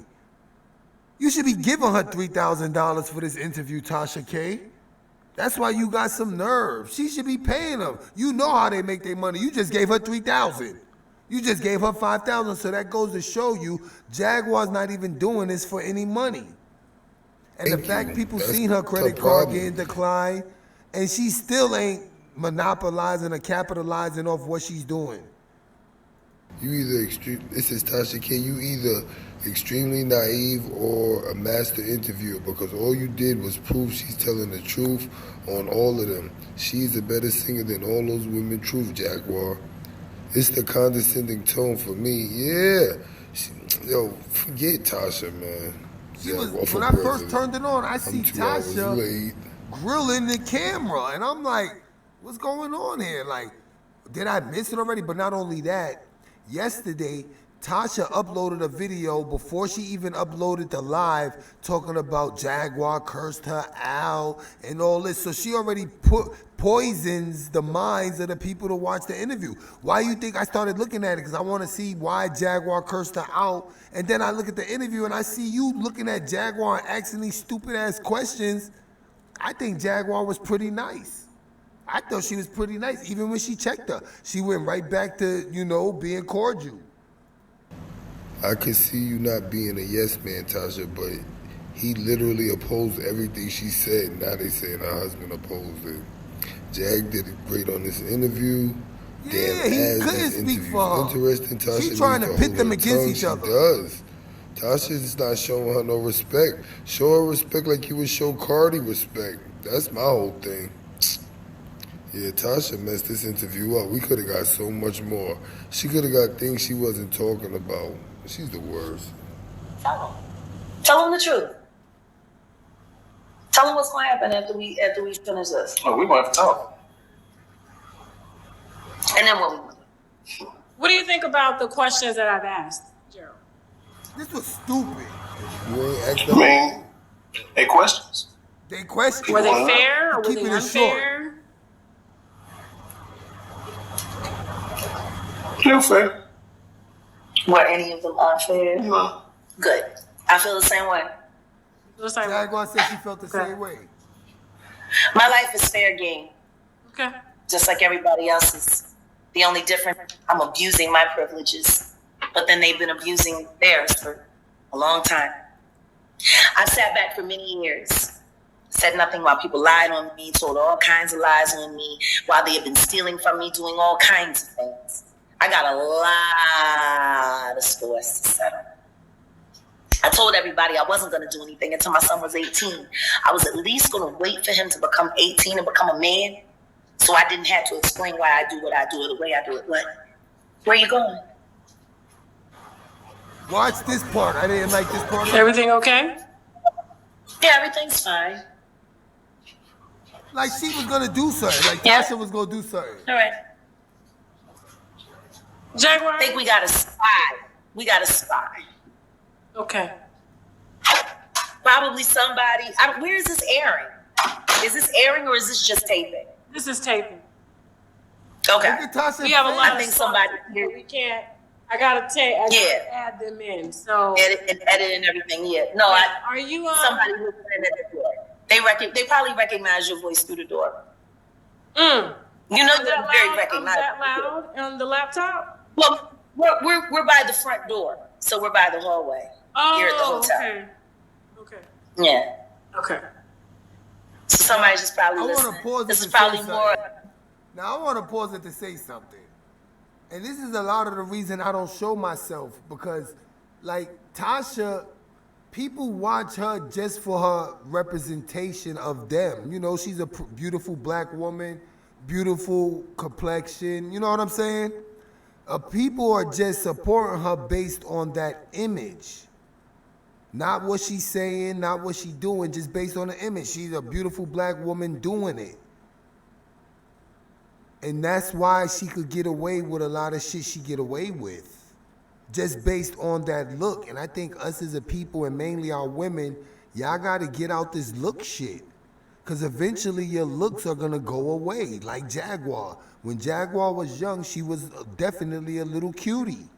You should be giving her $3,000 for this interview, Tasha K. That's why you got some nerve. She should be paying them. You know how they make their money. You just gave her $3,000. You just gave her $5,000. So that goes to show you, Jaguar's not even doing this for any money. And the fact people That's seen her the credit card problem. getting declined, and she still ain't monopolizing or capitalizing off what she's doing. You either this is Tasha K. You either extremely naive or a master interviewer because all you did was prove she's telling the truth on all of them. She's a better singer than all those women. Truth, Jaguar. It's the condescending tone for me. Yeah. Yo, forget Tasha, man. She was, when I first turned it on, I see Tasha grilling the camera, and I'm like, what's going on here? Like, did I miss it already? But not only that, yesterday, Tasha uploaded a video before she even uploaded the live talking about Jaguar cursed her out and all this. So she already poisons the minds of the people to watch the interview. Why you think I started looking at it? Because I want to see why Jaguar cursed her out. And then I look at the interview and I see you looking at Jaguar asking these stupid ass questions. I think Jaguar was pretty nice. I thought she was pretty nice. Even when she checked her, she went right back to, being cordial. I could see you not being a yes man, Tasha, but he literally opposed everything she said. Now they saying her husband opposed it. Jag did it great on this interview. Yeah, he couldn't speak for her. Interesting, Tasha. She's trying to pit them against each other. She does. Tasha's not showing her no respect. Show her respect like you would show Cardi respect. That's my whole thing. Yeah, Tasha messed this interview up. We could have got so much more. She could have got things she wasn't talking about. She's the worst. Tell him the truth. Tell him what's going to happen after we finish this. Oh, we might have to talk. And then what? What do you think about the questions that I've asked, Gerald? This was stupid. They questions. They questions. Were they fair or were they unfair? They're fair. Were any of them unfair? No. Good. I feel the same way. Jaguar said she felt the same way. My life is fair game. Okay. Just like everybody else's. The only difference, I'm abusing my privileges, but then they've been abusing theirs for a long time. I've sat back for many years, said nothing while people lied on me, told all kinds of lies on me, while they have been stealing from me, doing all kinds of things. I got a lot of scores to settle. I told everybody I wasn't going to do anything until my son was 18. I was at least going to wait for him to become 18 and become a man, so I didn't have to explain why I do what I do, the way I do it. Where you going? Watch this part. I didn't like this part. Everything okay? Yeah, everything's fine. Like she was going to do something. Like Tasha was going to do something. All right. Jaguar? I think we got a spy. Okay. Probably somebody. Where is this airing? Is this airing or is this just taping? This is taping. Okay. We have a lot I think somebody. We can't. I gotta add them in. So edit and everything. Yeah. No, are you somebody listening at the door? They probably recognize your voice through the door. Mm. You know you're very recognizable. That loud on the laptop? Well, we're by the front door, so we're by the hallway here at the hotel. Okay. Yeah. Okay. So somebody's just probably listening. This is probably more. Now I want to pause it to say something, and this is a lot of the reason I don't show myself because, like Tasha, people watch her just for her representation of them. She's a beautiful black woman, beautiful complexion. You know what I'm saying? People are just supporting her based on that image. Not what she's saying, not what she's doing, just based on the image. She's a beautiful black woman doing it. And that's why she could get away with a lot of shit she get away with. Just based on that look. And I think us as a people, and mainly our women, y'all got to get out this look shit. Because eventually your looks are going to go away, like Jaguar. When Jaguar was young, she was definitely a little cutie.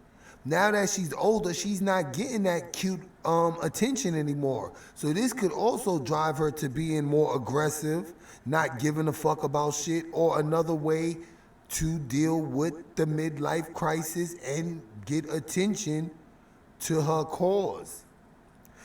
Now that she's older, she's not getting that cute attention anymore. So this could also drive her to being more aggressive, not giving a fuck about shit, or another way to deal with the midlife crisis and get attention to her cause.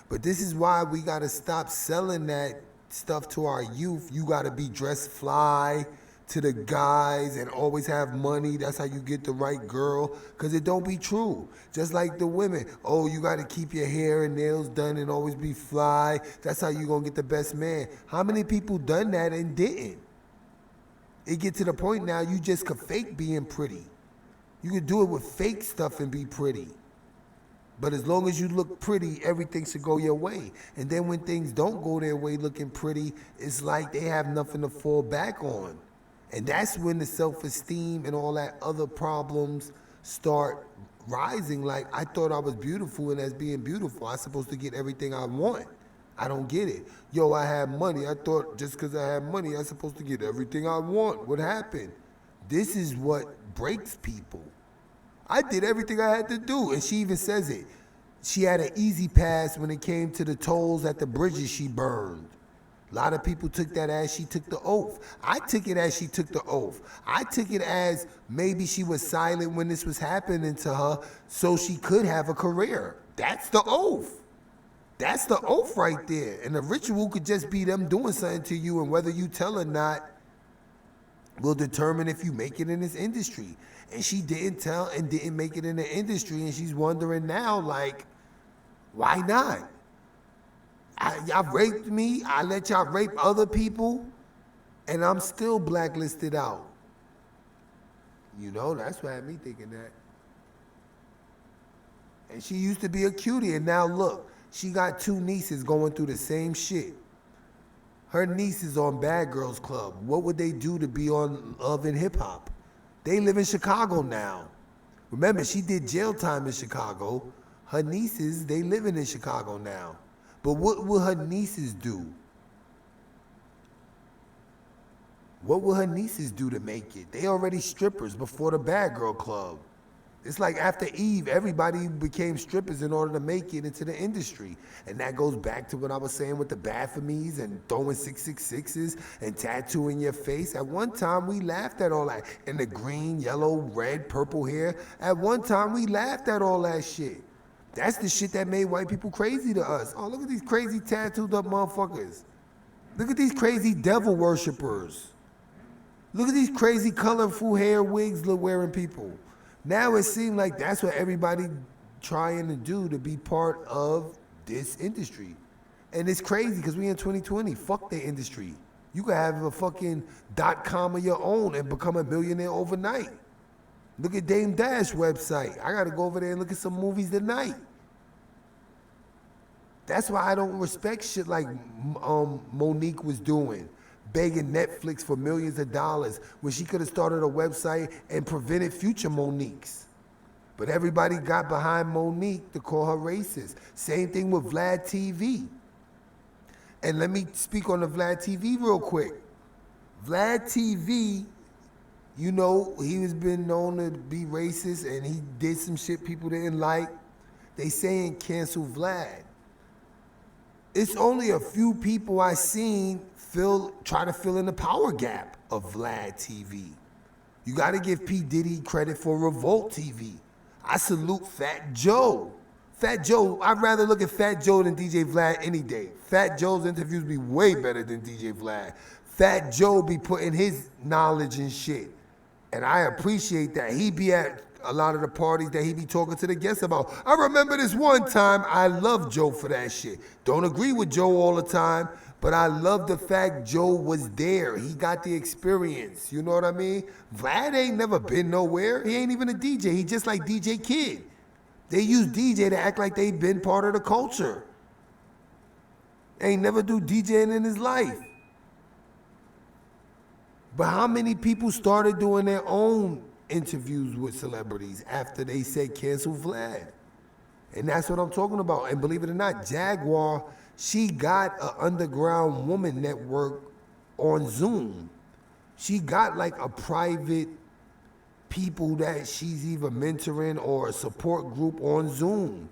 But this is why we got to stop selling that stuff to our youth. You got to be dressed fly to the guys and always have money. That's how you get the right girl, because it don't be true. Just like the women, oh, you got to keep your hair and nails done and always be fly. That's how you gonna get the best man. How many people done that and didn't? It get to the point now you just could fake being pretty. You could do it with fake stuff and be pretty. But as long as you look pretty, everything should go your way. And then when things don't go their way looking pretty, it's like they have nothing to fall back on. And that's when the self-esteem and all that other problems start rising like I thought I was beautiful, and as being beautiful, I'm supposed to get everything I want. I don't get it. Yo, I have money. I thought just because I have money, I'm supposed to get everything I want. What happened? This is what breaks people. I did everything I had to do, and she even says it. She had an easy pass when it came to the tolls at the bridges she burned. A lot of people took that as she took the oath. I took it as she took the oath. I took it as maybe she was silent when this was happening to her so she could have a career. That's the oath. That's the oath right there. And the ritual could just be them doing something to you, and whether you tell or not will determine if you make it in this industry. And she didn't tell and didn't make it in the industry, and she's wondering now, like, why not? Y'all raped me, I let y'all rape other people, and I'm still blacklisted out. You know, that's what had me thinking that. And she used to be a cutie, and now look, she got 2 nieces going through the same shit. Her niece is on Bad Girls Club. What would they do to be on Love and Hip Hop? They live in Chicago now. Remember, she did jail time in Chicago. Her nieces, they living in Chicago now. But what will her nieces do? What will her nieces do to make it? They already strippers before the Bad Girl Club. It's like after Eve, everybody became strippers in order to make it into the industry. And that goes back to what I was saying with the Baphomets and throwing 666s and tattooing your face. At one time, we laughed at all that. And the green, yellow, red, purple hair. At one time, we laughed at all that shit. That's the shit that made white people crazy to us. Oh, look at these crazy tattooed up motherfuckers. Look at these crazy devil worshipers. Look at these crazy colorful hair wigs wearing people. Now it seems like that's what everybody trying to do to be part of this industry. And it's crazy because we in 2020. Fuck the industry. You can have a fucking .com of your own and become a millionaire overnight. Look at Dame Dash website. I gotta go over there and look at some movies tonight. That's why I don't respect shit like Monique was doing, begging Netflix for millions of dollars when she could have started a website and prevented future Moniques. But everybody got behind Monique to call her racist. Same thing with Vlad TV. And let me speak on the Vlad TV real quick. Vlad TV, you know, he has been known to be racist and he did some shit people didn't like. They saying cancel Vlad. It's only a few people I seen try to fill in the power gap of Vlad TV. You gotta give P. Diddy credit for Revolt TV. I salute Fat Joe. Fat Joe, I'd rather look at Fat Joe than DJ Vlad any day. Fat Joe's interviews be way better than DJ Vlad. Fat Joe be putting his knowledge and shit. And I appreciate that. He be at a lot of the parties that he be talking to the guests about. I remember this one time, I love Joe for that shit. Don't agree with Joe all the time, but I love the fact Joe was there. He got the experience, you know what I mean? Vlad ain't never been nowhere. He ain't even a DJ. He just like DJ Kid. They use DJ to act like they been part of the culture. Ain't never do DJing in his life. But how many people started doing their own interviews with celebrities after they said cancel Vlad? And that's what I'm talking about. And believe it or not, Jaguar, she got an underground woman network on Zoom. She got like a private people that she's either mentoring or a support group on Zoom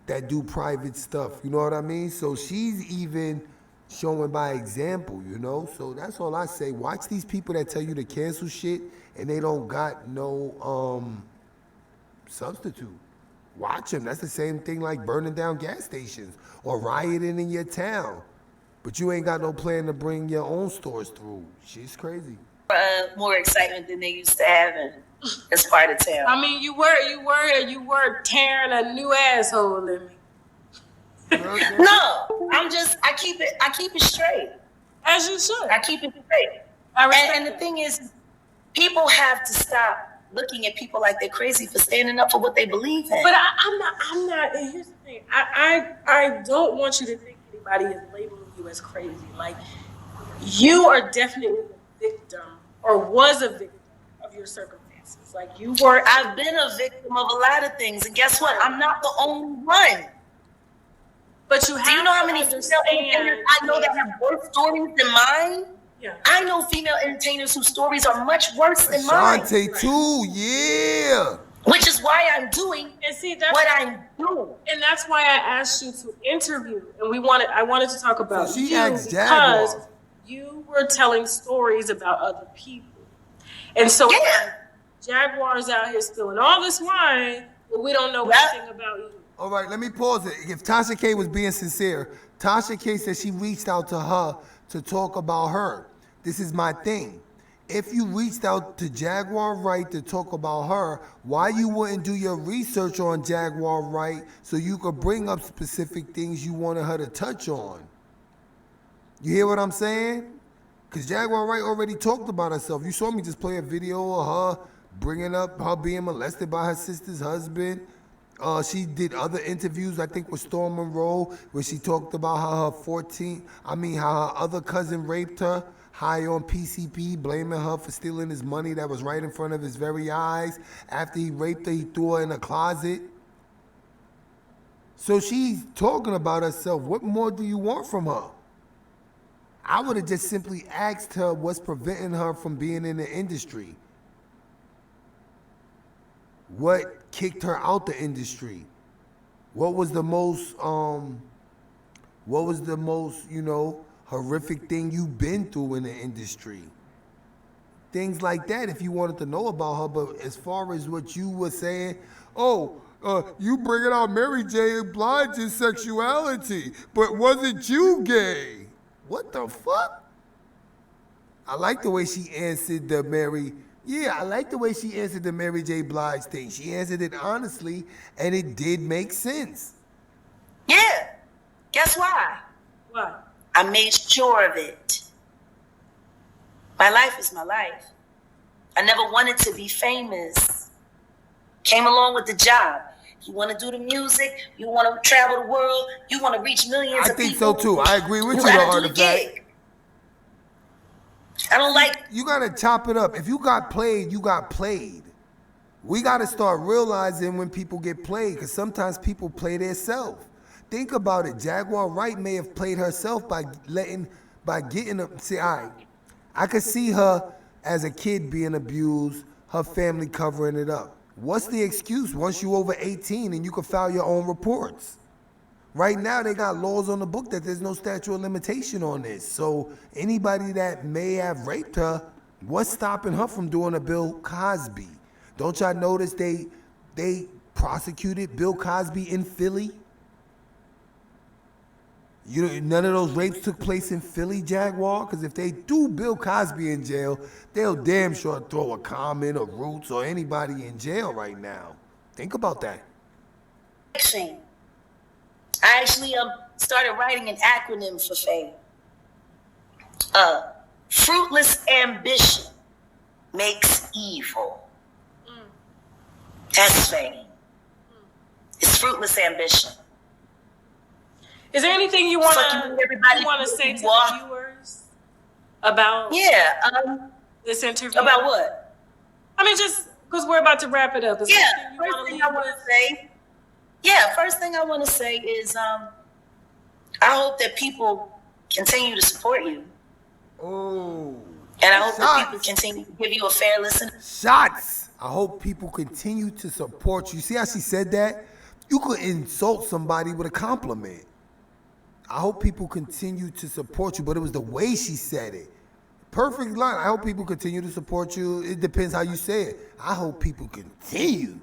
that do private stuff. You know what I mean? So she's even showing by example, you know? So that's all I say. Watch these people that tell you to cancel shit and they don't got no substitute. Watch them. That's the same thing like burning down gas stations or rioting in your town. But you ain't got no plan to bring your own stores through. Shit's crazy. More excitement than they used to have in this part of town. I mean, you were tearing a new asshole in me. No, I keep it straight. As you should. I keep it straight. And the thing is, people have to stop looking at people like they're crazy for standing up for what they believe in. But I'm not, and here's the thing, I don't want you to think anybody is labeling you as crazy. Like, you are definitely a victim, or was a victim of your circumstances. It's like you were. I've been a victim of a lot of things, and guess what? I'm not the only one. But you have. Do you know how many female entertainers I know that have worse stories than mine? Yeah. I know female entertainers whose stories are much worse than mine. Ashanti too, yeah. Which is why I'm doing what I'm doing. And that's why I asked you to interview. And I wanted to talk about she you asked because Jaguar. you were telling stories about other people. And so Jaguar's out here spilling all this wine, but we don't know anything about you. All right, let me pause it. If Tasha K was being sincere, Tasha K said she reached out to her to talk about her. This is my thing. If you reached out to Jaguar Wright to talk about her, why you wouldn't do your research on Jaguar Wright so you could bring up specific things you wanted her to touch on? You hear what I'm saying? Because Jaguar Wright already talked about herself. You saw me just play a video of her bringing up her being molested by her sister's husband. She did other interviews, I think with Storm Monroe, where she talked about how how her other cousin raped her, high on PCP, blaming her for stealing his money that was right in front of his very eyes. After he raped her, he threw her in a closet. So she's talking about herself. What more do you want from her? I would have just simply asked her what's preventing her from being in the industry. What kicked her out the industry? What was the most, horrific thing you've been through in the industry? Things like that if you wanted to know about her. But as far as what you were saying, you bringing out Mary J. Blige's sexuality, but wasn't you gay? What the fuck? I like the way she answered the Mary J. Blige thing. She answered it honestly, and it did make sense. Yeah. Guess why? What? I made sure of it. My life is my life. I never wanted to be famous. Came along with the job. You want to do the music, you want to travel the world, you want to reach millions of people. I think so too. I agree with you, gotta do the Artifact. gig. I don't like. You gotta chop it up. If you got played, you got played. We gotta start realizing when people get played, because sometimes people play themselves. Think about it. Jaguar Wright may have played herself by getting them. See, I could see her as a kid being abused, her family covering it up. What's the excuse once you over 18 and you can file your own reports? Right now, they got laws on the book that there's no statute of limitation on this. So anybody that may have raped her, what's stopping her from doing a Bill Cosby? Don't y'all notice they prosecuted Bill Cosby in Philly? None of those rapes took place in Philly, Jaguar? Because if they do Bill Cosby in jail, they'll damn sure throw a Common or Roots or anybody in jail right now. Think about that. I actually started writing an acronym for fame. Fruitless ambition makes evil. That's fame. It's fruitless ambition. Is there anything you want to say to the viewers about this interview? About what? I mean, just because we're about to wrap it up. First thing I want to say is I hope that people continue to support you. Oh. And I hope that people continue to give you a fair listen. Shots! I hope people continue to support you. See how she said that? You could insult somebody with a compliment. I hope people continue to support you, but it was the way she said it. Perfect line. I hope people continue to support you. It depends how you say it. I hope people continue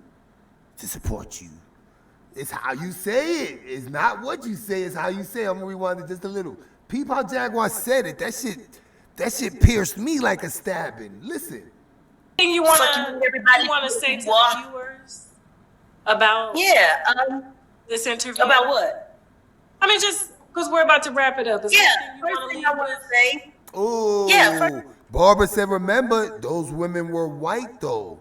to support you. It's how you say it. It's not what you say, it's how you say it. I'm gonna rewind it just a little. Peep how Jaguar said it. That shit pierced me like a stabbing. Listen. Anything you want to say to the viewers about this interview? About what? I mean, just because we're about to wrap it up. First thing I want to say. Oh, Barbara said, remember, those women were white, though.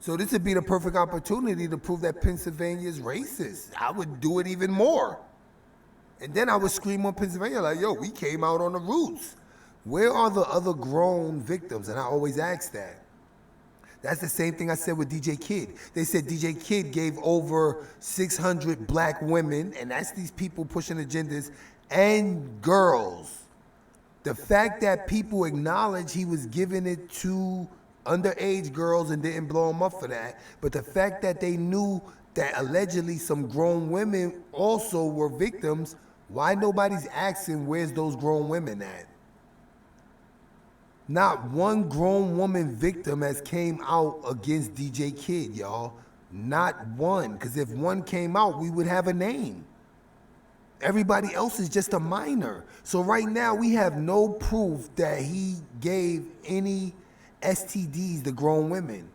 So this would be the perfect opportunity to prove that Pennsylvania's racist. I would do it even more. And then I would scream on Pennsylvania like, yo, we came out on the roots. Where are the other grown victims? And I always ask that. That's the same thing I said with DJ Kid. They said DJ Kid gave over 600 black women, and that's these people pushing agendas, and girls. The fact that people acknowledge he was giving it to underage girls and didn't blow him up for that, but the fact that they knew that allegedly some grown women also were victims, why nobody's asking where's those grown women at? Not one grown woman victim has came out against DJ Kid, y'all. Not one. Because if one came out, we would have a name. Everybody else is just a minor. So right now, we have no proof that he gave any STDs to grown women.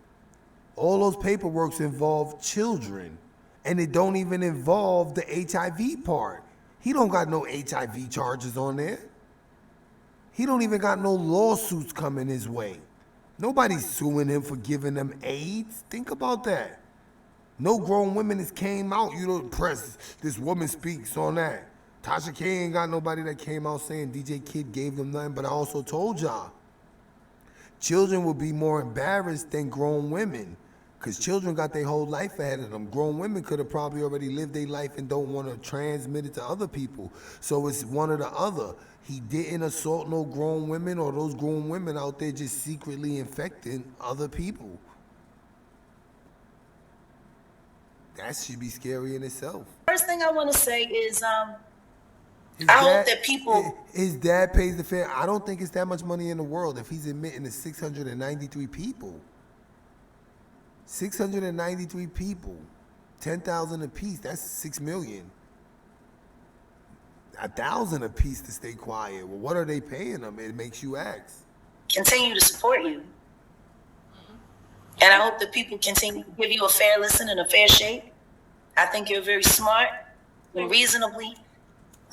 All those paperworks involve children. And it don't even involve the HIV part. He don't got no HIV charges on there. He don't even got no lawsuits coming his way. Nobody's suing him for giving them AIDS. Think about that. No grown women has came out. You don't press, this woman speaks on that. Tasha K ain't got nobody that came out saying DJ Kid gave them nothing, but I also told y'all, children will be more embarrassed than grown women because children got their whole life ahead of them. Grown women could have probably already lived their life and don't want to transmit it to other people. So it's one or the other. He didn't assault no grown women, or those grown women out there just secretly infecting other people. That should be scary in itself. First thing I want to say is, I hope that people... His dad pays the fare. I don't think it's that much money in the world if he's admitting to 693 people. 693 people. 10,000 apiece, that's 6 million. 1,000 apiece to stay quiet. Well, what are they paying them? It makes you ask. Continue to support you. And I hope that people continue to give you a fair listen and a fair shake. I think you're very smart and reasonable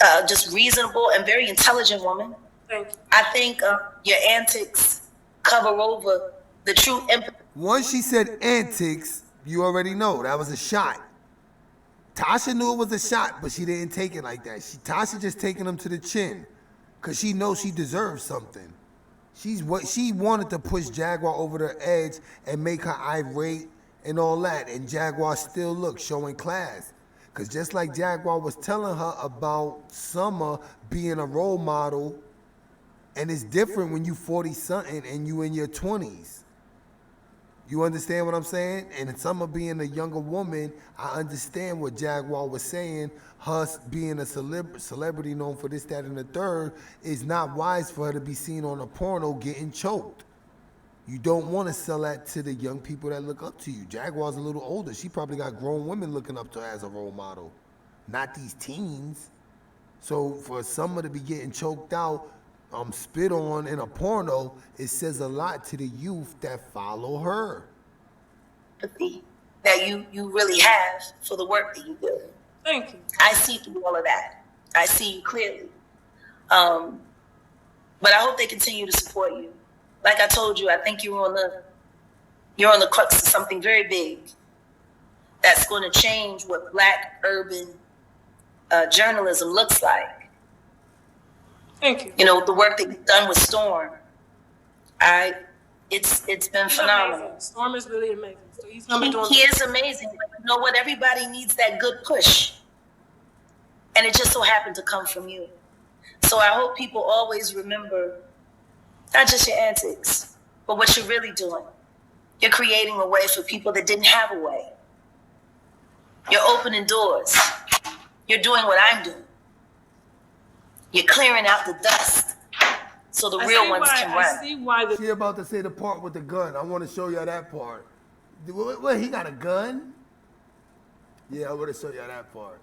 and very intelligent woman. Thank you. I think your antics cover over the true empathy. Once she said antics, you already know that was a shot. Tasha knew it was a shot, but she didn't take it like that. Tasha just taking him to the chin because she knows she deserves something. She wanted to push Jaguar over the edge and make her irate and all that, and Jaguar still looked showing class. Because just like Jaguar was telling her about Summer being a role model, and it's different when you 40-something and you in your 20s. You understand what I'm saying? And Summer being a younger woman, I understand what Jaguar was saying. Her being a celebrity known for this, that, and the third, is not wise for her to be seen on a porno getting choked. You don't want to sell that to the young people that look up to you. Jaguar's a little older. She probably got grown women looking up to her as a role model, not these teens. So for Summer to be getting choked out, spit on in a porno, it says a lot to the youth that follow her. That you really have for the work that you do. Thank you. I see through all of that. I see you clearly. But I hope they continue to support you. Like I told you, I think you're on the crux of something very big that's going to change what Black urban journalism looks like. Thank you. You know, the work that you've done with Storm, it's been phenomenal. Amazing. Storm is really amazing. So he's gonna be doing. He is amazing. But you know what? Everybody needs that good push, and it just so happened to come from you. So I hope people always remember not just your antics, but what you're really doing. You're creating a way for people that didn't have a way. You're opening doors. You're doing what I'm doing. You're clearing out the dust so the real ones can run. I see why She about to say the part with the gun. I want to show y'all that part. What, he got a gun? Yeah, I want to show y'all that part.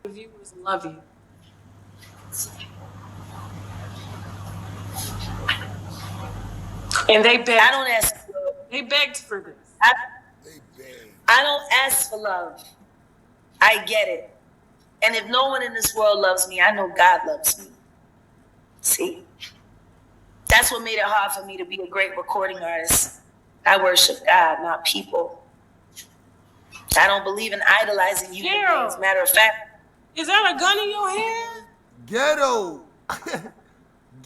the viewers love you. And they begged. I don't ask for love. They begged for this. I don't ask for love. I get it. And if no one in this world loves me, I know God loves me. See? That's what made it hard for me to be a great recording artist. I worship God, not people. I don't believe in idolizing you. As a matter of fact. Is that a gun in your hand? Ghetto.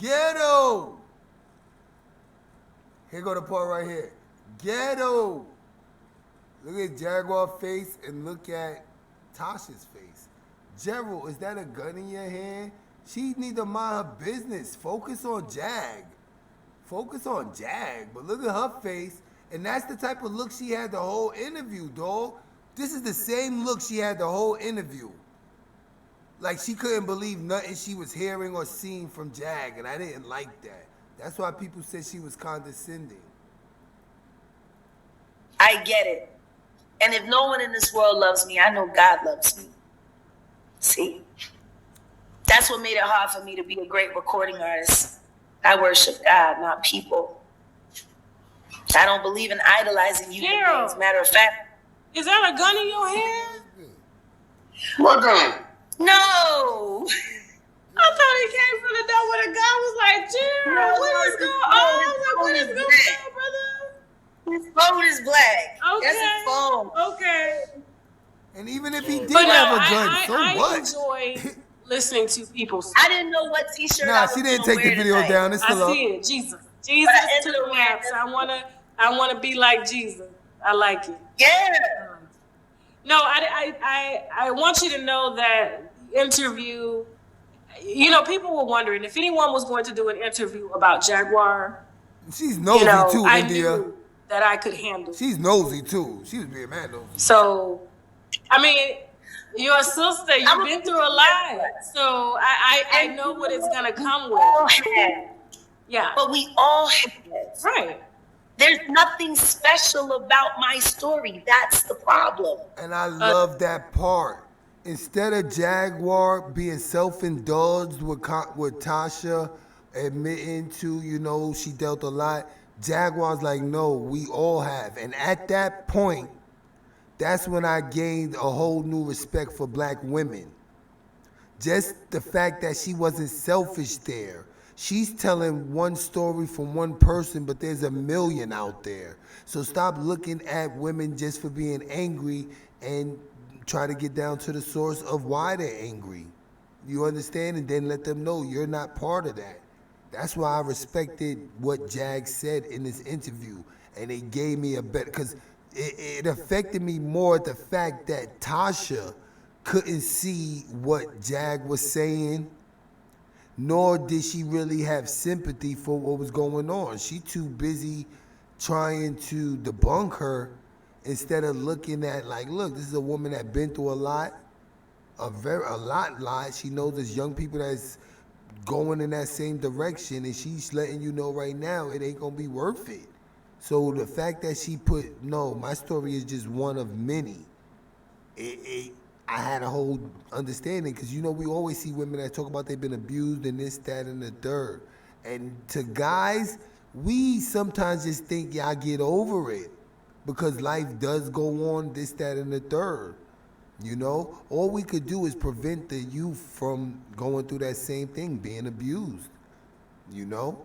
Ghetto. Here go the part right here. Ghetto. Look at Jaguar face and look at Tasha's face. Gerald, is that a gun in your hand? She need to mind her business. Focus on Jag. Focus on Jag. But look at her face. And that's the type of look she had the whole interview, dog. This is the same look she had the whole interview. Like she couldn't believe nothing she was hearing or seeing from Jag. And I didn't like that. That's why people said she was condescending. I get it. And if no one in this world loves me, I know God loves me. See? That's what made it hard for me to be a great recording artist. I worship God, not people. I don't believe in idolizing human beings. Matter of fact. Is that a gun in your hand? What gun? No. I thought he came from the door where the guy was like, Gerald, what is going on? What is going on, brother? His phone is black. Okay. That's his phone. Okay. And even if he did But have a gun, so I what? enjoy listening to people. I didn't know what t-shirt Nah, I was she didn't gonna take the wear video tonight. down. It's still I up. see it. Jesus to the max. I wanna be like Jesus. I like it. Yeah. No, I want you to know that the interview, you know, people were wondering if anyone was going to do an interview about Jaguar. She's nosy too, I India. knew that I could handle. She's nosy too. She was being mad nosy. So, I mean, you're a sister. You've been through a lot. So I know what it's gonna come with. Yeah. But we all have. Right. There's nothing special about my story. That's the problem. And I love that part. Instead of Jaguar being self-indulged with Tasha, admitting to, you know, she dealt a lot, Jaguar's like, no, we all have. And at that point, that's when I gained a whole new respect for black women. Just the fact that she wasn't selfish there. She's telling one story from one person, but there's a million out there. So stop looking at women just for being angry and try to get down to the source of why they're angry. You understand? And then let them know you're not part of that. That's why I respected what Jag said in this interview. And it gave me a better, because it affected me more the fact that Tasha couldn't see what Jag was saying, nor did she really have sympathy for what was going on. She too busy trying to debunk her instead of looking at, like, look, this is a woman that been through a lot. A lot. She knows there's young people that's going in that same direction, and she's letting you know right now it ain't gonna be worth it. So the fact that she put, no, my story is just one of many. I had a whole understanding, because you know we always see women that talk about they've been abused and this, that, and the third. And to guys, we sometimes just think y'all get over it because life does go on, this, that, and the third. You know, all we could do is prevent the youth from going through that same thing, being abused, you know?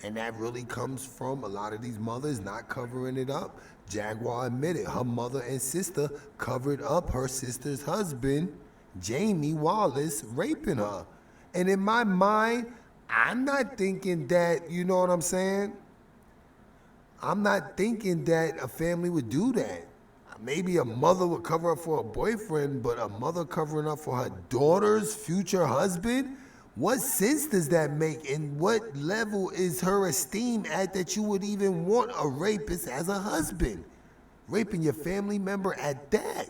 And that really comes from a lot of these mothers not covering it up. Jaguar admitted her mother and sister covered up her sister's husband, Jamie Wallace, raping her. And in my mind, I'm not thinking that, you know what I'm saying? I'm not thinking that a family would do that. Maybe a mother would cover up for a boyfriend, but a mother covering up for her daughter's future husband? What sense does that make? And what level is her esteem at that you would even want a rapist as a husband? Raping your family member at that.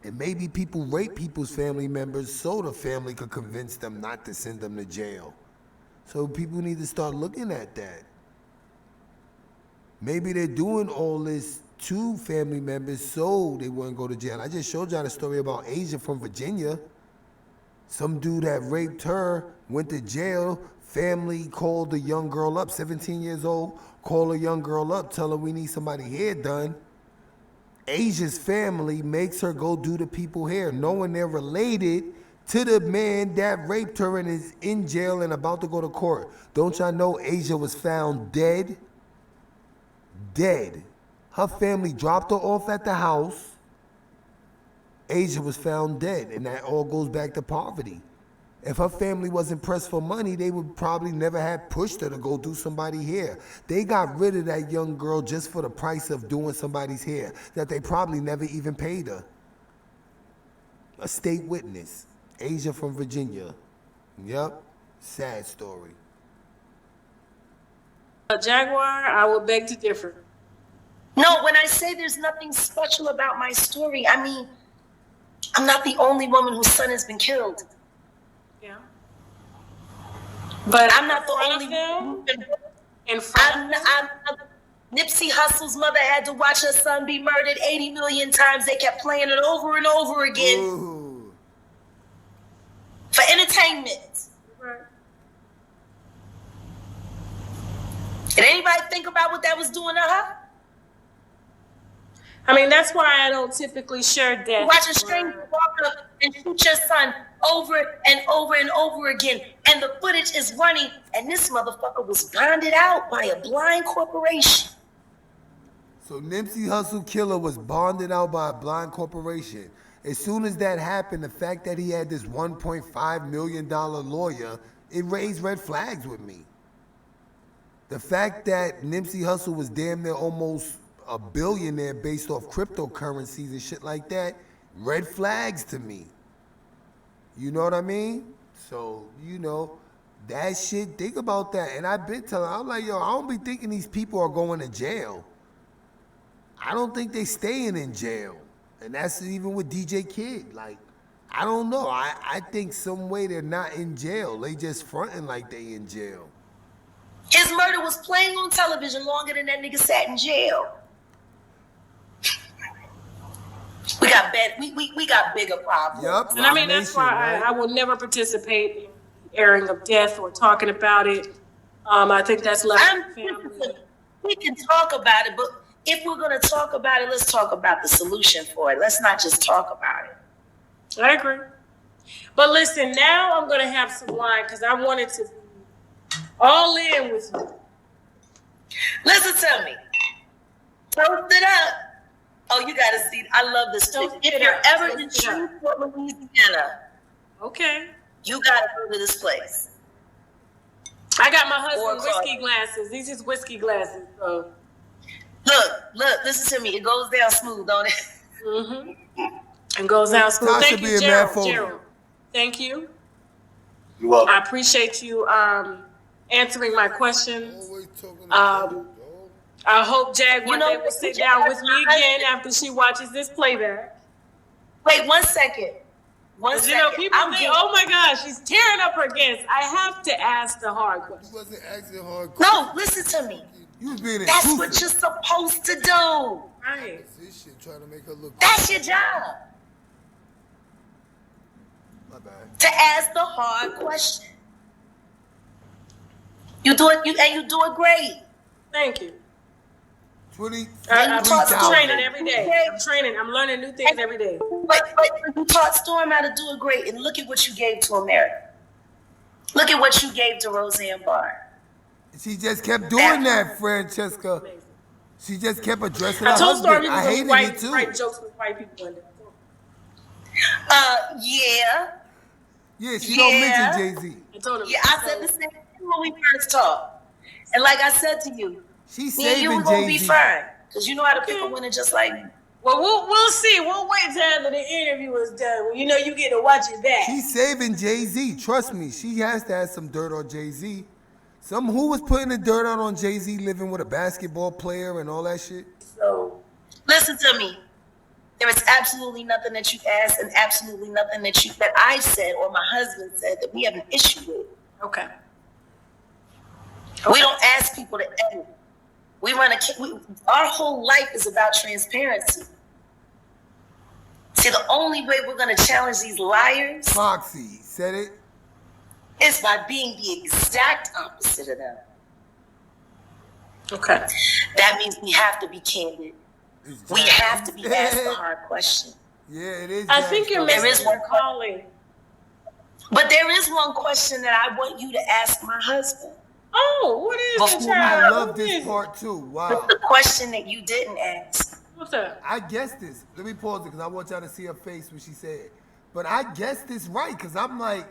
And maybe people rape people's family members so the family could convince them not to send them to jail. So people need to start looking at that. Maybe they're doing all this to family members so they wouldn't go to jail. I just showed y'all the story about Asia from Virginia. Some dude that raped her went to jail. Family called the young girl up, 17 years old, called a young girl up, tell her we need somebody hair done. Asia's family makes her go do the people hair, knowing they're related to the man that raped her and is in jail and about to go to court. Don't y'all know Asia was found dead? Dead. Her family dropped her off at the house. Asia was found dead, and that all goes back to poverty. If her family wasn't pressed for money, they would probably never have pushed her to go do somebody's hair. They got rid of that young girl just for the price of doing somebody's hair that they probably never even paid her. A state witness, Asia from Virginia. Yep, sad story. Jaguar, I will beg to differ. No, when I say there's nothing special about my story, I mean, I'm not the only woman whose son has been killed. Yeah. But I'm not the only one. In front Nipsey Hussle's mother had to watch her son be murdered 80 million times. They kept playing it over and over again. Ooh. For entertainment. Right. Did anybody think about what that was doing to her? I mean, that's why I don't typically share death. Watch a stranger walk up and shoot your son over and over and over again, and the footage is running, and this motherfucker was bonded out by a blind corporation. So Nipsey Hussle killer was bonded out by a blind corporation. As soon as that happened, the fact that he had this $1.5 million lawyer, it raised red flags with me. The fact that Nipsey Hussle was damn near almost a billionaire based off cryptocurrencies and shit like that, red flags to me. You know what I mean? So, you know, that shit, think about that. And I've been telling, I'm like, yo, I don't be thinking these people are going to jail. I don't think they staying in jail. And that's even with DJ Kid. Like, I don't know. I think some way they're not in jail. They just fronting like they in jail. His murder was playing on television longer than that nigga sat in jail. We got we got bigger problems. Yep. And I mean, that's why I will never participate in the airing of death or talking about it. I think that's left to the family. We can talk about it, but if we're going to talk about it, let's talk about the solution for it. Let's not just talk about it. I agree. But listen, now I'm going to have some wine because I wanted to be all in with you. Listen to me. Toast it up. Oh, you got to see. I love this story. If you're ever in Shreveport, Louisiana, okay, you got to go to this place. I got my husband's whiskey glasses. These is whiskey glasses. So. Look, listen to me. It goes down smooth, don't it? Mm-hmm. And goes down smooth. Thank you, Gerald. Thank you. You're welcome. I appreciate you answering my questions. I hope Jag one day will sit down with me again after she watches this playback. Wait 1 second. You know, people think, oh my gosh, she's tearing up her guests. I have to ask the hard questions. You wasn't asking hard questions. No, listen to me. You was being That's intrusive. what you're supposed to do. Right. This shit trying to make her look. That's your job. My bad. To ask the hard question. You do it, and you do it great. Thank you. 20. I'm training every day. I'm training. I'm learning new things every day. But you taught Storm how to do it great, and look at what you gave to America. Look at what you gave to Roseanne Barr. She just kept doing that, Francesca. She just kept addressing her I told Storm husband. I hated it too. Write jokes with white people in it. Yeah. Yeah, she don't mention Jay-Z. I told him. Yeah, I said the same thing when we first talked. And like I said to you, she's me and you were going to be fine. Because you know how to pick a winner just like me. Well, we'll see. We'll wait till after the interview is done. Well, you know you get to watch it back. She's saving Jay-Z. Trust me, she has to have some dirt on Jay-Z. Who was putting the dirt out on Jay-Z living with a basketball player and all that shit? So, listen to me. There is absolutely nothing that you asked and absolutely nothing that I said or my husband said that we have an issue with. Okay. We don't ask people to edit. Our whole life is about transparency. See, the only way we're going to challenge these liars, Foxy said it, is by being the exact opposite of them. Okay. That means we have to be candid. We have to be asked the hard question. Yeah, it is. I think you're missing one calling. But there is one question that I want you to ask my husband. Oh, what is it, I child? love this part too. Wow. The question that you didn't ask. What's that? I guessed this. Let me pause it because I want y'all to see her face when she said it. But I guessed this right because I'm like,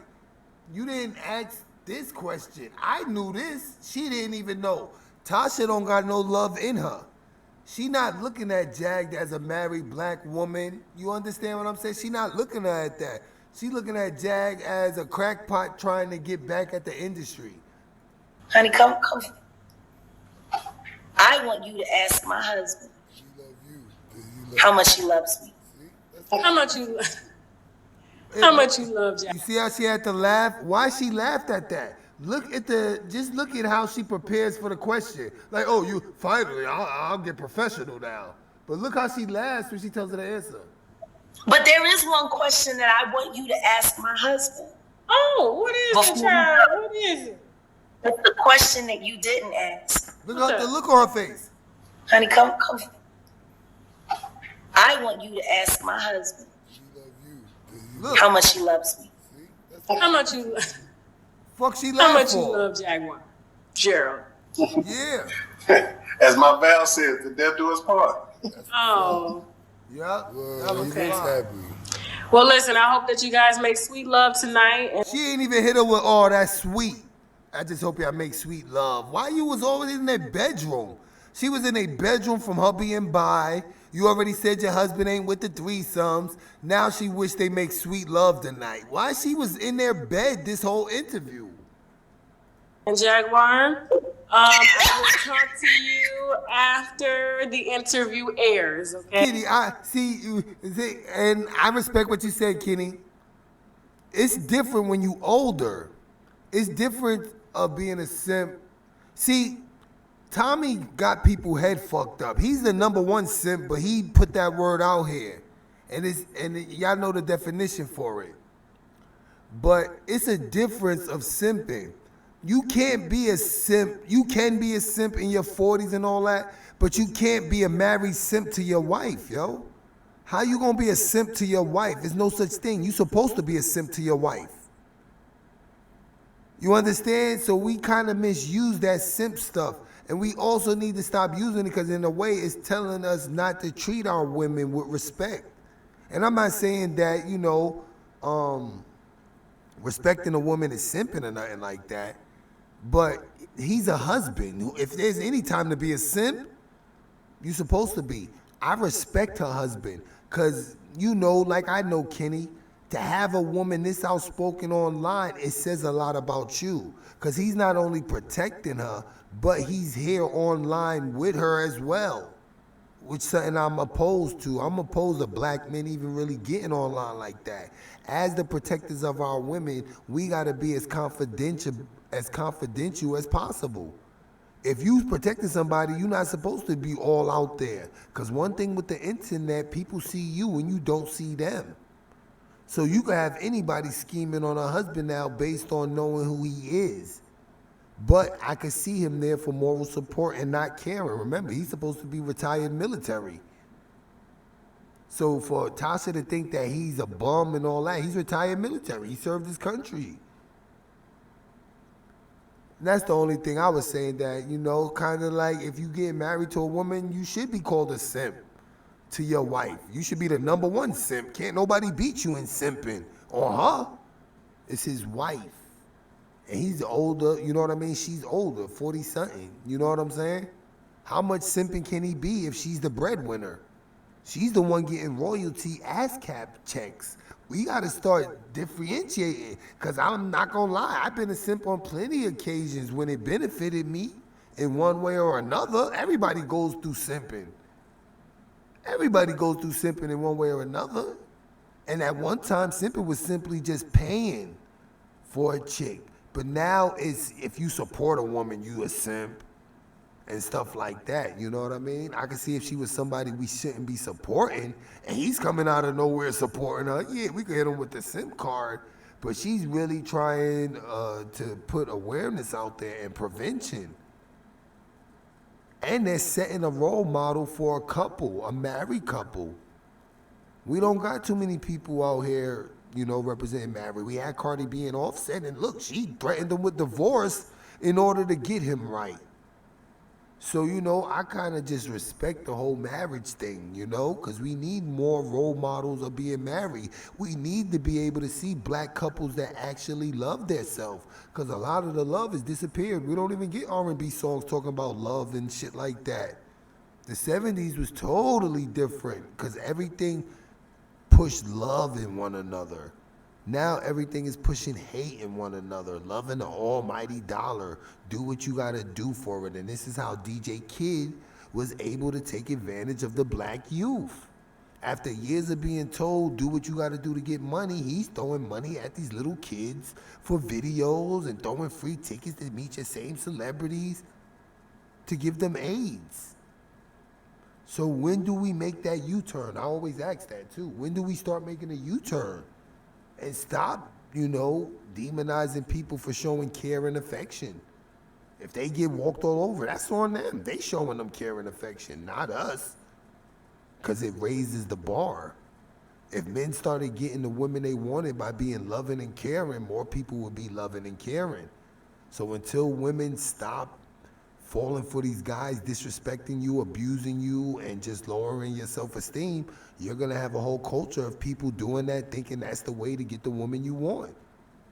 You didn't ask this question. I knew this. She didn't even know. Tasha don't got no love in her. She not looking at Jag as a married black woman. You understand what I'm saying? She not looking at that. She looking at Jag as a crackpot trying to get back at the industry. Honey, come. I want you to ask my husband how much he loves me. How much you love Jag? You see how she had to laugh? Why she laughed at that? Look at how she prepares for the question. Like, oh, you finally, I'll get professional now. But look how she laughs when she tells her the answer. But there is one question that I want you to ask my husband. Oh, what is it, child? What is it? It's the question that you didn't ask. Look at the look on her face. Honey, come. I want you to ask my husband how much he loves me. How much you Fuck she How laugh much for? you love Jaguar? Gerald. Yeah. As my Val says, the death do us part. Oh. Yep. Okay. Well, listen, I hope that you guys make sweet love tonight. And She ain't even hit her with all that sweet. I just hope y'all make sweet love. Why you was always in that bedroom? She was in a bedroom from her being bi. You already said your husband ain't with the threesomes. Now she wish they make sweet love tonight. Why she was in their bed this whole interview? Jaguar, I will talk to you after the interview airs, okay? Kitty, I see you, and I respect what you said, Kenny. It's different when you older. It's different of being a simp. See, Tommy got people head fucked up. He's the #1 simp, but he put that word out here, and y'all know the definition for it. But it's a difference of simping. You can't be a simp. You can be a simp in your 40s and all that, but you can't be a married simp to your wife, yo. How you gonna be a simp to your wife? There's no such thing. You supposed to be a simp to your wife. You understand? So we kind of misuse that simp stuff. And we also need to stop using it because in a way it's telling us not to treat our women with respect. And I'm not saying that, respecting a woman is simping or nothing like that. But he's a husband. If there's any time to be a simp, you're supposed to be. I respect her husband because, like I know Kenny, to have a woman this outspoken online, it says a lot about you. Because he's not only protecting her, but he's here online with her as well, which is something I'm opposed to. I'm opposed to black men even really getting online like that. As the protectors of our women, we got to be as confidential as possible. If you protecting somebody, you're not supposed to be all out there. Because one thing with the internet, people see you and you don't see them. So you can have anybody scheming on a husband now based on knowing who he is. But I could see him there for moral support and not caring. Remember, he's supposed to be retired military. So for Tasha to think that he's a bum and all that, he's retired military. He served his country. And that's the only thing I was saying, that, kind of like if you get married to a woman, you should be called a simp to your wife. You should be the #1 simp. Can't nobody beat you in simping on her. It's his wife. And he's older, you know what I mean? She's older, 40-something. You know what I'm saying? How much simping can he be if she's the breadwinner? She's the one getting royalty ASCAP checks. We got to start differentiating, because I'm not going to lie. I've been a simp on plenty of occasions when it benefited me in one way or another. Everybody goes through simping. Everybody goes through simping in one way or another. And at one time, simping was simply just paying for a chick. But now it's, if you support a woman, you a simp and stuff like that. You know what I mean? I can see if she was somebody we shouldn't be supporting and he's coming out of nowhere supporting her, yeah, we could hit him with the simp card. But she's really trying to put awareness out there and prevention. And they're setting a role model for a couple, a married couple. We don't got too many people out here, representing married. We had Cardi B and Offset, and look, she threatened him with divorce in order to get him right. So, I kind of just respect the whole marriage thing, because we need more role models of being married. We need to be able to see black couples that actually love themselves, because a lot of the love has disappeared. We don't even get R&B songs talking about love and shit like that. The 70s was totally different, because everything pushed love in one another. Now everything is pushing hate in one another, loving the almighty dollar. Do what you gotta do for it. And this is how DJ Kid was able to take advantage of the black youth. After years of being told, do what you gotta do to get money, he's throwing money at these little kids for videos and throwing free tickets to meet your same celebrities to give them AIDS. So when do we make that U-turn? I always ask that too. When do we start making a U-turn? And stop, demonizing people for showing care and affection. If they get walked all over, that's on them. They showing them care and affection, not us. Because it raises the bar. If men started getting the women they wanted by being loving and caring, more people would be loving and caring. So until women stop falling for these guys disrespecting you, abusing you, and just lowering your self-esteem, you're going to have a whole culture of people doing that, thinking that's the way to get the woman you want.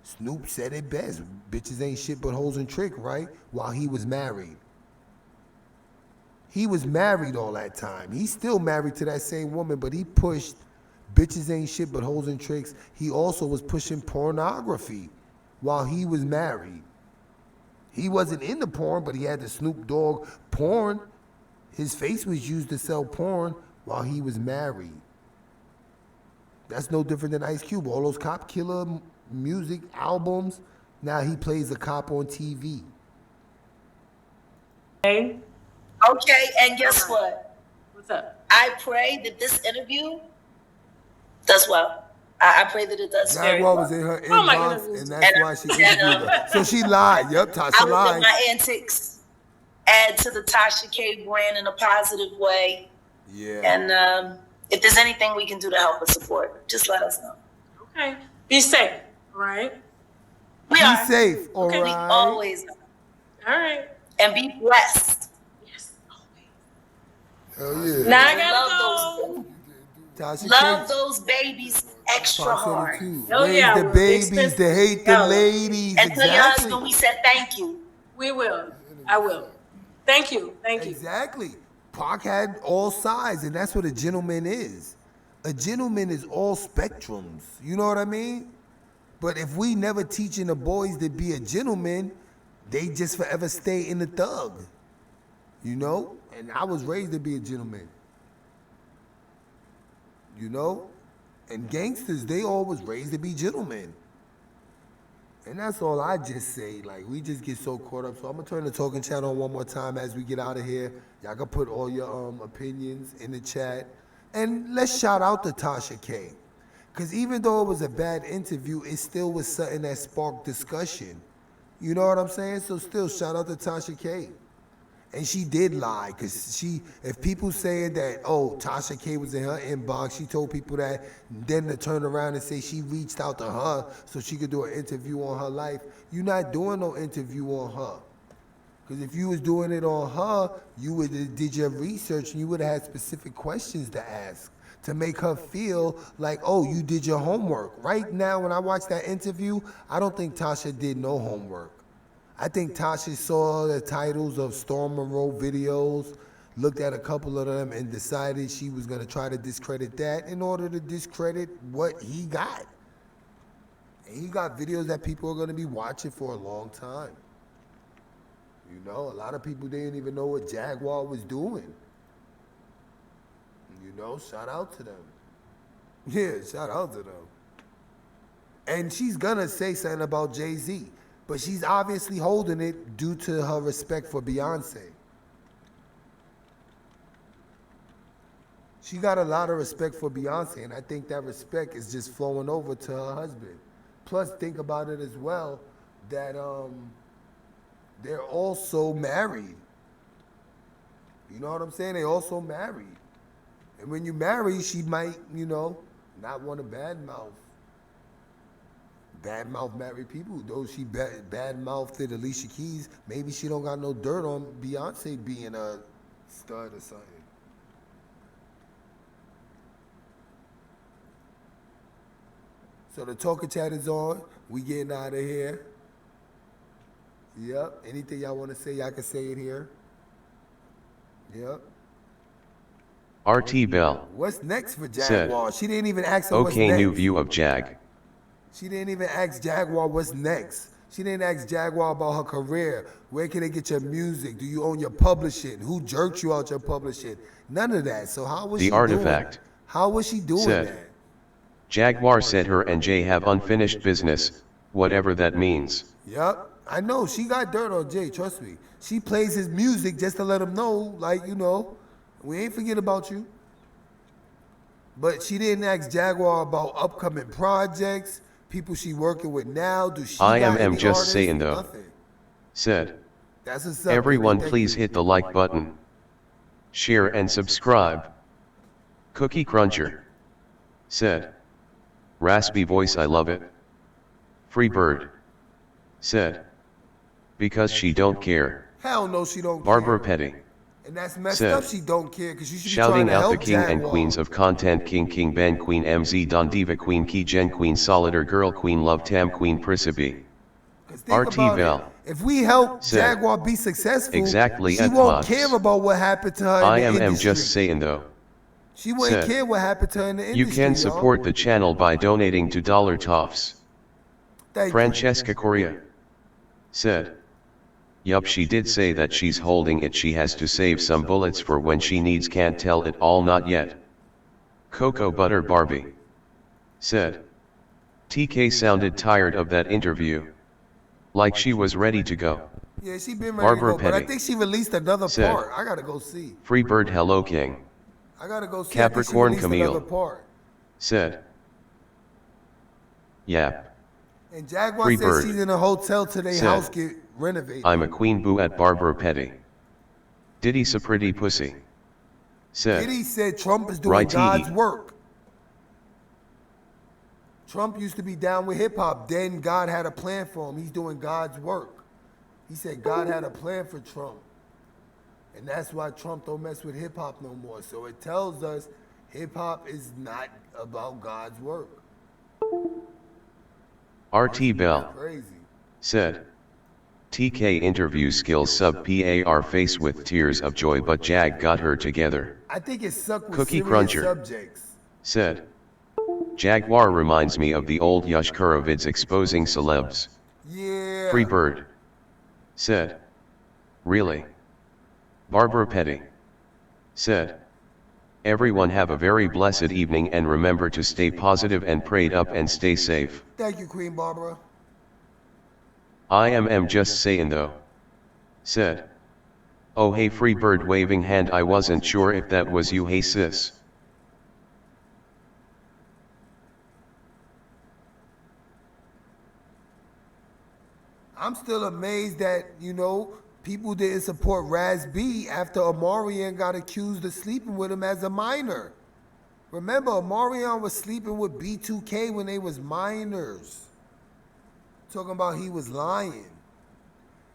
Snoop said it best. Bitches ain't shit but hoes and trick, right? While he was married. He was married all that time. He's still married to that same woman, but he pushed bitches ain't shit but hoes and tricks. He also was pushing pornography while he was married. He wasn't into porn, but he had the Snoop Dogg porn. His face was used to sell porn while he was married. That's no different than Ice Cube. All those cop killer music albums, now he plays a cop on TV. Okay, and guess what? What's up? I pray that this interview does well. I pray that it does very well. Jaguar was in her inbox, and that's why she interviewed her. So she lied. Yep, Tasha I will lied. let my antics add to the Tasha K brand in a positive way. Yeah. And if there's anything we can do to help and support, just let us know. Okay. Be safe, right? We Be safe, all We right? always are. All right. And be blessed. Yes, always. Hell yeah. Now I gotta go. Love those babies extra hard. Raise the babies to hate the ladies. And tell your husband we said thank you. We will. I will. Thank you. Thank you. Exactly. Pac had all sides, and that's what a gentleman is. A gentleman is all spectrums. You know what I mean? But if we never teaching the boys to be a gentleman, they just forever stay in the thug. And I was raised to be a gentleman. And gangsters, they always raised to be gentlemen. And that's all I just say. Like, we just get so caught up. So I'm going to turn the talking channel on one more time as we get out of here. Y'all can put all your opinions in the chat. And let's shout out to Tasha K. Because even though it was a bad interview, it still was something that sparked discussion. You know what I'm saying? So still, shout out to Tasha K. And she did lie, because if people saying that, oh, Tasha K was in her inbox, she told people that, then to turn around and say she reached out to her so she could do an interview on her life, you're not doing no interview on her. Because if you was doing it on her, you would have did your research and you would have had specific questions to ask to make her feel like, oh, you did your homework. Right now, when I watched that interview, I don't think Tasha did no homework. I think Tasha saw the titles of Storm Monroe videos, looked at a couple of them, and decided she was going to try to discredit that in order to discredit what he got. And he got videos that people are going to be watching for a long time. A lot of people didn't even know what Jaguar was doing. Shout out to them. Yeah, shout out to them. And she's going to say something about Jay-Z. But she's obviously holding it due to her respect for Beyonce. She got a lot of respect for Beyonce, and I think that respect is just flowing over to her husband. Plus, think about it as well, that they're also married. You know what I'm saying? They're also married. And when you marry, she might, not want to badmouth bad mouth married people. Though she bad mouthed Alicia Keys, maybe she don't got no dirt on Beyonce being a stud or something. So the talker chat is on. We getting out of here. Yep. Anything y'all want to say, y'all can say it here. Yep. RT Bell. What's next for Said, Jaguar? She didn't even ask her what's okay, next. new view of Jag. She didn't even ask Jaguar what's next. She didn't ask Jaguar about her career. Where can they get your music? Do you own your publishing? Who jerked you out your publishing? None of that. So how was The she Artifact. doing? How was she doing Said, that? Jaguar said her and Jay have unfinished business, whatever that means. Yep. I know. She got dirt on Jay, trust me. She plays his music just to let him know, like, you know, we ain't forget about you. But she didn't ask Jaguar about upcoming projects, people she working with now. Do she I got am any just artists? saying though. Nothing. Said, That's what's up, everyone baby. please hit the like button. Share and subscribe. Cookie Cruncher. Said, raspy voice, I love it. Free Bird. Said, because she don't care. Hell no, she don't Barbara care. Petty. And that's messed Said, up. She don't care because you should be shouting trying to out help the king and Jaguar. queens of content: King Ben, Queen MZ, Don Diva, Queen Key Jen, Queen Solider, Girl, Queen Love, Tam, Queen Prissy. Think RT about Bell. it. If we help Said, Jaguar be successful, exactly she at won't POTFS. care about what happened to her I in the am industry. just saying though. She wouldn't Said, care what happened to her in the industry. you can support the channel by donating to $TOFS. Thank Francesca Correa. Said, yup, she did say that she's holding it. She has to save some bullets for when she needs. Can't tell it all, not yet. Cocoa Butter Barbie. Said, TK sounded tired of that interview. Like she was ready to go. Yeah, she been ready Barbara to go, but I Petty. think she released another Said, part. I gotta go see. Free Bird Hello King. I gotta go see. Capricorn I think she released Camille. another part. Said, yap. And Jaguar Free says Bird. she's in a hotel till their Said, house get renovated. I'm a queen boo at Barbara Petty. Diddy's a pretty pussy. Said, Diddy said Trump is doing right God's work. Trump used to be down with hip hop. Then God had a plan for him. He's doing God's work. He said God had a plan for Trump. And that's why Trump don't mess with hip hop no more. So it tells us hip hop is not about God's work. RT Bell. Crazy. Said, TK interview skills sub PAR face with tears of joy, but Jag got her together. I think it sucked with Cookie serious Cruncher. subjects. Said, Jaguar reminds me of the old Yush Kurovids exposing celebs. Yeah. Free Bird. Said, really? Barbara Petty. Said, everyone have a very blessed evening and remember to stay positive and prayed up and stay safe. Thank you, Queen Barbara. I am just saying though. Said, oh hey, Free Bird waving hand, I wasn't sure if that was you. Hey sis. I'm still amazed that, you know, people didn't support Raz B after Omarion got accused of sleeping with him as a minor. Remember, Omarion was sleeping with B2K when they was minors. Talking about he was lying.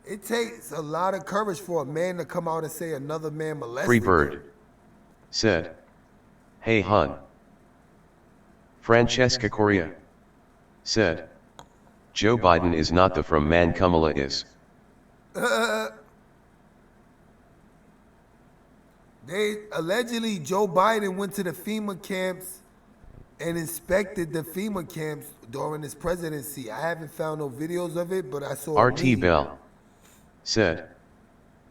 It takes a lot of courage for a man to come out and say another man molested Free him. Bird. Said, hey hun. Francesca Correa. Said, Joe Biden is not the from man Kamala is. They allegedly Joe Biden went to the FEMA camps and inspected the FEMA camps during his presidency. I haven't found no videos of it, but I saw a RT meme. Bell. Said,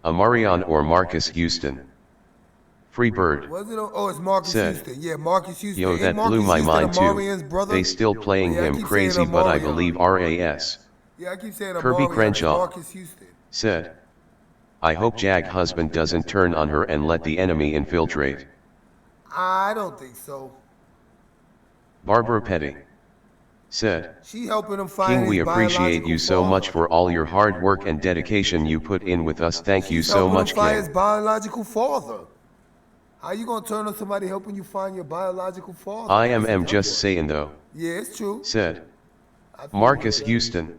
Amarion or Marcus Houston. Free Bird. Was it? Oh, it's Marcus Said, Houston. Yeah, Marcus Houston. yo, Ain't that Marcus blew my Houston mind too. Omarion's brother? They still playing Yeah, I him keep crazy, saying but I Omarion. believe RAS. Yeah, I keep saying Kirby Omarion. It's Crenshaw. Marcus Houston. Said, I hope Jag husband doesn't turn on her and let the enemy infiltrate. I don't think so. Barbara Petty. Said, She helping him find King, his we appreciate biological you so father. much for all your hard work and dedication you put in with us. Thank you She's so helping much, him find his King. biological father. How you gonna turn on somebody helping you find your biological father? I That's a am tough just one. saying though. Yeah, it's true. Said, Marcus Houston,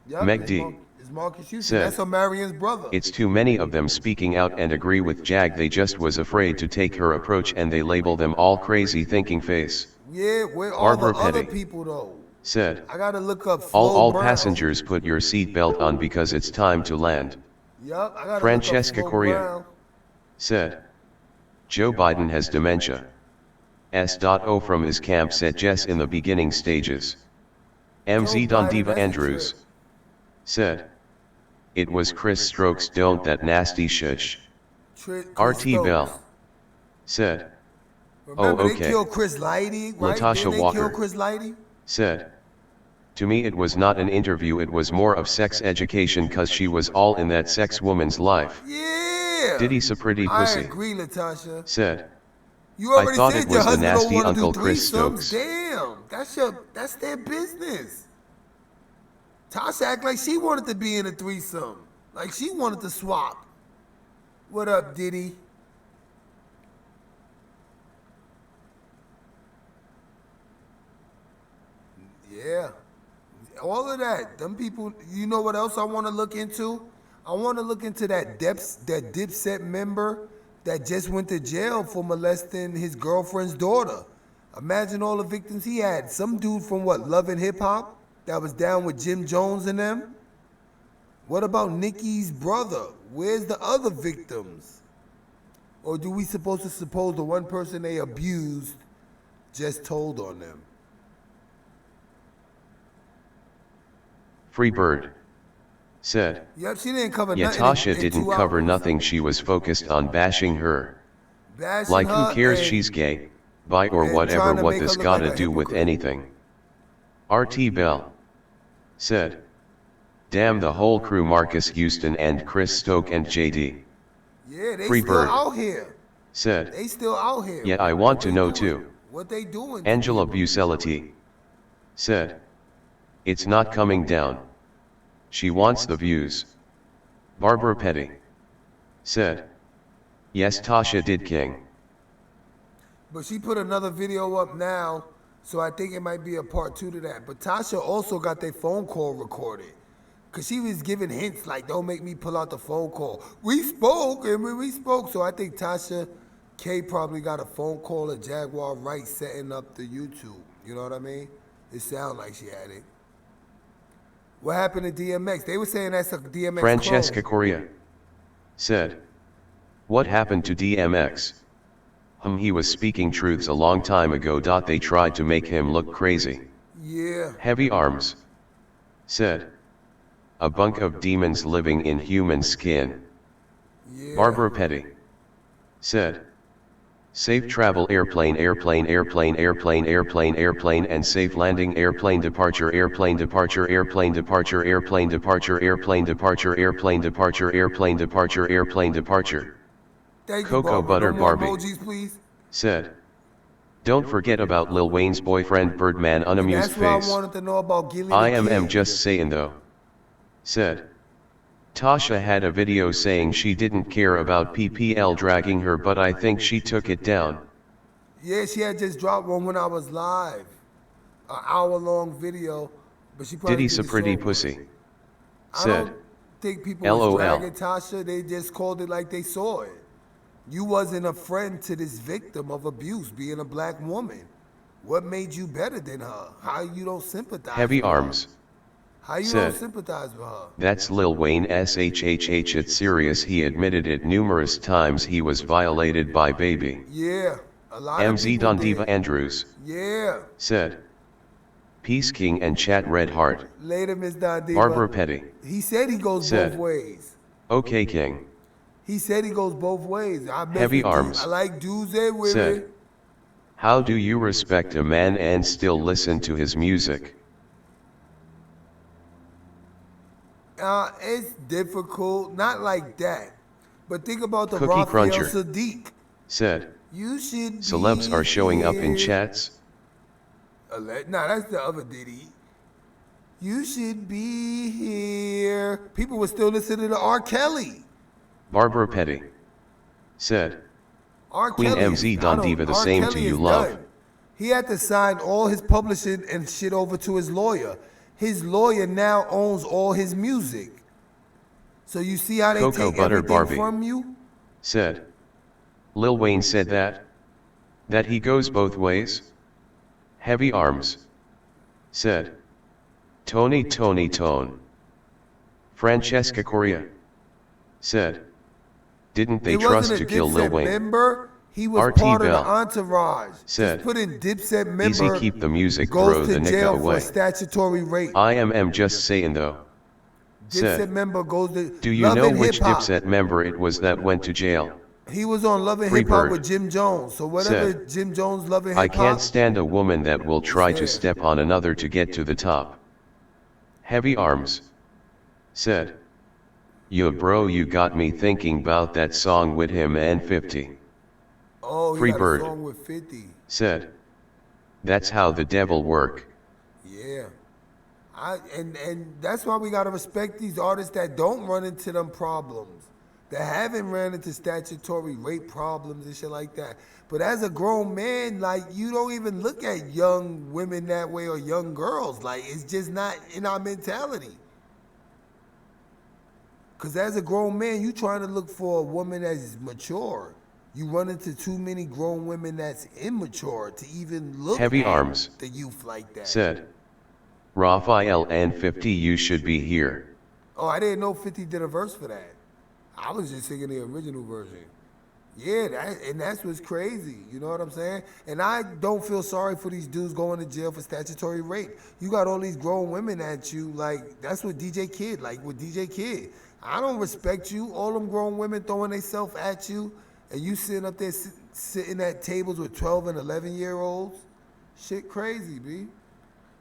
Yup, Meg it's D. It's Marcus Houston. said, That's Omarion's brother. "It's too many of them speaking out and agree with Jag. They just was afraid to take her approach and they label them all crazy thinking face." Yeah, where all the Barbara other Petty people though? said, I gotta look up Flo all Brown. passengers put your seatbelt on because it's time to land." Yup, I gotta Francesca look up Flo Correa Brown. said, "Joe Biden has dementia. S.O. from his camp said Jess in the beginning stages." MZ Don Diva Andrews said, "It was Chris Stokes, don't that nasty shush." RT Bell said, Remember, "Oh they okay." killed Chris Lighty, right? Latasha Didn't they Walker kill Chris Lighty? said, "To me it was not an interview, it was more of sex education cause she was all in that sex woman's life." Yeah. Diddy's a pretty I pussy agree, Latasha. said, You already "I thought said it your was the husband don't nasty want to Uncle do Chris threesomes. Stokes." Damn, that's their business. Tasha act like she wanted to be in a threesome, like she wanted to swap. What up, Diddy? Yeah, all of that. Them people. You know what else I want to look into? I want to look into that Dipset member that just went to jail for molesting his girlfriend's daughter. Imagine all the victims he had. Some dude from what, Love and Hip Hop, that was down with Jim Jones and them? What about Nicki's brother? Where's the other victims? Or do we supposed to suppose the one person they abused just told on them? Freebird said, Yep, she didn't cover "Yeah, nothing. Tasha in didn't 2 cover hours. nothing, she was focused on bashing her. Bashing Like who her cares and- she's gay, bi or and whatever, trying to what make her this look gotta like a do with hypocrite. anything." RT Bell said, "Damn the whole crew, Marcus Houston and Chris Stoke and JD." Yeah, they Freebird still out here. said, They still out here. "Yeah, I want to know too." What they doing? Angela Bucelity said, "It's not coming down. She wants the views." Barbara Petty said, "Yes, Tasha did king." But she put another video up now, so I think it might be a part 2 to that. But Tasha also got their phone call recorded. Cause she was giving hints like, don't make me pull out the phone call. We spoke and we spoke. So I think Tasha K probably got a phone call of Jaguar Wright setting up the YouTube. You know what I mean? It sounded like she had it. What happened to DMX? They were saying that's a DMX Francesca clone. Correa said, "What happened to DMX? He was speaking truths a long time ago. They tried to make him look crazy." Yeah. Heavy Arms said, "A bunk of demons living in human skin." Yeah. Barbara Petty said, "Safe travel, airplane, airplane, airplane, airplane, airplane, airplane, and safe landing, airplane departure, airplane departure, airplane departure, airplane departure, airplane departure, airplane departure, airplane departure, airplane departure." Thank you, Cocoa Barbara. Butter No more Barbie emojis, please. said, "Don't forget about Lil Wayne's boyfriend Birdman, And unamused that's what I face." wanted to know about Gilly the IMM Kid. just saying though said, "Tasha had a video saying she didn't care about PPL dragging her, but I think she took it down." Yeah, she had just dropped one when I was live. An hour-long video, but she probably Diddy's a did it pretty sober. pussy I said, don't think people LOL. was dragging Tasha. They just called it like they saw it. You wasn't a friend to this victim of abuse, being a black woman. What made you better than her? How you don't sympathize Heavy with Arms her? How you said, don't sympathize with her? "That's Lil Wayne SHHH, it's serious, he admitted it numerous times, he was violated by Baby." Yeah, a lot of MZ people Don did. Diva Andrews Yeah. said, "Peace King and Chat Red Heart." Later, Miss Don Diva. Barbara Petty He said he goes said, both ways. "Okay King." He said he goes both ways. I mess Heavy with Arms I like dudes and women. said, "How do you respect a man and still listen to his music?" It's difficult, not like that. But think about the Cookie Raphael Cruncher Sadiq. said, You should "Celebs be are showing up in here." chats." Nah, that's the other Diddy. You should be here. People were still listening to R. Kelly. Barbara Petty said, R. "Queen Kelly MZ is- Don I don't- Diva, the R. same Kelly to you, is love." done. He had to sign all his publishing and shit over to his lawyer. His lawyer now owns all his music. So you see how they Cocoa take Butter everything Barbie from you? said. Lil Wayne said that? That he goes both ways? Heavy Arms said. Tony Tone. Francesca Correa said. Didn't they He trust wasn't to a kill Lil Dipset Wayne? member. He was RT part of Bell the entourage. said. Just put in Dipset member. Easy keep the music bro, goes the to nigga jail for away. statutory rape. I am just saying though. Dipset Said. member goes to Do you Love know and which Hip Hop. Dipset member it was that went to jail? He was on Love and Free Hip Hop Bird with Jim Jones. So whatever said. Jim Jones Love and I Hip Hop. can't stand a woman that will try to there. step on another to get to the top. Heavy Arms said. Yo bro, you got me thinking about that song with him and 50. Oh, he Free got Bird a song with 50. said. That's how the devil work. Yeah. And that's why we gotta respect these artists that don't run into them problems. That haven't ran into statutory rape problems and shit like that. But as a grown man, like, you don't even look at young women that way or young girls. Like, it's just not in our mentality. Because as a grown man, you trying to look for a woman that's mature. You run into too many grown women that's immature to even look Heavy at Arms the youth like that. said. Raphael and 50, you should be here. Oh, I didn't know 50 did a verse for that. I was just singing the original version. Yeah, that's what's crazy. You know what I'm saying? And I don't feel sorry for these dudes going to jail for statutory rape. You got all these grown women at you, like, that's what DJ Kid, like with DJ Kid. I don't respect you. All them grown women throwing themselves at you, and you sitting up there sitting at tables with 12 and 11-year-olds. Shit crazy, B.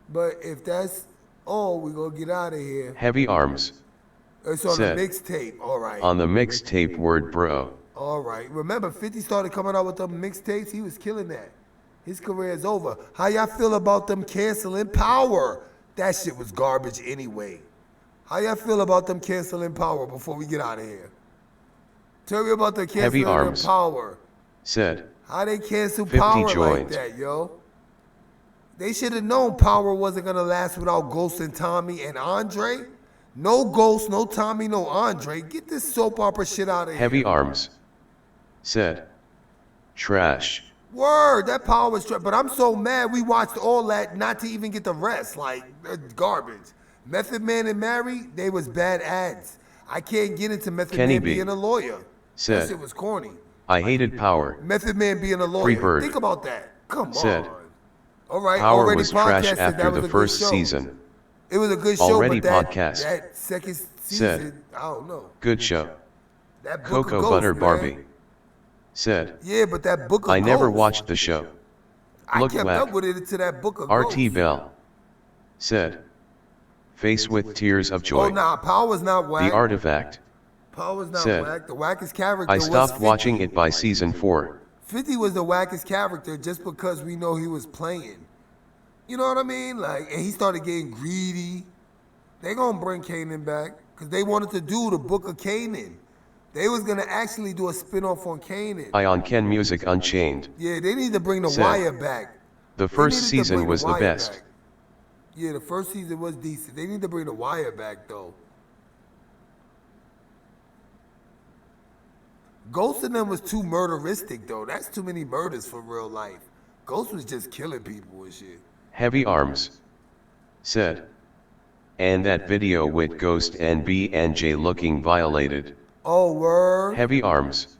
But if that's all, we gonna get out of here. Heavy Arms It's on said. the mixtape, all right. On the mixtape word bro. All right. Remember, 50 started coming out with them mixtapes. He was killing that. His career is over. How y'all feel about them canceling Power? That shit was garbage anyway. How y'all feel about them canceling Power before we get out of here? Tell me about the Heavy canceling Arms of Power. said. How they cancel 50 Power joined. like that, yo? They should have known Power wasn't gonna last without Ghost and Tommy and Andre. No Ghost, no Tommy, no Andre. Get this soap opera shit out of here. Heavy Arms said. Trash. Word, that Power was trash. But I'm so mad we watched all that not to even get the rest. Like, garbage. Method Man and Mary, they was bad ads. I can't get into Method Kenny Man B being a lawyer. said. That shit was corny. I hated Power. Method Man being a lawyer. Free Bird Think about that. Come said. on. All right, Power already was trash podcasted. after That was the a first good show. season. It was a good show, Already but podcast. that second season, Said. I don't know. Good show. That Book Cocoa of Ghosts, Butter man. Barbie said. Yeah, but that Book of I never Ghosts, watched the show. I Look kept whack. up with it to that Book of RT Ghosts. Bell said. Face with tears of joy. Oh, nah, Power's not whack. The Artifact Power's not said. whack. The wackest character I was stopped 50. watching it by season 4. 50 was the wackest character just because we know he was playing. You know what I mean? Like, and he started getting greedy. They gonna bring Kanan back because they wanted to do the Book of Kanan. They was gonna actually do a spinoff on Kanan. Ion Ken Music Unchained Yeah, they need to bring the said. Wire back. The They first needed to season bring was the Wire best. back. Yeah, the first season was decent. They need to bring the Wire back though. Ghost in them was too murderistic though. That's too many murders for real life. Ghost was just killing people and shit. Heavy Arms said. And that video with Ghost and B and J looking violated. Oh, word. Heavy Arms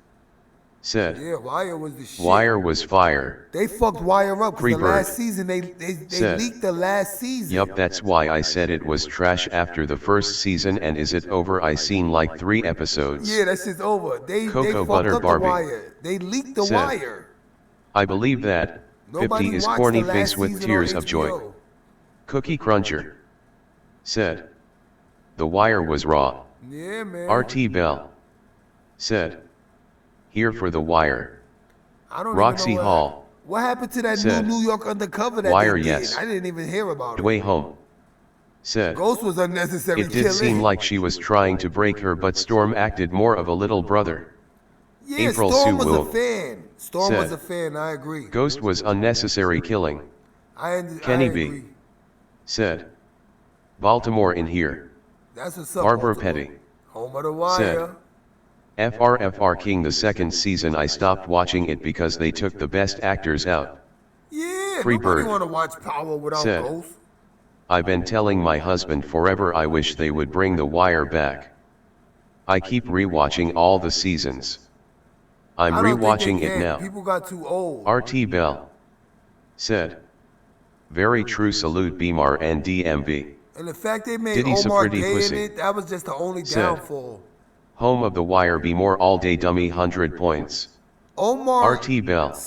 said. Yeah, Wire was the shit. Wire was fire. They fucked Wire up Free because the Bird last season they said. leaked the last season. Yup, that's why I said it was trash after the first season. And is it over? I seen like 3 episodes. Yeah, that shit's over. They Cocoa fucked Butter up Barbie the Wire. They leaked the said. Wire. I believe that. Nobody 50 is watched corny the last face with season tears on of joy. HBO. Cookie Cruncher said. The Wire was raw. Yeah, man. RT Bell said. Here for the Wire. I don't Roxy even know Hall what happened to that said. New York Undercover that Wire, they did? yes. I didn't even hear about it. Dway Home said. Ghost was unnecessary It did killing. seem like she was trying to break her, but Storm acted more of a little brother. Yeah, April Storm Sue was Wu a fan. Storm was said, a fan, I agree. Ghost was unnecessary killing. Kenny agree. B said, Baltimore in here. That's what's up, Barbara Baltimore. Petty Home of the Wire. said, FRFR King the second season I stopped watching it because they took the best actors out. Yeah, Free nobody Bird want to watch Power without said, Ghost. I've been telling my husband forever I wish they would bring The Wire back. I keep rewatching all the seasons. I'm I don't think they rewatching it can. now. People got too old. RT Bell said, very true, salute Beamar and DMV. And the fact they made Diddy's a Omar pretty gay in pussy. it, that was just the only Said, downfall. Home of The Wire, be more all day dummy, 100 points. Omar RT Bell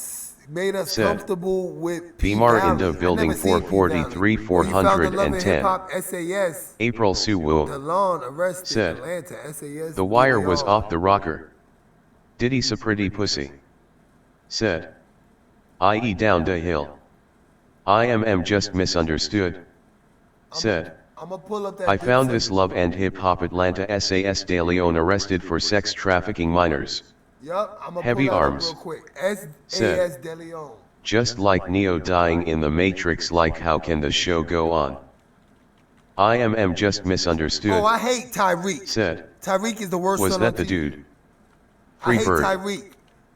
made us said, comfortable with P. Beamar Valley. into I building never seen P. 443 Valley. When you found the Love and 410. Hip-Hop SAS, April Sue Wu DeLon arrested said, Atlanta SAS. The Wire was DDR. off the rocker. Diddy's a pretty pussy. Said, I.e. down the hill. IMM just misunderstood. Said, I'ma pull up that I found clip this section. Love and Hip Hop Atlanta SAS De Leon arrested for sex trafficking minors. Yup, I'ma Heavy pull that arms. up real quick. SAS Said, De Leon. just like Neo dying in the Matrix, like how can the show go on? IMM just misunderstood. Oh, I hate Tyreek. Said, Tyreek is the worst was son that on the TV. dude? I Free hate Bird Tyreek.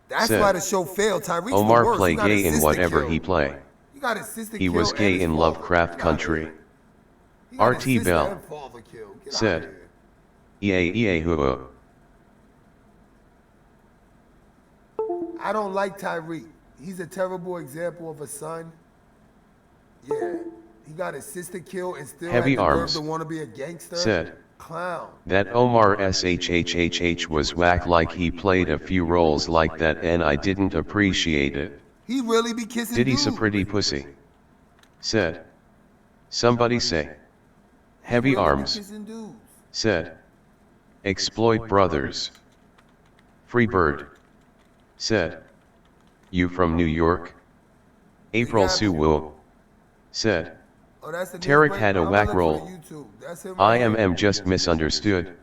That's said, why the show failed. Tyreek's Omar the worst. play He got gay in assisted whatever kill. he play. He got assisted He kill was and gay his in father. Lovecraft Get outta Country. here. He got RT assisted Bell and father kill. Get outta said, here. EA Hua. I don't like Tyreek. He's a terrible example of a son. Yeah. He got assisted kill and still Heavy had the nerve arms. to want to be a gangster. Said, Clown. that Omar SHHHH was whack, like he played a few roles like that and I didn't appreciate it. He really be kissing Diddy's a dudes. pretty pussy. Said, somebody say. Heavy Really be arms. kissing dudes. Said, exploit brothers. Free Bird said, you from New York? April Sue Wu said, Oh, that's the Tarek news had a break. whack I'ma look roll. for the YouTube. That's him right here. IMM just misunderstood.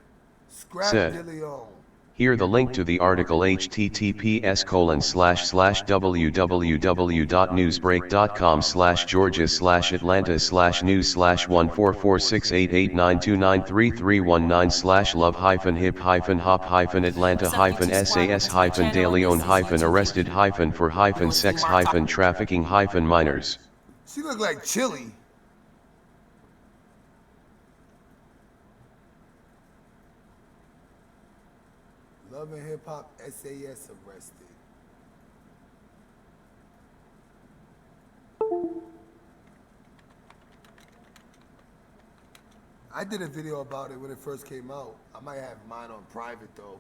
Scrap said, De Leon. Here the link to the article https://www.newsbreak.com/Georgia/Atlanta-news/1446889293319/love-hip-hop-atlanta-SAS-de-leon-arrested-for-sex-atlanta She look like Chili. Love and Hip Hop SAS arrested. I did a video about it when it first came out. I might have mine on private though.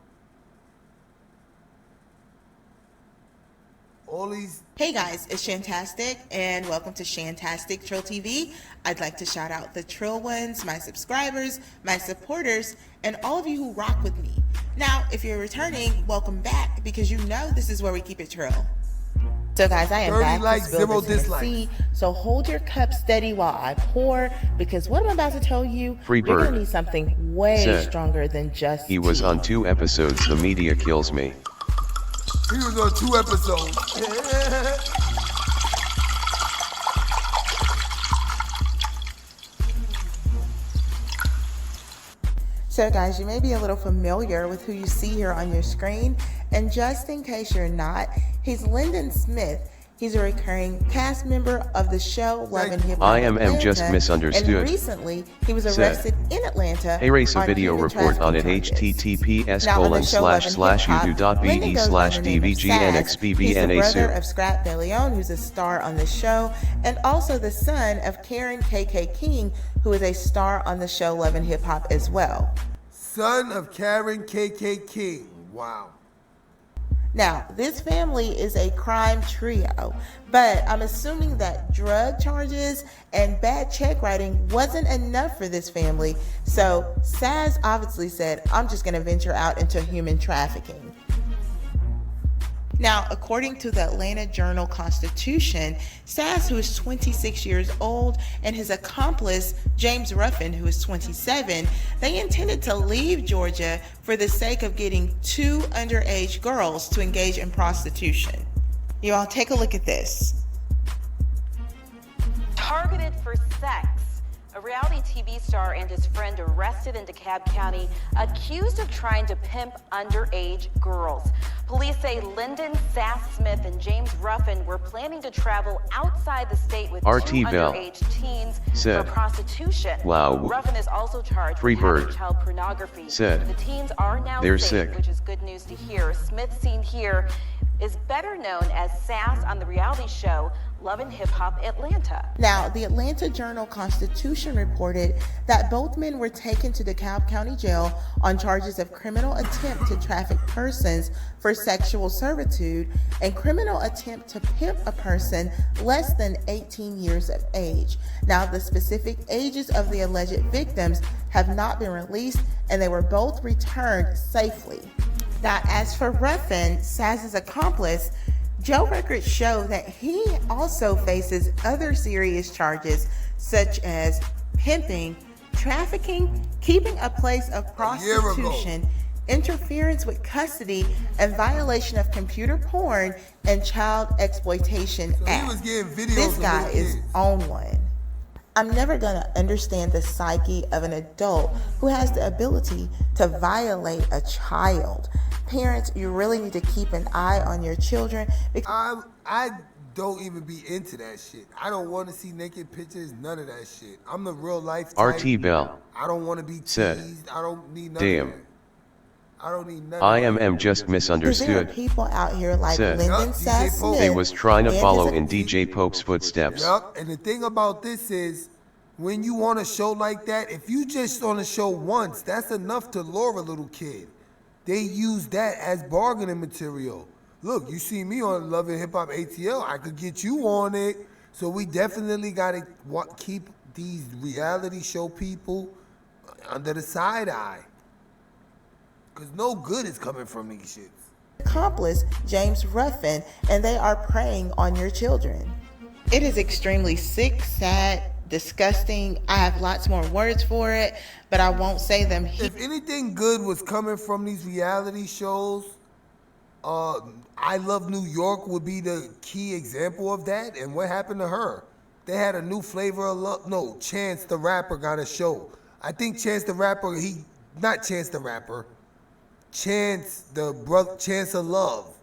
All these. Hey guys, it's Shantastic and welcome to Shantastic Trill TV. I'd like to shout out the Trill ones, my subscribers, my supporters, and all of you who rock with me. Now, if you're returning, welcome back because you know this is where we keep it trill. So guys, I am 30 back likes, to spill 0 this Tennessee, dislikes. so hold your cup steady while I pour because what I'm about to tell you, Free you're Bird gonna need something way said, stronger than just he was tea. on 2 episodes. The media kills me. He was on 2 episodes. So guys, you may be a little familiar with who you see here on your screen, and just in case you're not, he's Lyndon Smith. He's a recurring cast member of the show Love and Hip Hop IMM just Atlanta, misunderstood. and recently he was Said, arrested in Atlanta. Hey, race a on video human report on it. trafficking charges. Now, on the show Love and Hip Hop, Lyndon goes by the name of Saz. He's the youtube.be/dvgnxbbna brother of Scrap De Leon, who's a star on the show, and also the son of Karen KK King, who is a star on the show Love and Hip Hop as well. Son of Karen KK King. Wow. Now, this family is a crime trio, but I'm assuming that drug charges and bad check writing wasn't enough for this family. So Saz obviously said, I'm just going to venture out into human trafficking. Now, according to the Atlanta Journal-Constitution, Sass, who is 26 years old, and his accomplice, James Ruffin, who is 27, they intended to leave Georgia for the sake of getting 2 underage girls to engage in prostitution. You all take a look at this. Targeted for sex. A reality TV star and his friend arrested in DeKalb County, accused of trying to pimp underage girls. Police say Lyndon Sass Smith and James Ruffin were planning to travel outside the state with 2 underage teens for prostitution. Wow. Ruffin is also charged Free with having bird. child pornography. Said. The teens are now They're safe, sick. which is good news to hear. Smith, seen here, is better known as Sass on the reality show Love and Hip Hop Atlanta. Now, the Atlanta Journal-Constitution reported that both men were taken to DeKalb County Jail on charges of criminal attempt to traffic persons for sexual servitude and criminal attempt to pimp a person less than 18 years of age. Now, the specific ages of the alleged victims have not been released, and they were both returned safely. Now, as for Ruffin, Sass's accomplice, Joe records show that he also faces other serious charges such as pimping, trafficking, keeping a place of prostitution, interference with custody, and violation of computer porn and child exploitation act. This guy is on one. I'm never going to understand the psyche of an adult who has the ability to violate a child. Parents, you really need to keep an eye on your children. I don't even be into that shit. I don't want to see naked pictures, none of that shit. I'm the real life type. RT Bell. I don't want to be said. teased. I don't need none Damn. of that. I don't need none IMM just There are misunderstood. people out here like Said. Lyndon Sass Smith. They was trying to and follow his- in DJ Pope's footsteps. Yup, and the thing about this is, when you on a show like that, if you just on a show once, that's enough to lure a little kid. They use that as bargaining material. Look, you see me on Love and Hip Hop ATL, I could get you on it. So we definitely gotta keep these reality show people under the side eye. Cause no good is coming from these shits. Accomplice, James Ruffin, and they are preying on your children. It is extremely sick, sad, disgusting. I have lots more words for it, but I won't say them here. If anything good was coming from these reality shows, I Love New York would be the key example of that. And what happened to her? They had a new flavor of love. No, Chance the Rapper got a show. I think Chance the Rapper, not Chance the Rapper, Chance of Love.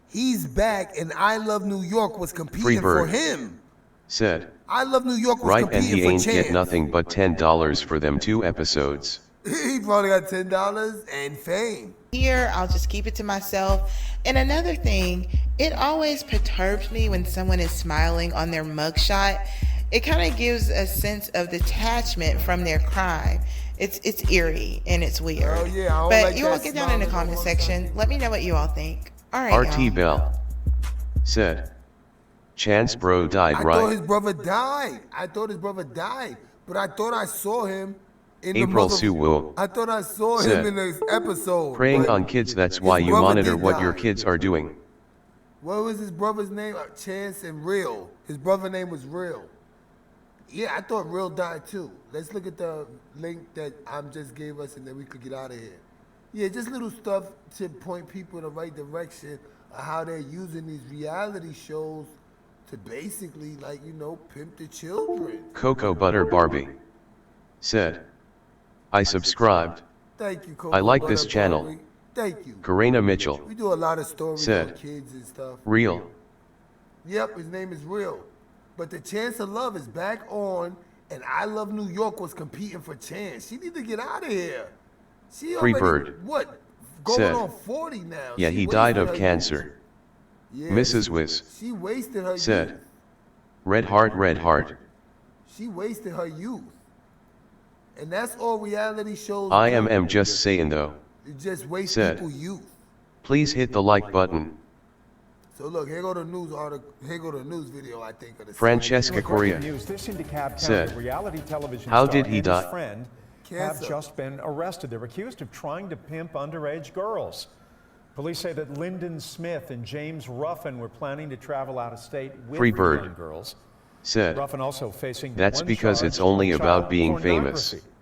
He's back, and I Love New York was competing for him. Said. I Love New York was Right, and competing he for ain't Chance. get nothing but $10 for them 2 episodes. He probably got $10 and fame. Here, I'll just keep it to myself. And another thing, it always perturbs me when someone is smiling on their mugshot. It kind of gives a sense of detachment from their crime. It's eerie and it's weird. Oh, yeah, I don't but like you all that get down in the smiling comment section. Let me know what you all think. All right, RT y'all. Bell. Said. Chance bro died, I right? thought his brother died. But I thought I saw him in April the Sue Wu. I thought I saw Said. him in this episode. Preying but on kids, that's why his you brother monitor did what die. your kids are doing. What was his brother's name? Chance and Real. His brother's name was Real. Yeah, I thought Real died too. Let's look at the link that just gave us and then we could get out of here. Yeah, just little stuff to point people in the right direction of how they're using these reality shows to basically, pimp the children. Cocoa Butter Barbie. Said. I subscribed. Thank you, Coco. I like Butter this channel. Barbie. Thank you. Karina Mitchell. We do a lot of stories Said. on kids and stuff. Real. Yep, his name is Real. But the Chance of Love is back on, and I Love New York was competing for Chance. She need to get out of here. She Free already, bird. What? Going Said. on 40 now. Yeah, She he died wasted of her cancer. youth. Yeah, Mrs. Wiz. She wasted her Said. youth. Red heart, red heart. She wasted her youth. And that's all reality shows do. IMM just saying though. It just waste Said. people's youth. Please hit the like button. So look, here go the news article. Here go the news video. I think of the Francesca Correa said, "How did he die?" Have just been arrested. They're accused of trying to pimp underage girls. Police say that Lyndon Smith and James Ruffin were planning to travel out of state with Free the Bird young girls. said, Ruffin also facing that's one because charge it's only of about child being famous. pornography.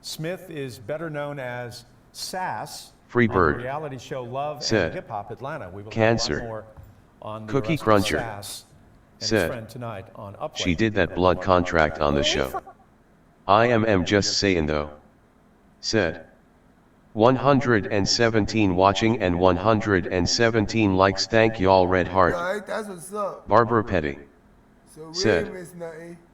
Smith is better known as Sass Free on Bird the reality show Love said, and Hip Hop Atlanta. We will Cancer. have a lot more on the Cookie arrest of Cruncher Sass and his said, friend tonight on Upway. she did that blood contract on the show. I am just saying though. Said, 117 watching and 117 likes. Thank y'all, Red Heart. Right, that's what's up. Barbara Petty said,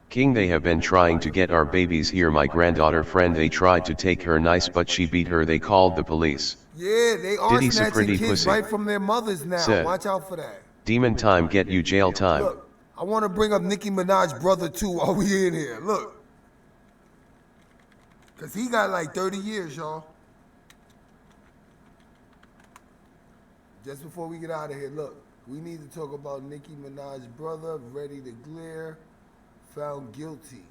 King, they have been trying to get our babies here. My granddaughter friend, they tried to take her nice, but she beat her. They called the police. Yeah, they are Diddy's a snatching pretty kids pussy. right from their mothers now. Said, Watch out for that. Demon time get you jail time. Look, I want to bring up Nicki Minaj's brother too while we in here. Look. Because he got like 30 years, y'all. Just before we get out of here, look. We need to talk about Nicki Minaj's brother, ready to glare, found guilty.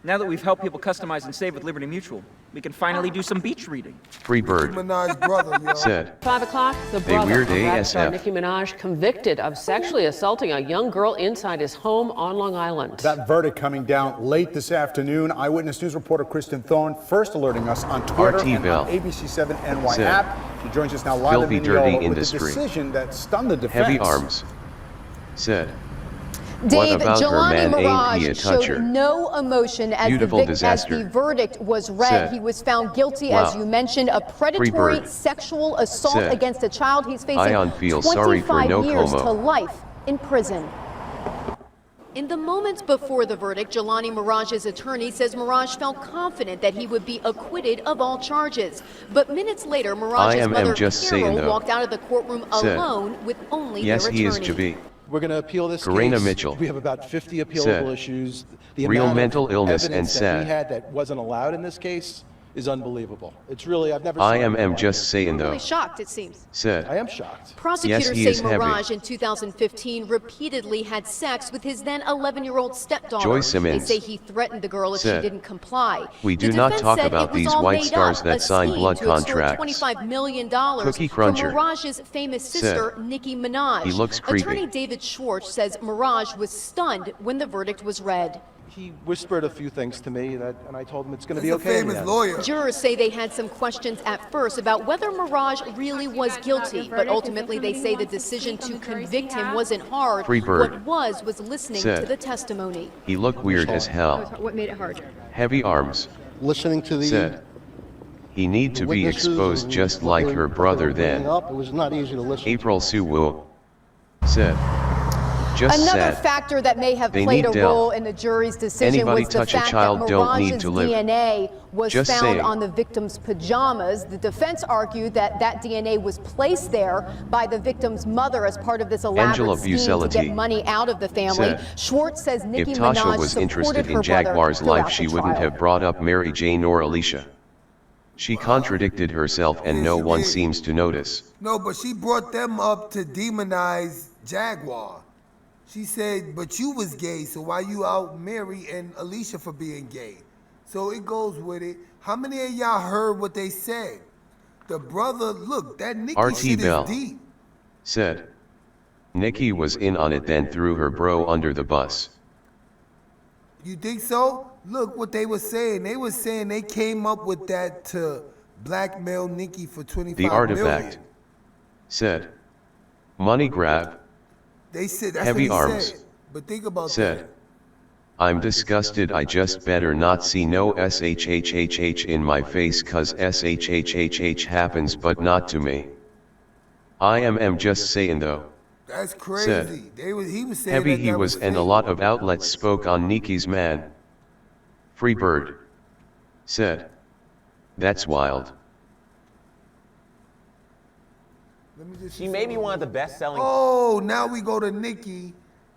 Now that we've helped people customize and save with Liberty Mutual, we can finally do some beach reading. Free Bird Nicki Minaj's brother, y'all. said, 5 o'clock, the They brother weird of rap star ASF. Nicki Minaj convicted of sexually assaulting a young girl inside his home on Long Island. That verdict coming down late this afternoon. Eyewitness News reporter Kristen Thorne first alerting us on Twitter RT and Bell on ABC7 NY said, app. She joins us now live filthy in dirty Mineola with industry. the decision that stunned the defense. Heavy Arms said, Dave, what about her Jelani man ain't he a Mirage showed toucher? no emotion as Beautiful as disaster. the verdict was read. Said, He was found guilty, wow. as you mentioned, of predatory Bird. sexual assault Said, against a child. He's facing Ion feels sorry for 25 no years como. to life in prison. In the moments before the verdict, Jelani Mirage's attorney says Mirage felt confident that he would be acquitted of all charges. But minutes later, Mirage's mother, just saying, Carol, though, walked out of the courtroom said, alone with only yes, their he is attorney. Javi. We're going to appeal this Karina case. Mitchell We have about 50 appealable said, issues. The real amount of mental illness and evidence that we sad. had that wasn't allowed in this case is unbelievable. It's really, I've never I seen am just saying though. Really shocked, it seems. Said, I am shocked. Prosecutors yes, he is say heavy. Mirage in 2015 repeatedly had sex with his then 11-year-old stepdaughter. Joy Simmons They say he threatened the girl if said, she didn't comply. we The do not defense talk said about it was these all white made stars up, that a sign scheme blood to extort contracts. $25 million Cookie Cruncher from Mirage's famous sister, said, Nicki Minaj. he looks creepy. Attorney David Schwartz says Mirage was stunned when the verdict was read. He whispered a few things to me, and I told him it's going to be That's a okay. famous lawyer. Jurors say they had some questions at first about whether Mirage really was guilty, but ultimately they say the decision to convict him wasn't hard. Free Bird What was listening said, to the testimony. he look weird as hell. What made it hard? Heavy Arms Listening to the said, he need to be witnesses exposed and just what like they- her what they brother were bringing then. up, it was not easy to listen. April Sue Wu said, just Another sad. factor that may have They played need a Dell. role in the jury's decision Anybody was the touch a fact child that don't need Mirage's to live. DNA was Just found saying. on the victim's pajamas. The defense argued that that DNA was placed there by the victim's mother as part of this elaborate Angela scheme to Bucelati get money out of the family. said, Schwartz says if Nicki Tasha Minaj was supported interested her in Jaguar's brother life, throughout she the wouldn't trial. have brought up Mary Jane or Alicia. She contradicted herself and no one seems to notice. No, but she brought them up to demonize Jaguar. She said, but you was gay, so why you out Mary and Alicia for being gay? So it goes with it. How many of y'all heard what they said? The brother, look, that Nicki RT shit Bell is deep. said, Nicki was in on it, then threw her bro under the bus. You think so? Look what they were saying. They were saying they came up with that to blackmail Nicki for $25 The artifact million. said, money grab. They said that's Heavy what he Arms said. But think about said, that. I'm disgusted. I just better not see no SHHHH in my face, cause SHHHH happens but not to me. I am just saying though. That's crazy. Said, He was saying heavy that he that was, and a fake. lot of outlets spoke on Nicki's man. Free Bird said, that's wild. She may be one of the best-selling. Oh, now we go to Nicki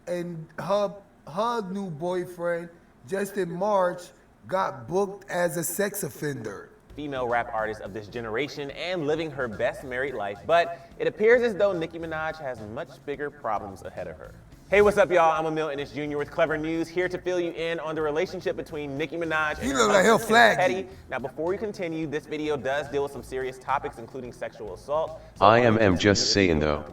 and her new boyfriend, Justin March, got booked as a sex offender. Female rap artist of this generation and living her best married life, but it appears as though Nicki Minaj has much bigger problems ahead of her. Hey, what's up, y'all? I'm Emil Ennis Jr. with Clever News, here to fill you in on the relationship between Nicki Minaj and her husband, Kenneth Petty. Now, before we continue, this video does deal with some serious topics, including sexual assault. So I am just saying though.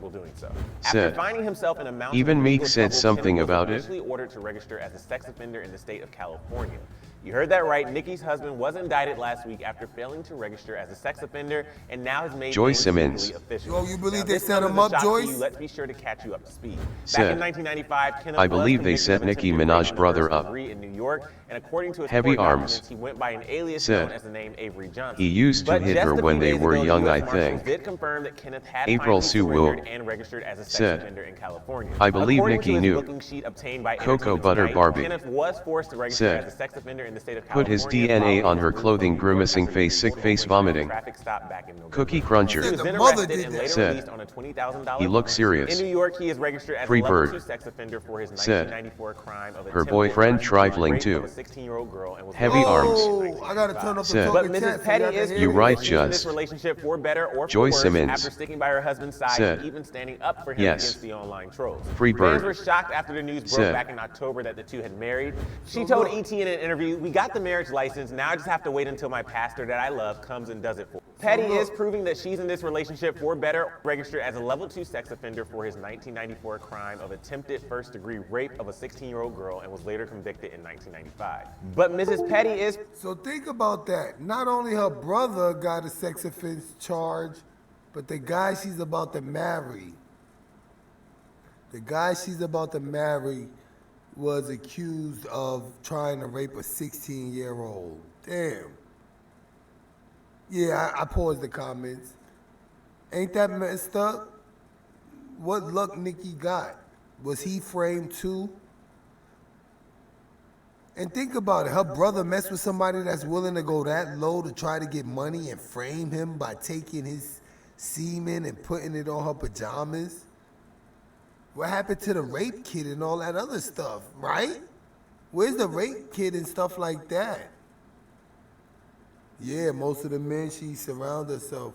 After finding himself in a mountain Even of Meek legal said trouble, something Kenneth was about it. initially ordered to register as a sex offender in the state of California. You heard that right. Nicki's husband was indicted last week after failing to register as a sex offender, and now has made Joyce things legally Simmons. official. Yo, you believe Now, they this set comes him as a up, shock to Joyce? you. Let's be sure to catch you up to speed. Back Said, in 1995, Kenneth I was believe they convicted set of Nicki attempted Minaj rape of brother first up. degree in New York, and according to his Heavy court arms. documents, he went by an alias Said, known as the name Avery Johnson. he used to But hit just her a few when they days were ago, the young, US I Marshals think. did confirm that Kenneth had April finally Sue surrendered Wu and registered as a sex said, offender in California. I believe According Nicki to his knew. booking sheet obtained by Cocoa Entertainment Butter Tonight, Barbie Kenneth was forced to register said, as a sex offender in the state of put his California DNA on following her his clothing, move from grimacing North face, sick Texas face, over a vomiting. traffic stop back in November. Cookie He Cruncher was then mother arrested did and that. later Said, released on a $20,000 he looked bond. serious. In New York, he is registered as Free a level bird. 2 sex offender for his Said, 1994 crime of her attempted boyfriend first-degree trifling rape too. of a 16-year-old girl and was Heavy released arms. in Oh, I gotta turn up the Said, fucking But chat Mrs. so Petty y'all can is hear You proving me. right, that she's in this Just. relationship for better or for Joy worse Simmons after sticking by her husband's side said, and even standing up for him yes. against the online trolls. Free Fans bird were shocked after the news broke said, back in October that the two had married. She told ET in an interview, "We got the marriage license, now I just have to wait until my pastor that I love comes and does it for me." Petty is proving that she's in this relationship for better, registered as a level 2 sex offender for his 1994 crime of attempted first-degree rape of a 16-year-old girl and was later convicted in 1995. But Mrs. Petty is... So think about that. Not only her brother got a sex offense charge, but the guy she's about to marry. The guy she's about to marry was accused of trying to rape a 16-year-old. Damn. Yeah, I paused the comments. Ain't that messed up? What luck Nicki got? Was he framed too? And think about it. Her brother messed with somebody that's willing to go that low to try to get money and frame him by taking his semen and putting it on her pajamas. What happened to the rape kit and all that other stuff, right? Where's the rape kit and stuff like that? Yeah, most of the men she surrounds herself.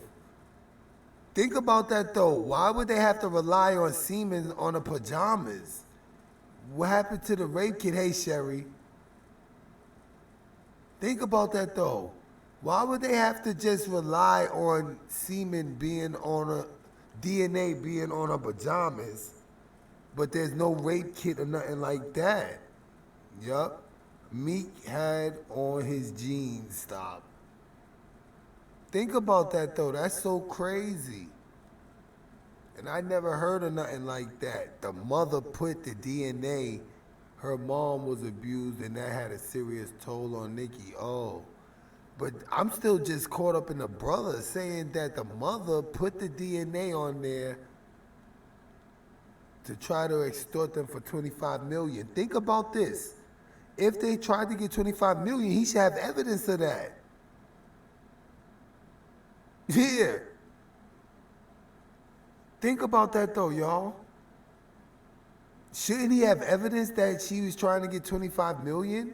Think about that though. Why would they have to rely on semen on the pajamas? What happened to the rape kit? Hey, Sherry. Think about that though. Why would they have to just rely on semen being on a DNA being on her pajamas, but there's no rape kit or nothing like that? Yup. Meek had on his jeans. Stop. Think about that though. That's so crazy. And I never heard of nothing like that. The mother put the DNA. Her mom was abused and that had a serious toll on Nicki. Oh. But I'm still just caught up in the brother saying that the mother put the DNA on there to try to extort them for $25 million. Think about this. If they tried to get $25 million, he should have evidence of that. Yeah. Think about that though, y'all. Shouldn't he have evidence that she was trying to get $25 million?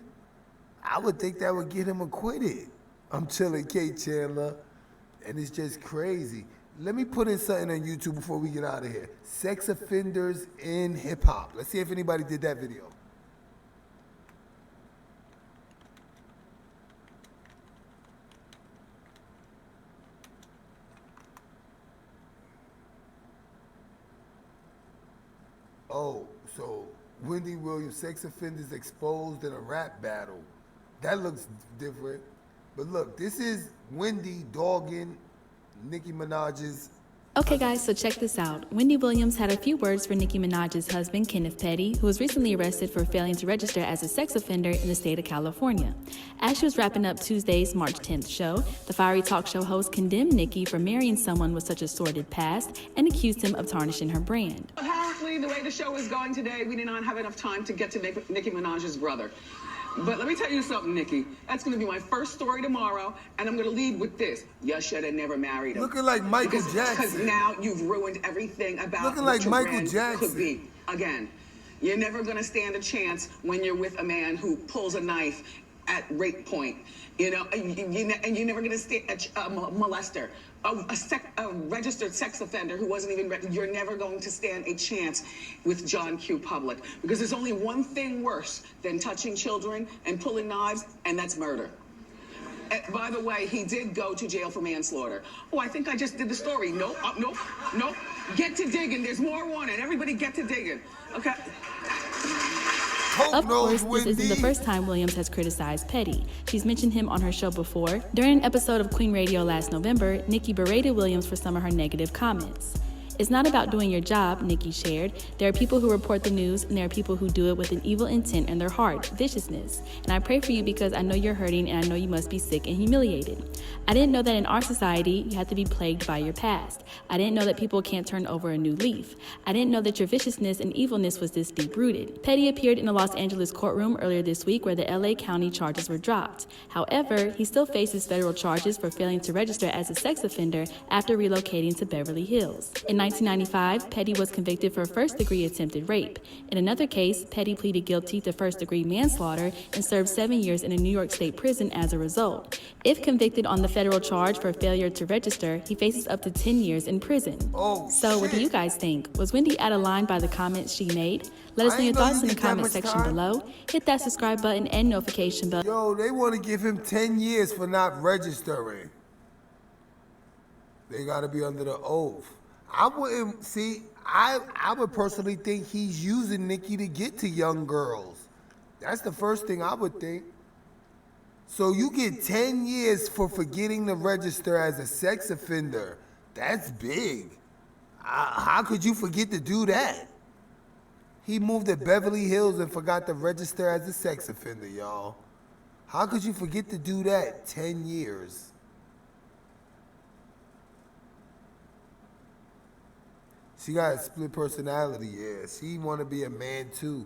I would think that would get him acquitted. I'm chilling, Kate Chandler, and it's just crazy. Let me put in something on YouTube before we get out of here. Sex offenders in hip hop. Let's see if anybody did that video. Oh, so Wendy Williams, sex offenders exposed in a rap battle. That looks different. But look, this is Wendy dogging Nicki Minaj's. Okay guys, so check this out. Wendy Williams had a few words for Nicki Minaj's husband, Kenneth Petty, who was recently arrested for failing to register as a sex offender in the state of California. As she was wrapping up Tuesday's March 10th show, the fiery talk show host condemned Nicki for marrying someone with such a sordid past and accused him of tarnishing her brand. Apparently, the way the show is going today, we did not have enough time to get to Nicki Minaj's brother. But let me tell you something, Nicki. That's going to be my first story tomorrow, and I'm going to lead with this. You should have never married him. Looking like Michael Jackson. Because now you've ruined everything about Looking what like your Michael brand Jackson. could be. Again, you're never going to stand a chance when you're with a man who pulls a knife at rape point, you know, and you're never gonna stay a molester, a registered sex offender who wasn't even, you're never going to stand a chance with John Q. Public, because there's only one thing worse than touching children and pulling knives, and that's murder. By the way, he did go to jail for manslaughter. Oh, I think I just did the story. Nope, nope, nope. Get to digging. There's more wanted. Everybody get to digging. Okay. Of course, this isn't the first time Williams has criticized Petty. She's mentioned him on her show before. During an episode of Queen Radio last November, Nikki berated Williams for some of her negative comments. It's not about doing your job, Nikki shared. There are people who report the news, and there are people who do it with an evil intent in their heart, viciousness. And I pray for you because I know you're hurting and I know you must be sick and humiliated. I didn't know that in our society, you have to be plagued by your past. I didn't know that people can't turn over a new leaf. I didn't know that your viciousness and evilness was this deep-rooted. Petty appeared in a Los Angeles courtroom earlier this week where the LA County charges were dropped. However, he still faces federal charges for failing to register as a sex offender after relocating to Beverly Hills. In 1995, Petty was convicted for first-degree attempted rape. In another case, Petty pleaded guilty to first-degree manslaughter and served 7 years in a New York State prison as a result. If convicted on the federal charge for failure to register, he faces up to 10 years in prison. So what do you guys think? Was Wendy out of line by the comments she made? Let us know your thoughts in the comment section below. Hit that subscribe button and notification bell. Yo, they want to give him 10 years for not registering. They got to be under the oath. I wouldn't see. I would personally think he's using Nikki to get to young girls. That's the first thing I would think. So you get 10 years for forgetting to register as a sex offender. That's big. How could you forget to do that? He moved to Beverly Hills and forgot to register as a sex offender, y'all. How could you forget to do that? 10 years. She got a split personality, yeah. She want to be a man too.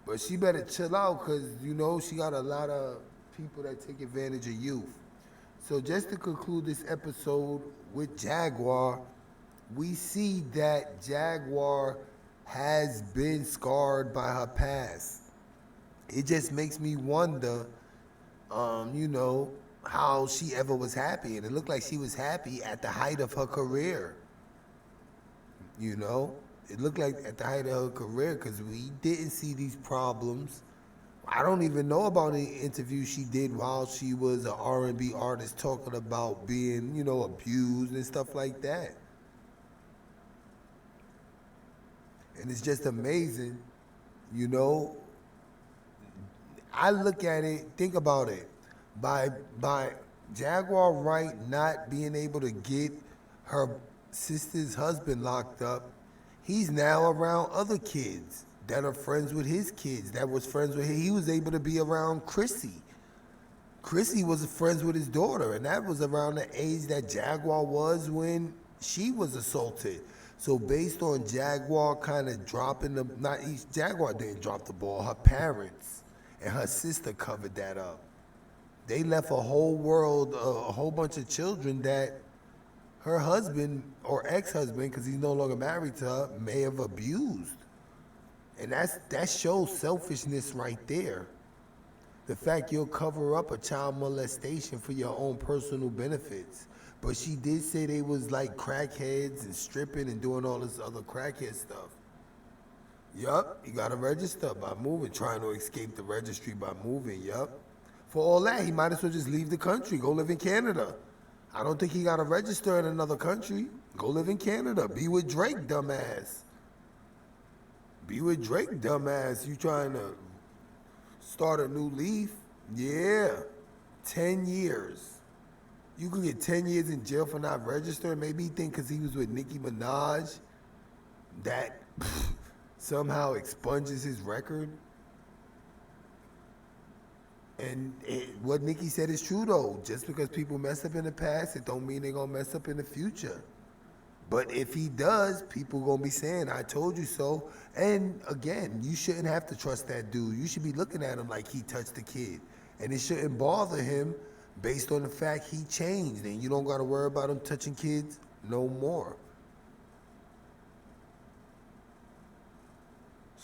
But she better chill out because, you know, she got a lot of people that take advantage of youth. So just to conclude this episode with Jaguar, we see that Jaguar has been scarred by her past. It just makes me wonder, you know, how she ever was happy. And it looked like she was happy at the height of her career. You know, it looked like at the height of her career because we didn't see these problems. I don't even know about any interview she did while she was an R&B artist talking about being, you know, abused and stuff like that. And it's just amazing, you know. I look at it, think about it. By Jaguar Wright not being able to get her sister's husband locked up, he's now around other kids that are friends with his kids, that was friends with him. He was able to be around Chrissy. Chrissy was friends with his daughter, and that was around the age that Jaguar was when she was assaulted. So based on Jaguar kind of dropping the, Jaguar didn't drop the ball, her parents and her sister covered that up. They left a whole world, a whole bunch of children that her husband or ex-husband, because he's no longer married to her, may have abused. And that shows selfishness right there. The fact you'll cover up a child molestation for your own personal benefits. But she did say they was like crackheads and stripping and doing all this other crackhead stuff. Yup, you gotta register by moving, trying to escape the registry by moving, yup. For all that, he might as well just leave the country, go live in Canada. I don't think he got to register in another country. Go live in Canada. Be with Drake, dumbass. Be with Drake, dumbass. You trying to start a new leaf? Yeah. 10 years. You could get 10 years in jail for not registering. Maybe he think because he was with Nicki Minaj, that somehow expunges his record. And what Nikki said is true, though. Just because people mess up in the past, it don't mean they're going to mess up in the future. But if he does, people going to be saying, I told you so. And again, you shouldn't have to trust that dude. You should be looking at him like he touched the kid. And it shouldn't bother him based on the fact he changed. And you don't got to worry about him touching kids no more.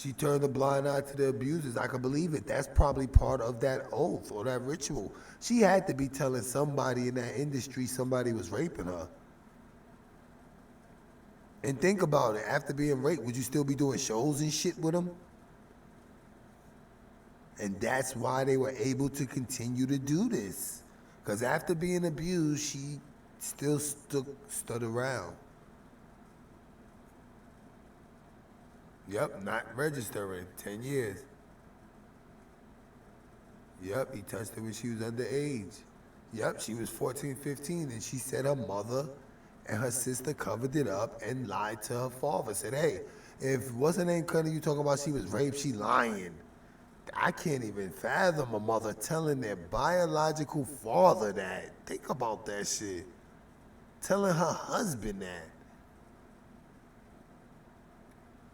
She turned a blind eye to the abusers. I can believe it. That's probably part of that oath or that ritual. She had to be telling somebody in that industry somebody was raping her. And think about it. After being raped, would you still be doing shows and shit with them? And that's why they were able to continue to do this. Because after being abused, she still stood around. Yep, not registering. 10 years. Yep, he touched her when she was underage. Yep, she was 14, 15, and she said her mother and her sister covered it up and lied to her father. Said, hey, if what's her name, Cuddy, you talking about she was raped, she lying. I can't even fathom a mother telling their biological father that. Think about that shit. Telling her husband that.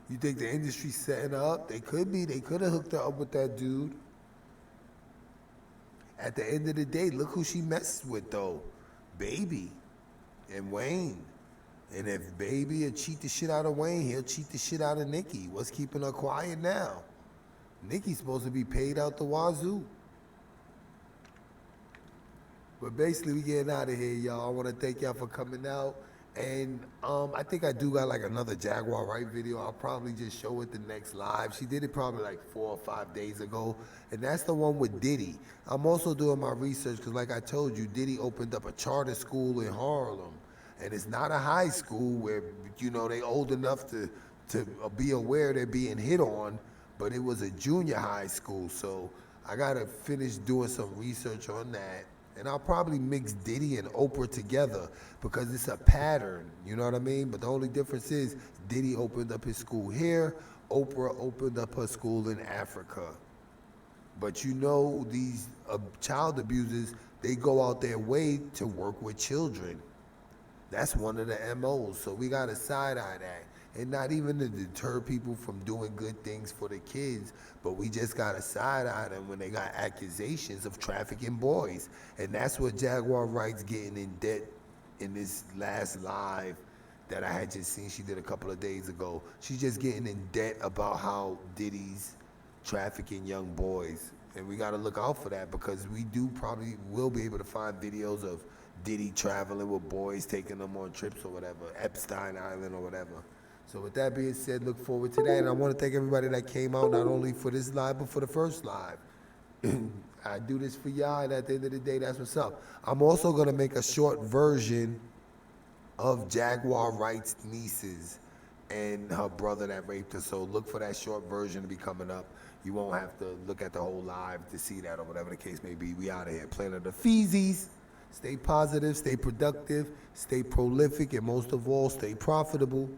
You think the industry's setting her up? They could be. They could have hooked her up with that dude. At the end of the day, look who she messed with, though. Baby and Wayne. And if Baby will cheat the shit out of Wayne, he'll cheat the shit out of Nikki. What's keeping her quiet now? Nikki's supposed to be paid out the wazoo. But basically, we getting out of here, y'all. I want to thank y'all for coming out. And I think I do got like another Jaguar Wright video. I'll probably just show it the next live. She did it probably like 4 or 5 days ago. And that's the one with Diddy. I'm also doing my research because like I told you, Diddy opened up a charter school in Harlem. And it's not a high school where, you know, they old enough to be aware they're being hit on. But it was a junior high school. So I got to finish doing some research on that. And I'll probably mix Diddy and Oprah together because it's a pattern, you know what I mean? But the only difference is Diddy opened up his school here, Oprah opened up her school in Africa. But you know, these child abusers, they go out their way to work with children. That's one of the MOs, so we gotta side-eye that. And not even to deter people from doing good things for the kids, but we just gotta side-eye them when they got accusations of trafficking boys. And that's what Jaguar Wright's getting in debt in this last live that I had just seen she did a couple of days ago. She's just getting in debt about how Diddy's trafficking young boys. And we gotta look out for that because we probably will be able to find videos of Diddy traveling with boys, taking them on trips or whatever, Epstein Island or whatever. So with that being said, look forward to that. And I want to thank everybody that came out, not only for this live, but for the first live. I do this for y'all, and at the end of the day, that's what's up. I'm also going to make a short version of Jaguar Wright's nieces and her brother that raped her. So look for that short version to be coming up. You won't have to look at the whole live to see that or whatever the case may be. We out of here. Planet of the Feezies. Stay positive, stay productive, stay prolific, and most of all, stay profitable.